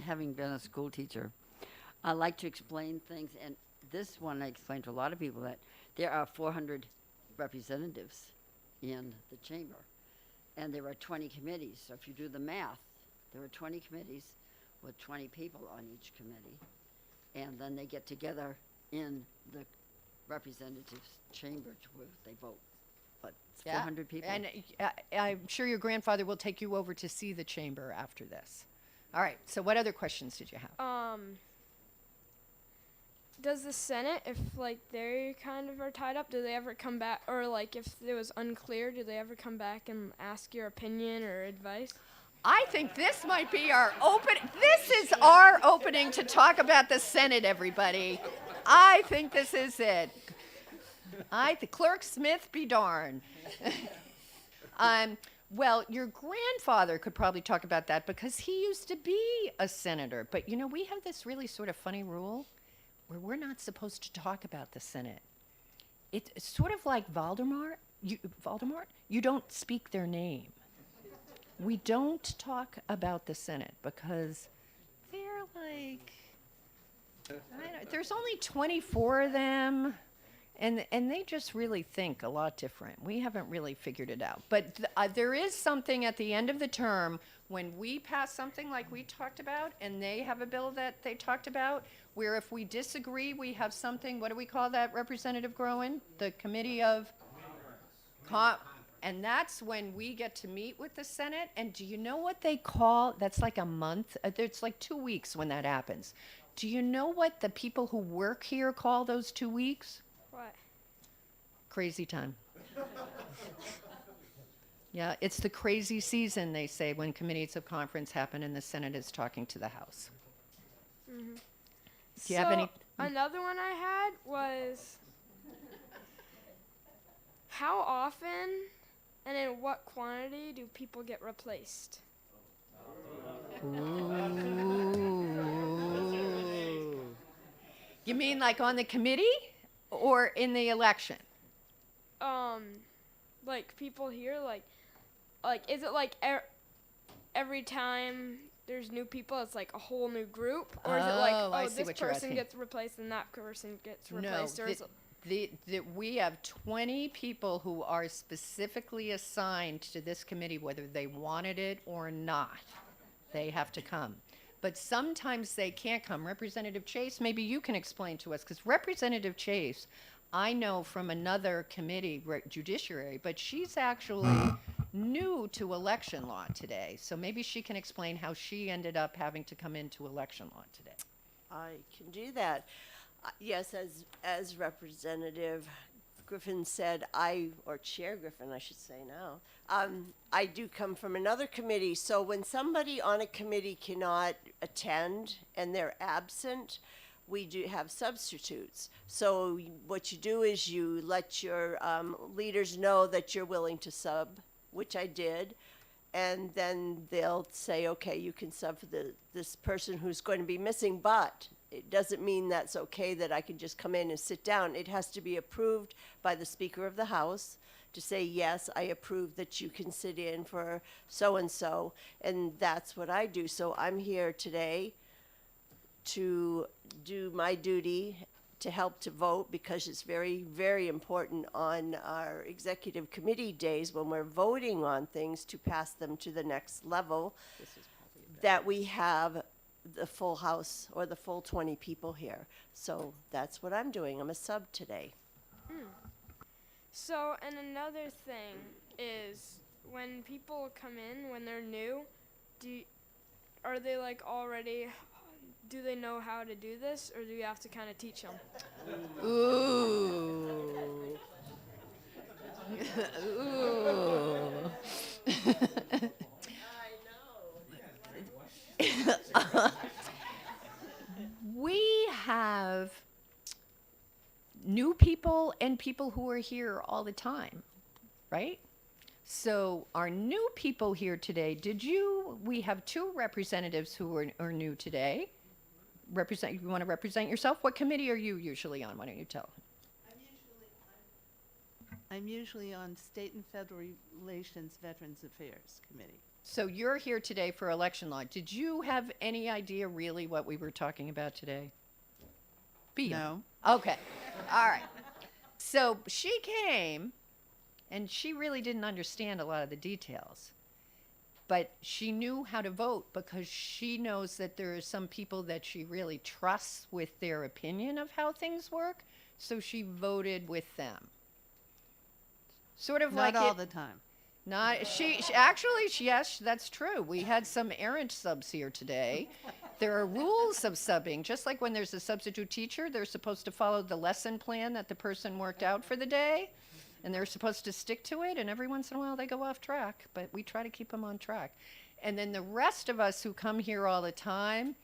Having been a school teacher, I like to explain things, and this one I explained to a lot of people that there are 400 representatives in the chamber, and there are 20 committees. So if you do the math, there are 20 committees with 20 people on each committee, and then they get together in the representatives' chamber where they vote. But it's 400 people. And I'm sure your grandfather will take you over to see the chamber after this. All right, so what other questions did you have? Does the Senate, if like they kind of are tied up, do they ever come back, or like if it was unclear, do they ever come back and ask your opinion or advice? I think this might be our this is our opening to talk about the Senate, everybody. I think this is it. Clerk Smith be darned. Well, your grandfather could probably talk about that because he used to be a senator. But, you know, we have this really sort of funny rule where we're not supposed to talk about the Senate. It's sort of like Voldemort. You don't speak their name. We don't talk about the Senate because they're like, there's only 24 of them. And they just really think a lot different. We haven't really figured it out. But there is something at the end of the term when we pass something like we talked about and they have a bill that they talked about, where if we disagree, we have something, what do we call that, Representative Groen? The Committee of... And that's when we get to meet with the Senate. And do you know what they call, that's like a month, it's like 2 weeks when that happens. Do you know what the people who work here call those 2 weeks? What? Crazy time. Yeah, it's the crazy season, they say, when committees of conference happen and the Senate is talking to the House. Mm-hmm. Do you have any? Another one I had was how often and in what quantity do people get replaced? You mean like on the committee or in the election? Like people here, like is it like every time there's new people, it's like a whole new group, or is it like Oh, I see this what you're person asking. gets replaced and that person gets No, replaced, or is it, we have 20 people who are specifically assigned to this committee, whether they wanted it or not. They have to come. But sometimes they can't come. Representative Chase, maybe you can explain to us, because Representative Chase, I know from another committee, judiciary, but she's actually new to election law today. So maybe she can explain how she ended up having to come into election law today. I can do that. Yes, as Representative Griffin said, or Chair Griffin, I should say now, I do come from another committee. So when somebody on a committee cannot attend and they're absent, we do have substitutes. So what you do is you let your leaders know that you're willing to sub, which I did. And then they'll say, okay, you can sub for this person who's going to be missing, but it doesn't mean that's okay that I can just come in and sit down. It has to be approved by the Speaker of the House to say, yes, I approve that you can sit in for so-and-so, and that's what I do. So I'm here today to do my duty to help to vote, because it's very, very important on our executive committee days when we're voting on things to pass them to the next level, that we have the full house or the full 20 people here. So that's what I'm doing. I'm a sub today. So, and another thing is when people come in, when they're new, are they like already, do they know how to do this, or do you have to kind of teach them? Ooh. Ooh. We have new people and people who are here all the time, right? So our new people here today, we have 2 representatives who are new today. You want to represent yourself? What committee are you usually on? Why don't you tell? I'm usually on State and Federal Relations Veterans Affairs Committee. So you're here today for election law. Did you have any idea really what we were talking about today? No. Okay. All right. So she came, and she really didn't understand a lot of the details. But she knew how to vote because she knows that there are some people that she really trusts with their opinion of how things work. So she voted with them. Sort of like Not all the time. Not she actually, yes, that's true. We had some errant subs here today. There are rules of subbing, just like when there's a substitute teacher, they're supposed to follow the lesson plan that the person worked out for the day, and they're supposed to stick to it, and every once in a while they go off track, but we try to keep them on track. And then the rest of us who come here all the time,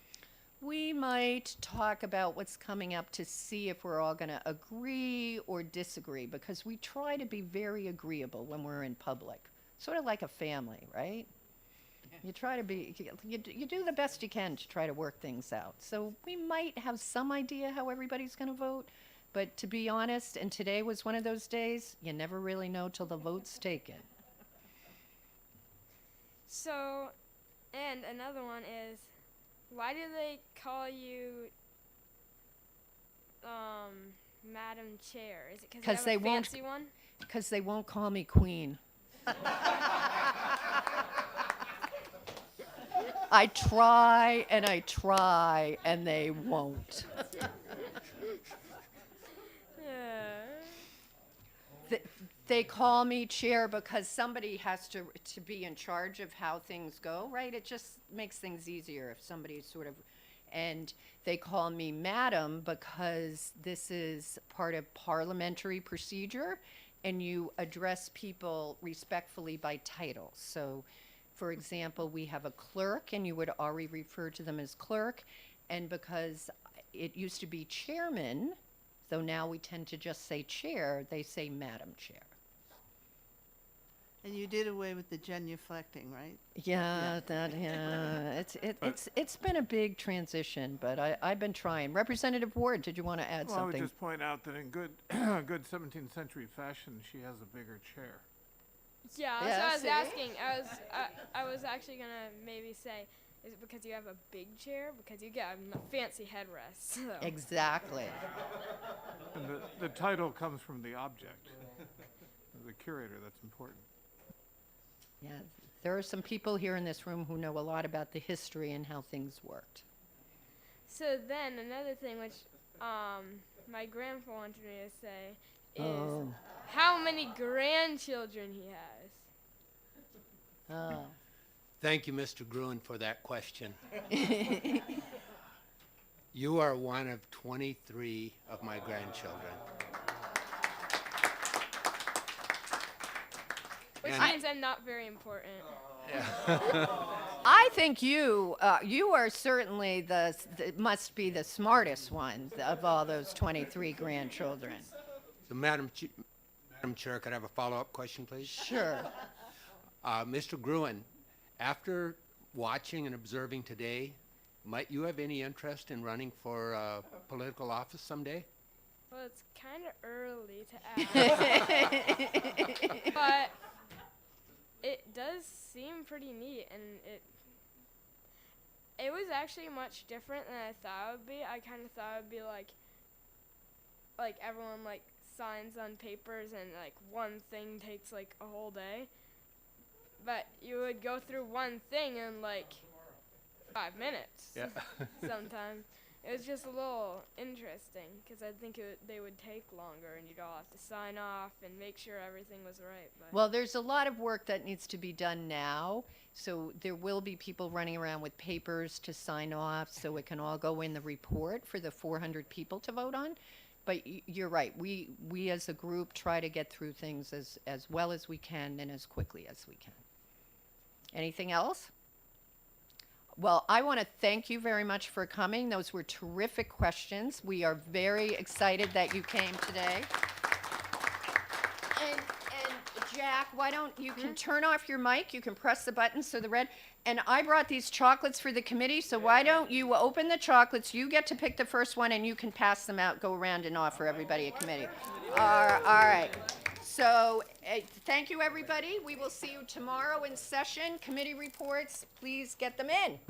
we might talk about what's coming up to see if we're all going to agree or disagree, because we try to be very agreeable when we're in public, sort of like a family, right? You try to be, you do the best you can to try to work things out. So we might have some idea how everybody's going to vote, but to be honest, and today was one of those days, you never really know till the vote's taken. So, and another one is, why do they call you Madam Chair? Is it because they have a fancy one? Because they won't call me Queen. I try and they won't. They call me chair because somebody has to be in charge of how things go, right? It just makes things easier if somebody's sort of, and they call me madam because this is part of parliamentary procedure, and you address people respectfully by title. So, for example, we have a clerk, and you would already refer to them as clerk, and because it used to be chairman, though now we tend to just say chair, they say Madam Chair. And you did away with the genuflecting, right? Yeah, it's been a big transition, but I've been trying. Representative Ward, did you want to add Well, I would something? just point out that in good, good 17th century fashion, she has a bigger chair. Yeah, that's Yeah, what I was see? asking. I was actually gonna maybe say, is it because you have a big chair? Because you get a fancy headrest. So. Exactly. And the title comes from the object. The curator, that's important. Yeah, there are some people here in this room who know a lot about the history and how things worked. So then another thing which my grandpa wanted me to say is Oh. how many grandchildren he has. Oh. Thank you, Mr. Gruen, for that question. You are one of 23 of my grandchildren. Which And- means I'm not very important. I think you are certainly must be the smartest one of all those 23 grandchildren. So, Madam Chair, could I have a follow-up question, please? Sure. Mr. Gruen, after watching and observing today, might you have any interest in running for political office someday? Well, it's kind of early to ask. But it does seem pretty neat, and it was actually much different than I thought it would be. I kind of thought it would be like everyone like signs on papers and like one thing takes like a whole day. But you would go through one thing in like 5 minutes. Yeah. Sometimes. It was just a little interesting because I think they would take longer and you'd all have to sign off and make sure everything was right. But Well, there's a lot of work that needs to be done now, so there will be people running around with papers to sign off so it can all go in the report for the 400 people to vote on. But you're right, we as a group try to get through things as well as we can and as quickly as we can. Anything else? Well, I want to thank you very much for coming. Those were terrific questions. We are very excited that you came today. And Jack, why don't you can turn off your mic, you can press the button so the red, and I brought these chocolates for the committee, so why don't you open the chocolates, you get to pick the first one and you can pass them out, go around and offer everybody a committee. All right. So, thank you, everybody. We will see you tomorrow in session. Committee reports, please get them in.